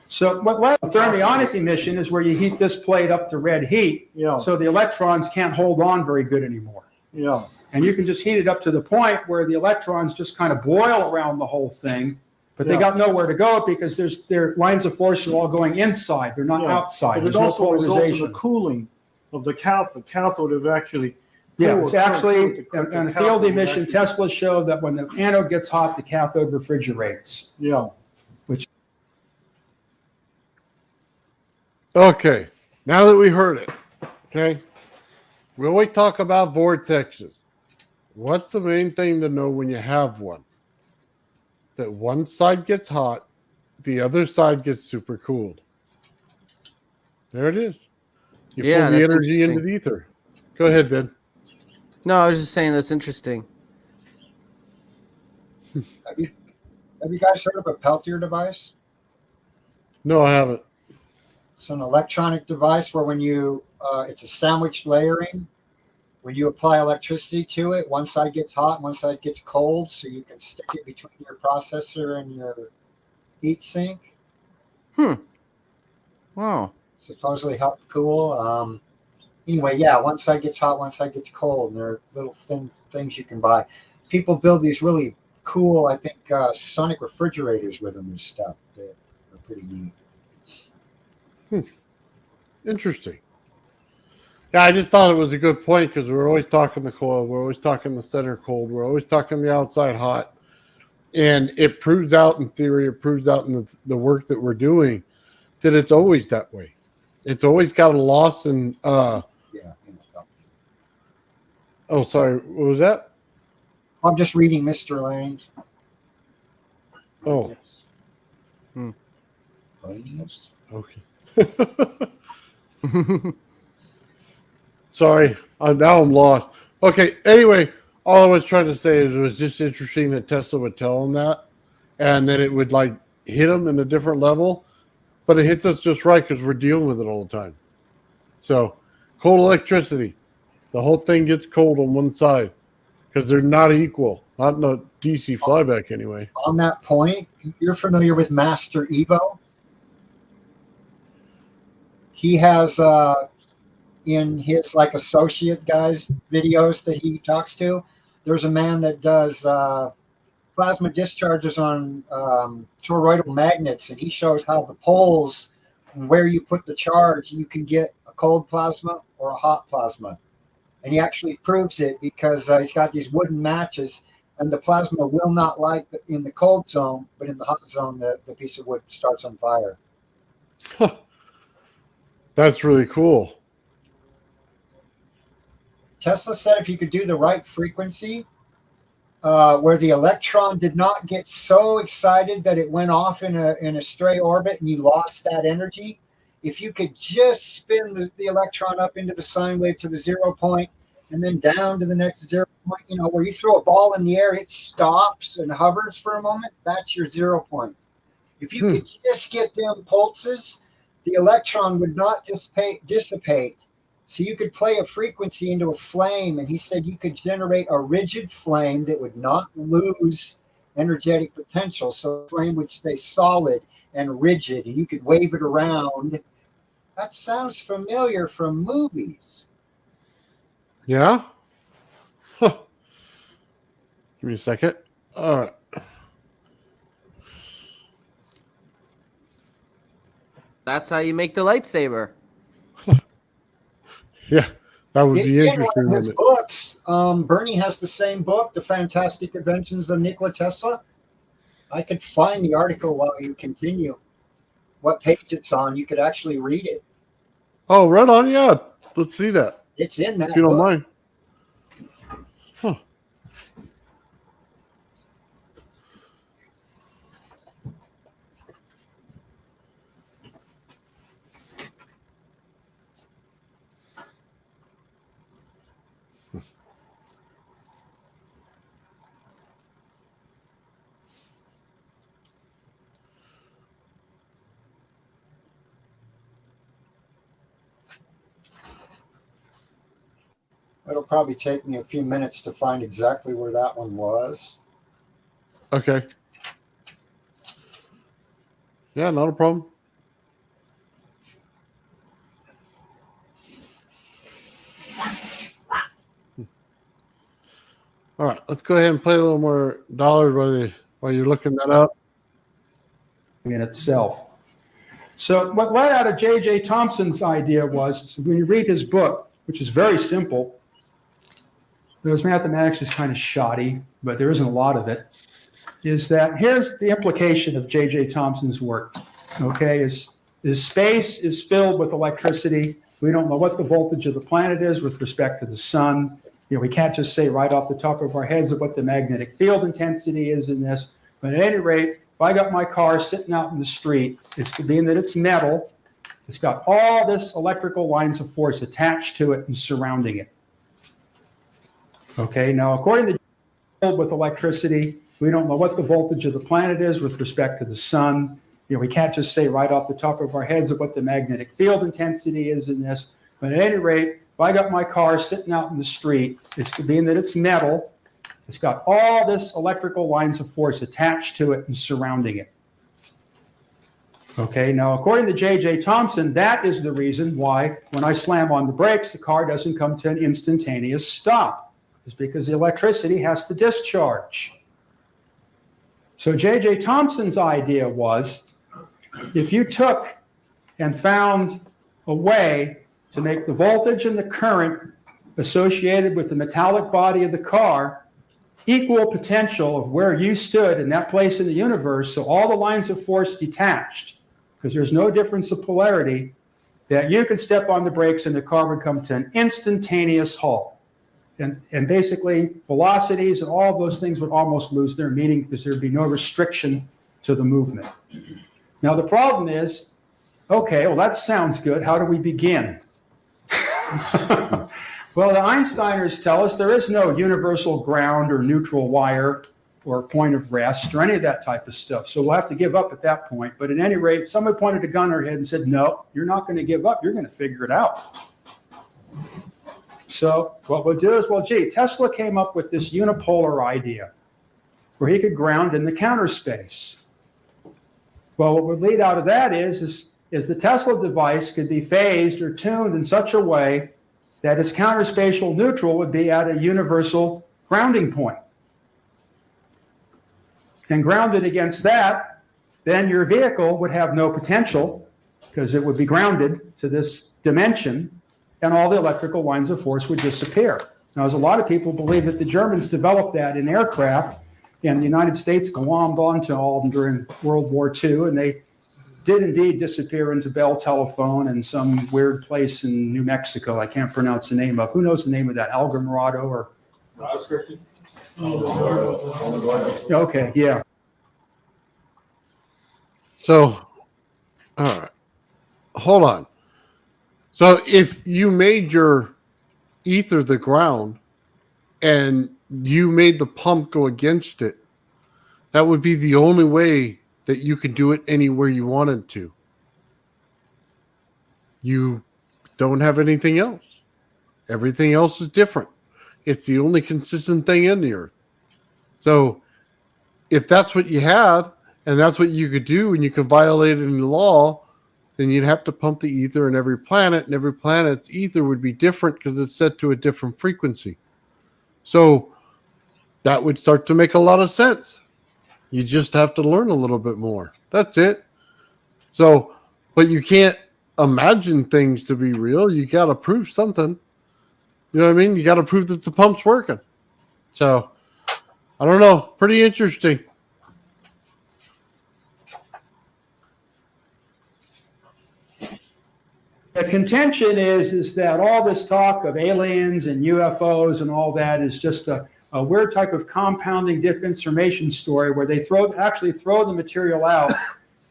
So what thermionic emission is where you heat this plate up to red heat, Yeah. so the electrons can't hold on very good anymore. Yeah. And you can just heat it up to the point where the electrons just kind of boil around the whole thing, but they Yeah. got nowhere to go because their lines of force are all going inside. They're not Yeah. outside. But There's it no also results in the polarization. cooling of the cathode. Cathode have actually. Yeah, it's actually, in in field emission, Tesla showed that when the anode gets hot, the cathode refrigerates. Yeah. Okay, now that we heard it, okay, we always talk about vortexes. What's the main thing to know when you have one? That one side gets hot, the other side gets super cooled. There it is. You Yeah, pull the that's energy into interesting. the ether. Go ahead, Ben. No, I was just saying that's interesting. Have you guys heard of a Peltier device? No, I haven't. It's an electronic device where when you, it's a sandwich layering. When you apply electricity to it, one side gets hot, one side gets cold, so you can stick it between your processor and your heat sink. Wow. Supposedly help cool. Anyway, yeah, one side gets hot, one side gets cold, and they're little thin things you can buy. People build these really cool, I think, sonic refrigerators with them and stuff. They're pretty neat. Interesting. Yeah, I just thought it was a good point because we're always talking the coil, we're always talking the center cold, we're always talking the outside hot. And it proves out in theory, it proves out in the work that we're doing that it's always that way. It's always got a loss in Yeah. oh sorry, what was that? I'm just reading Mr. Lane's. Oh. Lane's? Okay. Sorry, now I'm lost. Okay, anyway, all I was trying to say is it was just interesting that Tesla would tell them that, and then it would like hit them in a different level, but it hits us just right because we're dealing with it all the time. So, cold electricity, the whole thing gets cold on one side because they're not equal, not in a DC flyback anyway. On that point, you're familiar with Master Evo? He has in his like associate guys videos that he talks to, there's a man that does plasma discharges on toroidal magnets, and he shows how the poles where you put the charge, you can get a cold plasma or a hot plasma. And he actually proves it because he's got these wooden matches, and the plasma will not light in the cold zone, but in the hot zone, the piece of wood starts on fire. That's really cool. Tesla said if you could do the right frequency, where the electron did not get so excited that it went off in a stray orbit and you lost that energy, if you could just spin the electron up into the sine wave to the 0 point and then down to the next 0 point, where you throw a ball in the air, it stops and hovers for a moment, that's your 0 point. If you could just get them pulses, the electron would not dissipate. So you could play a frequency into a flame, and he said you could generate a rigid flame that would not lose energetic potential. So the flame would stay solid and rigid, and you could wave it around. That sounds familiar from movies. Yeah? Huh. Give me a second. All right. That's how you make the lightsaber. Yeah, that would It's be in interesting. one of his Wouldn't it? books. Bernie has the same book, The Fantastic Inventions of Nikola Tesla. I could find the article while you continue. What page it's on, you could actually read it. Oh, right on. Yeah. Let's see that. It's in that If you don't book. mind. Huh. It'll probably take me a few minutes to find exactly where that one was. Okay. Yeah, not a problem. All right, let's go ahead and play a little more dollars while you're looking that up. In itself. So what led out of J.J. Thompson's idea was, when you read his book, which is very simple, those mathematics is kind of shoddy, but there isn't a lot of it, is that here's the implication of J.J. Thompson's work, okay, is space is filled with electricity. We don't know what the voltage of the planet is with respect to the sun. You know, we can't just say right off the top of our heads of what the magnetic field intensity is in this, but at any rate, if I got my car sitting out in the street, it's being that it's metal, it's got all this electrical lines of force attached to it and surrounding it. Okay, now according to filled with electricity, we don't know what the voltage of the planet is with respect to the sun. You know, we can't just say right off the top of our heads of what the magnetic field intensity is in this, but at any rate, if I got my car sitting out in the street, it's being that it's metal, it's got all this electrical lines of force attached to it and surrounding it. Okay, now according to J.J. Thompson, that is the reason why when I slam on the brakes, the car doesn't come to an instantaneous stop. It's because the electricity has to discharge. So J.J. Thompson's idea was, if you took and found a way to make the voltage and the current associated with the metallic body of the car equal potential of where you stood in that place in the universe, so all the lines of force detached, because there's no difference of polarity, that you could step on the brakes and the car would come to an instantaneous halt. And basically, velocities and all of those things would almost lose their meaning because there'd be no restriction to the movement. Now, the problem is, okay, well, that sounds good. How do we begin? Well, the Einsteiners tell us there is no universal ground or neutral wire or point of rest or any of that type of stuff. So we'll have to give up at that point. But at any rate, someone pointed a gun at our head and said, no, you're not going to give up. You're going to figure it out. So what we'll do is, well, gee, Tesla came up with this unipolar idea where he could ground in the counter space. Well, what would lead out of that is the Tesla device could be phased or tuned in such a way that its counterspatial neutral would be at a universal grounding point. And grounded against that, then your vehicle would have no potential because it would be grounded to this dimension, and all the electrical lines of force would disappear. Now, as a lot of people believe that the Germans developed that in aircraft, and the United States glommed onto all of them during World War II, and they did indeed disappear into Bell Telephone and some weird place in New Mexico. I can't pronounce the name of. Who knows the name of that? Algamorado or? Okay, yeah. So, all right, hold on. So if you made your ether the ground and you made the pump go against it, that would be the only way that you could do it anywhere you wanted to. You don't have anything else. Everything else is different. It's the only consistent thing in the earth. So if that's what you had and that's what you could do and you can violate any law, then you'd have to pump the ether in every planet, and every planet's ether would be different because it's set to a different frequency. So that would start to make a lot of sense. You just have to learn a little bit more. That's it. So, but you can't imagine things to be real. You got to prove something. You know what I mean? You got to prove that the pump's working. So, I don't know. Pretty interesting. contention is that all this talk of aliens and UFOs and all that is just a weird type of compounding disinformation story where they actually throw the material out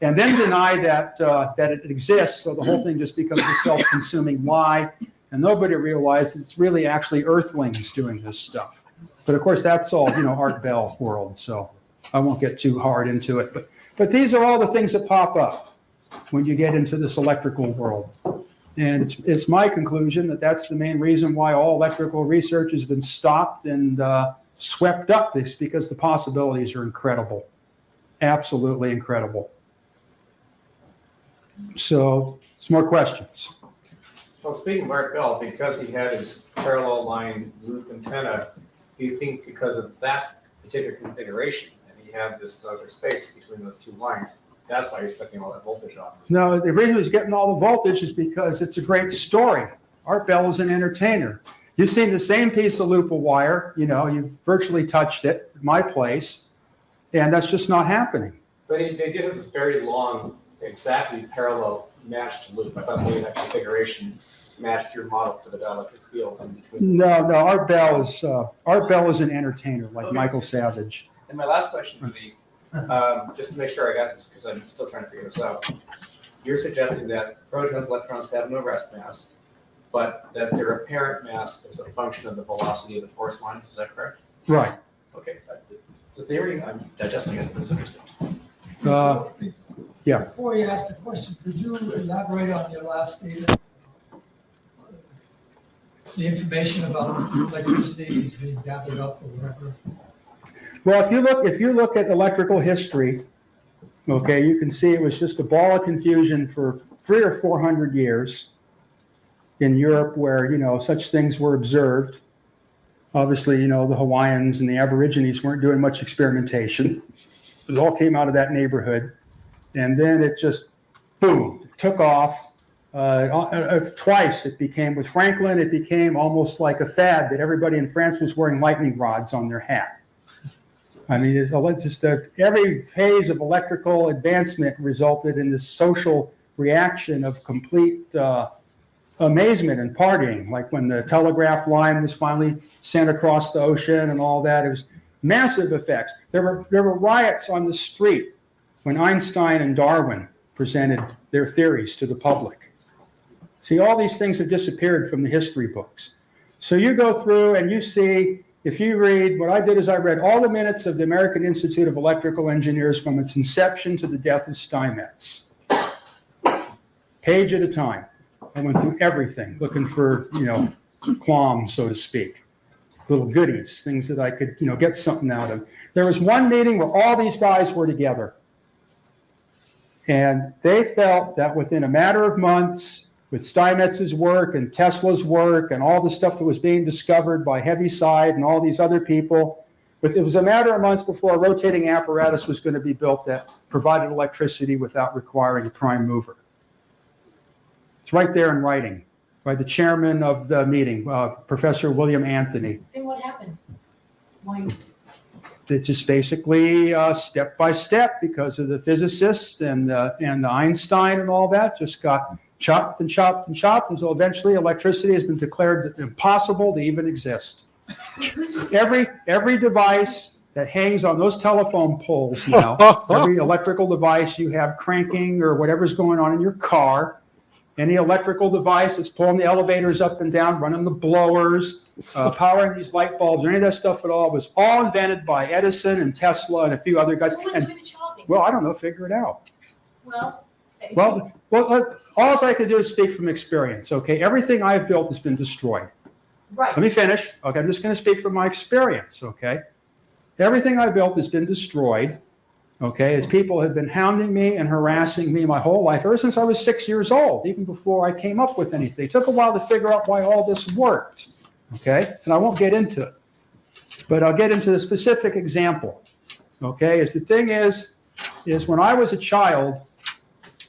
and then deny that it exists. So the whole thing just becomes a self-consuming lie, and nobody realizes it's really actually Earthlings doing this stuff. But of course, that's all Art Bell world. So I won't get too hard into it. But these are all the things that pop up when you get into this electrical world. And it's my conclusion that that's the main reason why all electrical research has been stopped and swept up. This because the possibilities are incredible, absolutely incredible. So, some more questions. Well, speaking of Art Bell, because he had his parallel line loop antenna, do you think because of that particular configuration, and he had this other space between those two lines, that's why he's picking all that voltage off? No, the reason he's getting all the voltage is because it's a great story. Art Bell is an entertainer. You've seen the same piece of loop of wire, you've virtually touched it at my place, and that's just not happening. But they did have this very long, exactly parallel matched loop. I thought maybe that configuration matched your model for the dielectric field in between. No, Art Bell is an entertainer like Okay. Michael Savage. And my last question would be, just to make sure I got this, because I'm still trying to figure this out. You're suggesting that protons, electrons have no rest mass, but that their apparent mass is a function of the velocity of the force lines. Is that correct? Right. Okay. It's a theory. I'm digesting it, but it's interesting. Yeah. Before you ask the question, could you elaborate on your last statement? The information about electricity is being gathered up or whatever. Well, if you look at electrical history, okay, you can see it was just a ball of confusion for 300 or 400 years in Europe, where such things were observed. Obviously, the Hawaiians and the Aborigines weren't doing much experimentation. It all came out of that neighborhood, and then it just boom, took off. Twice it became, with Franklin, it became almost like a fad that everybody in France was wearing lightning rods on their hat. I mean, every phase of electrical advancement resulted in this social reaction of complete amazement and partying, like when the telegraph line was finally sent across the ocean and all that. It was massive effects. There were riots on the street when Einstein and Darwin presented their theories to the public. See, all these things have disappeared from the history books. So you go through and you see, if you read, what I did is I read all the minutes of the American Institute of Electrical Engineers from its inception to the death of Steinmetz, page at a time. I went through everything, looking for, qualms, so to speak, little goodies, things that I could, get something out of. There was one meeting where all these guys were together, and they felt that within a matter of months, with Steinmetz's work and Tesla's work and all the stuff that was being discovered by Heaviside and all these other people, but it was a matter of months before a rotating apparatus was going to be built that provided electricity without requiring a prime mover. It's right there in writing by the chairman of the meeting, Professor William Anthony. Then what happened? Why? It just basically step by step, because of the physicists and the Einstein and all that, just got chopped and chopped and chopped until eventually electricity has been declared impossible to even exist. Every device that hangs on those telephone poles now, every electrical device you have cranking or whatever's going on in your car, any electrical device that's pulling the elevators up and down, running the blowers, powering these light bulbs, or any of that stuff at all, was all invented by Edison and Tesla and a few other guys. Who was And, doing the shopping? well, I don't know, figure it out. Well, All I can do is speak from experience, okay? Everything I've built has been destroyed. right. Let me finish. Okay, I'm just going to speak from my experience, okay? Everything I built has been destroyed, okay, as people have been hounding me and harassing me my whole life, ever since I was 6 years old, even before I came up with anything. It took a while to figure out why all this worked, okay? And I won't get into it, but I'll get into the specific example, okay? The thing is when I was a child,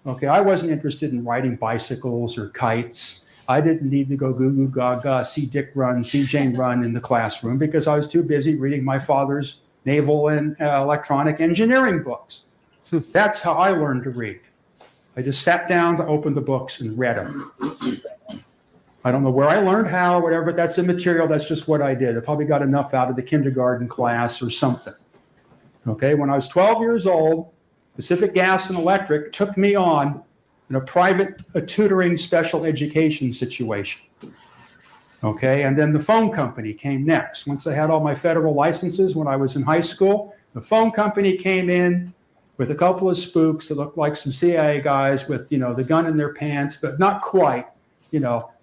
okay, I wasn't interested in riding bicycles or kites. I didn't need to go goo goo gaga, see Dick run, see Jane run in the classroom, because I was too busy reading my father's naval and electronic engineering books. That's how I learned to read. I just sat down to open the books and read them. I don't know where I learned how or whatever, but that's immaterial. That's just what I did. I probably got enough out of the kindergarten class or something. Okay, when I was 12 years old, Pacific Gas and Electric took me on in a private tutoring special education situation. Okay, and then the phone company came next. Once I had all my federal licenses when I was in high school, the phone company came in with a couple of spooks that looked like some CIA guys with, the gun in their pants, but not quite,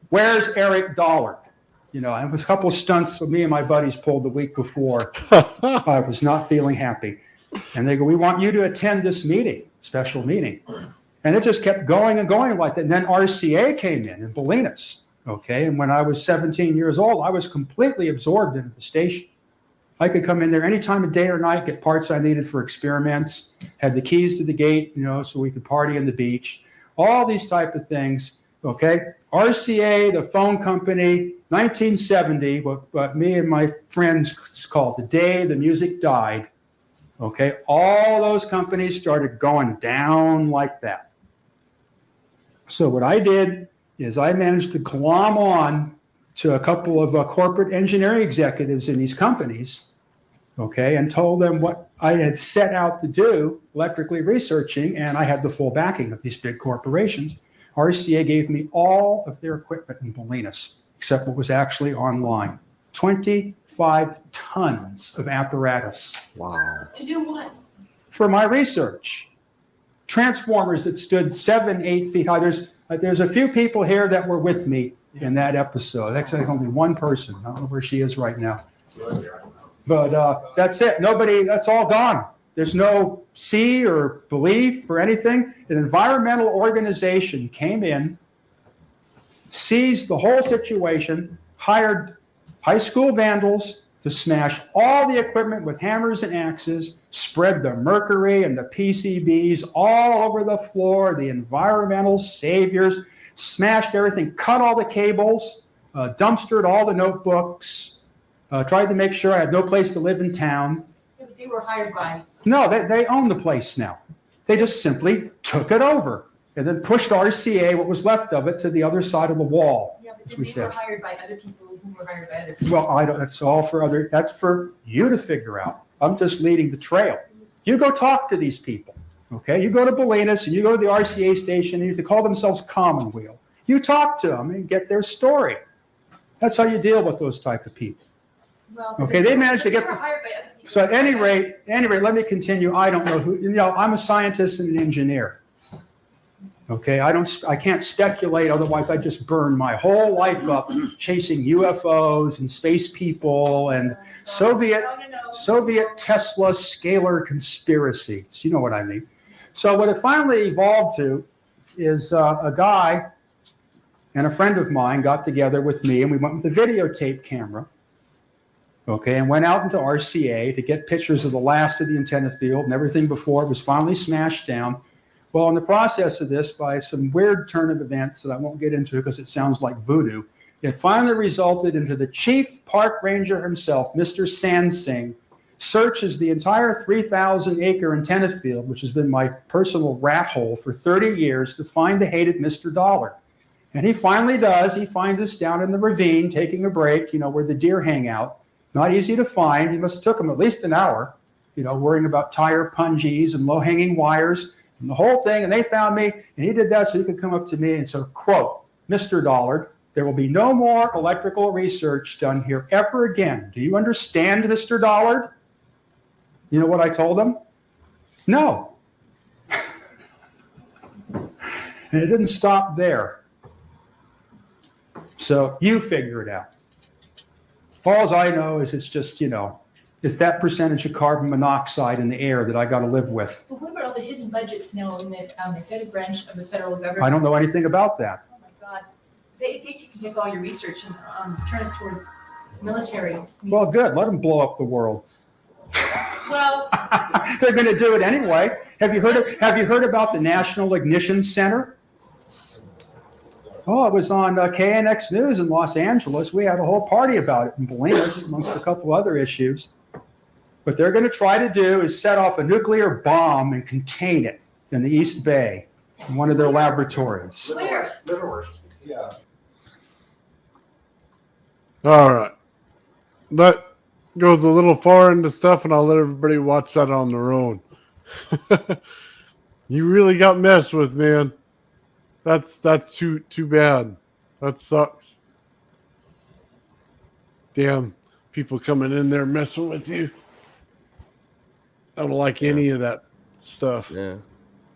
where's Eric Dollard? And it was a couple of stunts that me and my buddies pulled the week before. I was not feeling happy. And they go, we want you to attend this meeting, special meeting. And it just kept going and going like that. And then RCA came in Bolinas. Okay. And when I was 17 years old, I was completely absorbed into the station. I could come in there any time of day or night, get parts I needed for experiments, had the keys to the gate, so we could party on the beach, all these type of things. Okay. RCA, the phone company, 1970, what me and my friends called the day the music died. Okay. All those companies started going down like that. So what I did is I managed to glom on to a couple of corporate engineering executives in these companies, okay, and told them what I had set out to do, electrically researching, and I had the full backing of these big corporations. RCA gave me all of their equipment in Bolinas, except what was actually online. 25 tons of apparatus. Wow. To do what? For my research. Transformers that stood 7, 8 feet high. There's a few people here that were with me in that episode. Actually, only one person. I don't know where she is right now. But that's it. Nobody, that's all gone. There's no see or belief or anything. An environmental organization came in, seized the whole situation, hired high school vandals to smash all the equipment with hammers and axes, spread the mercury and the PCBs all over the floor, the environmental saviors, smashed everything, cut all the cables, dumpstered all the notebooks, tried to make sure I had no place to live in town. Yeah, but they were hired by. No, they own the place now. They just simply took it over and then pushed RCA, what was left of it, to the other side of the wall. Yeah, but as then we they were said. hired by other people who were hired by other people. Well, that's all that's for you to figure out. I'm just leading the trail. You go talk to these people, okay? You go to Bolinas and you go to the RCA station and they call themselves Commonweal. You talk to them and get their story. That's how you deal with those type of people. Well, Okay, they managed to they get were the- hired by other people. So at any rate, let me continue. I don't know who, I'm a scientist and an engineer. Okay, I can't speculate, otherwise I just burn my whole life up chasing UFOs and space people and Soviet Tesla scalar conspiracies. You know what I mean. So what it finally evolved to is a guy and a friend of mine got together with me and we went with a videotape camera. Okay, and went out into RCA to get pictures of the last of the antenna field and everything before it was finally smashed down. Well, in the process of this, by some weird turn of events that I won't get into because it sounds like voodoo, it finally resulted into the chief park ranger himself, Mr. Sansing, searches the entire 3,000-acre antenna field, which has been my personal rat hole for 30 years, to find the hated Mr. Dollar. And he finally does. He finds us down in the ravine, taking a break, where the deer hang out. Not easy to find. He must have took him at least an hour, worrying about tire pungees and low-hanging wires and the whole thing. And they found me, and he did that so he could come up to me and say, quote, Mr. Dollard, there will be no more electrical research done here ever again. Do you understand, Mr. Dollard? You know what I told him? No. And it didn't stop there. So you figure it out. All I know is it's just, it's that percentage of carbon monoxide in the air that I got to live with. But what about all the hidden budgets now in the executive branch of the federal government? I don't know anything about that. Oh my God. They can take all your research and turn it towards military. Well, good. Let them blow up the world. Well, They're going to do it anyway. Have you heard about the National Ignition Center? Oh, it was on KNX News in Los Angeles. We had a whole party about it in Bolinas, amongst a couple other issues. What they're going to try to do is set off a nuclear bomb and contain it in the East Bay. in one of their laboratories. Where? Littlehurst, yeah. All right. That goes a little far into stuff, and I'll let everybody watch that on their own. You really got messed with, man. That's too bad. That sucks. Damn, people coming in there messing with you. I don't like any of that stuff. Yeah.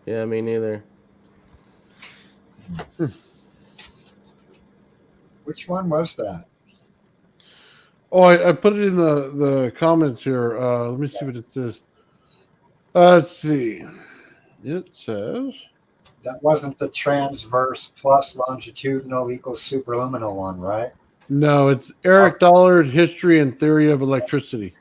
Yeah, me neither. Which one was that? Oh, I put it in the comments here. Let me see what it says. Let's see. It says That wasn't the transverse plus longitudinal equals superluminal one, right? no. It's Eric Dollard, History and Theory of Electricity.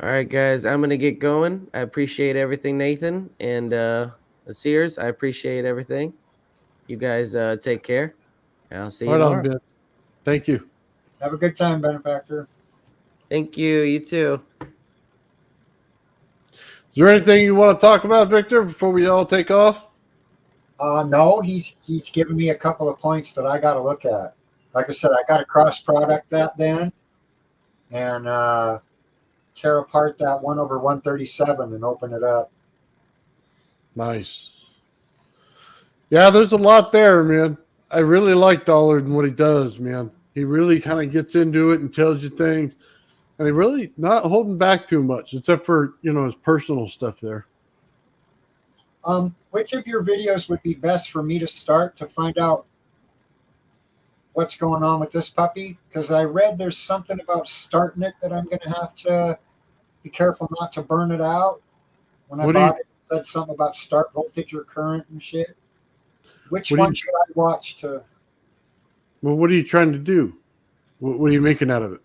All right, guys, I'm gonna get going. I appreciate everything, Nathan, and the Sears. I appreciate everything. You guys take care. And I'll see you Right on, tomorrow. Ben. Thank you. Have a good time, benefactor. Thank you. You too. Is there anything you want to talk about, Victor, before we all take off? No, he's given me a couple of points that I got to look at. Like I said, I got to cross product that then, and tear apart that 1/137 and open it up. Nice. Yeah, there's a lot there, man. I really like Dollard and what he does, man. He really kind of gets into it and tells you things. And he really not holding back too much, except for, his personal stuff there. Which of your videos would be best for me to start to find out what's going on with this puppy? Because I read there's something about starting it that I'm going to have to be careful not to burn it out. When I bought it said something about start voltage or current and shit. Which one should I watch to? Well, what are you trying to do? What are you making out of it?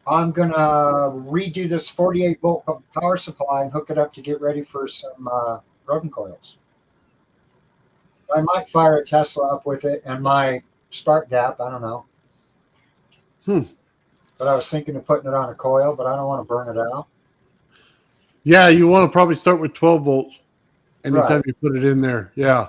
I'm going to redo this 48 volt power supply and hook it up to get ready for some rodent coils. I might fire a Tesla up with it and my spark gap. I don't know. But I was thinking of putting it on a coil, but I don't want to burn it out. Yeah, you want to probably start with 12 volts anytime Right. you put it in there. Yeah.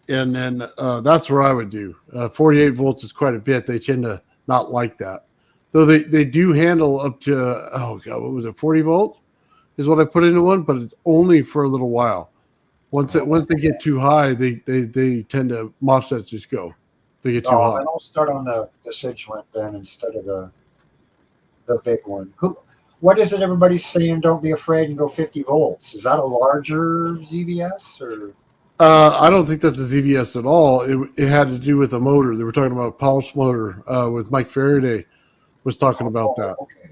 And then that's where I would do. 48 volts is quite a bit. They tend to not like that. Though they do handle up to, oh God, what was it, 40 volts is what I put into one, but it's only for a little while. Once they get too high, they tend to, MOSFETs just go. They get too high. Then I'll start on the Siglent then instead of the big one. What is it everybody's saying? Don't be afraid and go 50 volts. Is that a larger ZVS or? I don't think that's a ZVS at all. It had to do with the motor. They were talking about a pulse motor with Mike Faraday was talking about that. Okay.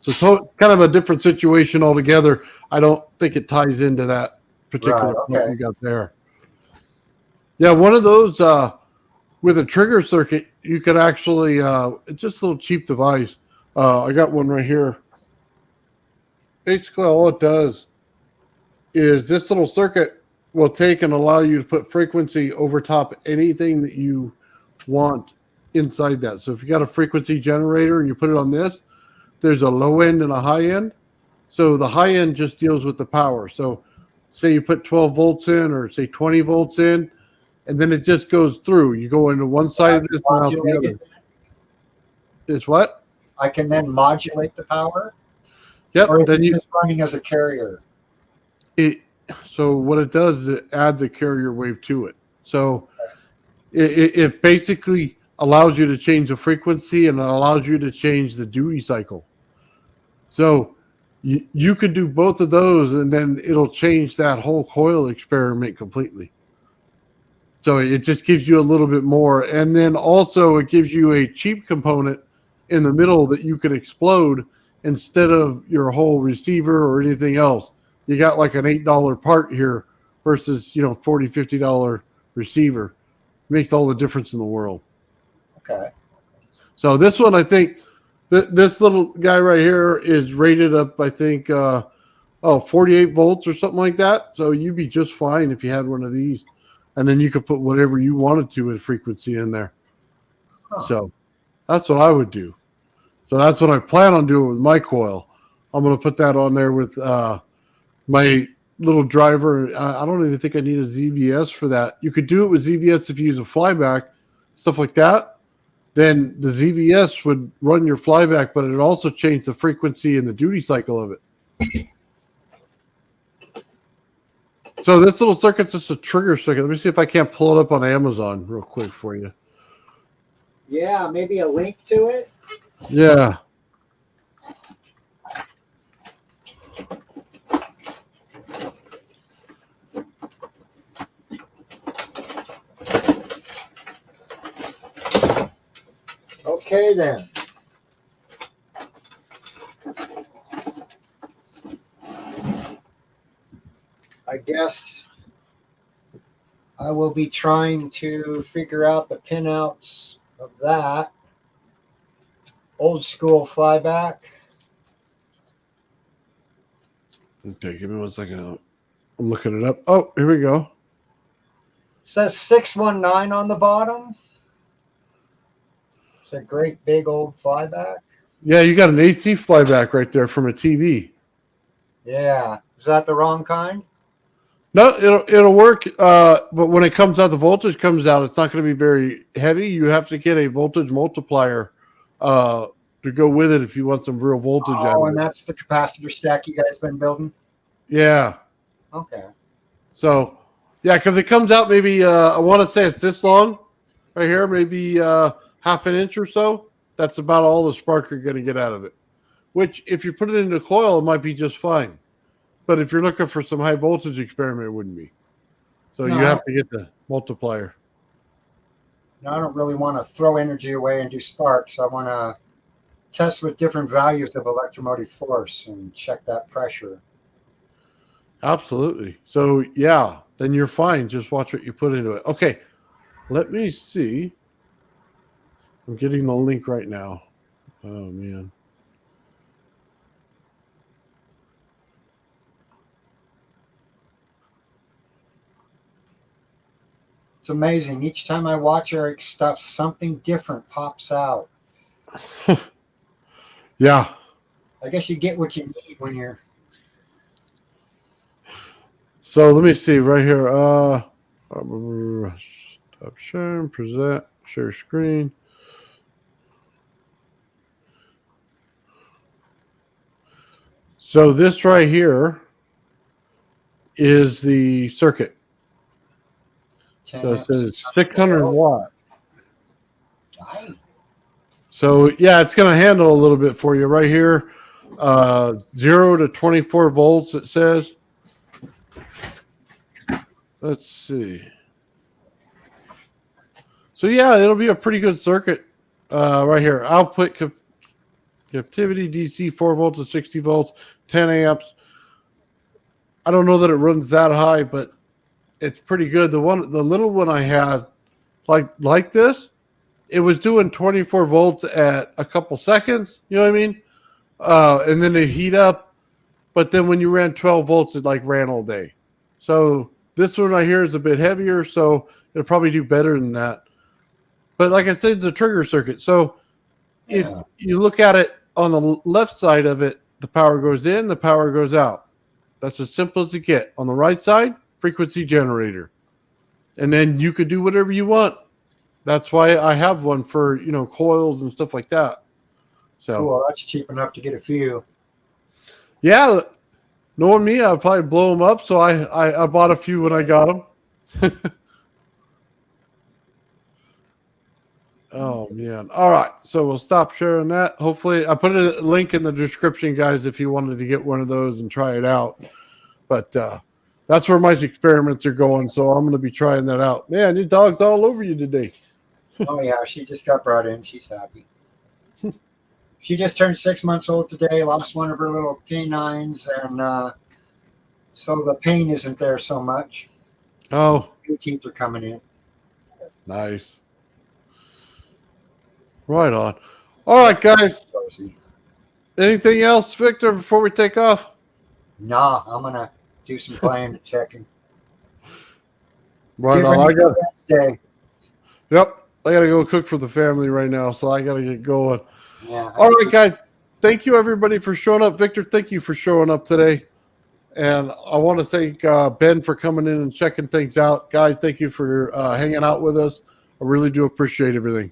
So kind of a different situation altogether. I don't think it ties into that particular point you got there. Yeah, one of those with a trigger circuit, you could actually, it's just a little cheap device. I got one right here. Basically, all it does is this little circuit will take and allow you to put frequency over top anything that you want inside that. So if you got a frequency generator and you put it on this, there's a low end and a high end. So the high end just deals with the power. So say you put 12 volts in or say 20 volts in, and then it just goes through. You go into one side of this and out the other. It's what? I can then modulate the power? Yep. Or is Then it you just running as a carrier? So what it does is it adds a carrier wave to it. So it basically allows you to change the frequency and it allows you to change the duty cycle. So you could do both of those and then it'll change that whole coil experiment completely. So it just gives you a little bit more. And then also it gives you a cheap component in the middle that you can explode instead of your whole receiver or anything else. You got like an $8 part here versus, $40, $50 receiver. Makes all the difference in the world. Okay. So this one, I think, this little guy right here is rated up, I think, 48 volts or something like that. So you'd be just fine if you had one of these. And then you could put whatever you wanted to in frequency in there. Huh. So that's what I would do. So that's what I plan on doing with my coil. I'm going to put that on there with my little driver. I don't even think I need a ZVS for that. You could do it with ZVS if you use a flyback, stuff like that. Then the ZVS would run your flyback, but it also changed the frequency and the duty cycle of it. So this little circuit's just a trigger circuit. Let me see if I can't pull it up on Amazon real quick for you. Yeah, maybe a link to it. Yeah. Okay, then. I guess I will be trying to figure out the pinouts of that old school flyback. Okay, give me 1 second. I'm looking it up. Oh, here we go. Says 619 on the bottom. It's a great big old flyback. Yeah, you got an AT flyback right there from a TV. Yeah. Is that the wrong kind? No, it'll work. But when it comes out, the voltage comes out. It's not going to be very heavy. You have to get a voltage multiplier to go with it if you want some real voltage. out Oh, of and it. that's the capacitor stack you guys been building? Yeah. Okay. So, yeah, because it comes out maybe, I want to say it's this long right here, maybe half an inch or so. That's about all the spark you're going to get out of it. Which, if you put it into coil, it might be just fine. But if you're looking for some high voltage experiment, it wouldn't be. So No. you have to get the multiplier. No, I don't really want to throw energy away and do sparks. I want to test with different values of electromotive force and check that pressure. Absolutely. So, yeah, then you're fine. Just watch what you put into it. Okay, let me see. I'm getting the link right now. Oh, man. It's amazing. Each time I watch Eric's stuff, something different pops out. Yeah. I guess you get what you need when you're. So let me see right here. Stop sharing, present, share screen. So this right here is the circuit. So it says it's 600 watt. Dang. So yeah, it's going to handle a little bit for you right here. 0 to 24 volts, it says. Let's see. So yeah, it'll be a pretty good circuit right here. Output captivity DC 4 volts to 60 volts, 10 amps. I don't know that it runs that high, but it's pretty good. The little one I had, like this, it was doing 24 volts at a couple seconds. You know what I mean? And then it heat up. But then when you ran 12 volts, it like ran all day. So this one right here is a bit heavier, so it'll probably do better than that. But like I said, it's a trigger circuit. So if you look at it on the left side of it, the power goes in, the power goes out. That's as simple as it gets. On the right side, frequency generator. And then you could do whatever you want. That's why I have one for, coils and stuff like that. So Cool. That's cheap enough to get a few. yeah, knowing me, I'd probably blow them up. So I bought a few when I got them. Oh, man. All right. So we'll stop sharing that. Hopefully, I put a link in the description, guys, if you wanted to get one of those and try it out. But that's where my experiments are going. So I'm going to be trying that out. Man, your dog's all over you today. Oh, yeah. She just got brought in. She's happy. She just turned 6 months old today, lost one of her little canines. And so the pain isn't there so much. Oh, New teeth are coming in. nice. Right on. All right, guys. Anything else, Victor, before we take off? Nah, I'm going to do some playing and checking. Right Get on. ready for Wednesday. Yep. I got to go cook for the family right now, so I got to get going. Yeah. All right, guys. Thank you, everybody, for showing up. Victor, thank you for showing up today. And I want to thank Ben for coming in and checking things out. Guys, thank you for hanging out with us. I really do appreciate everything.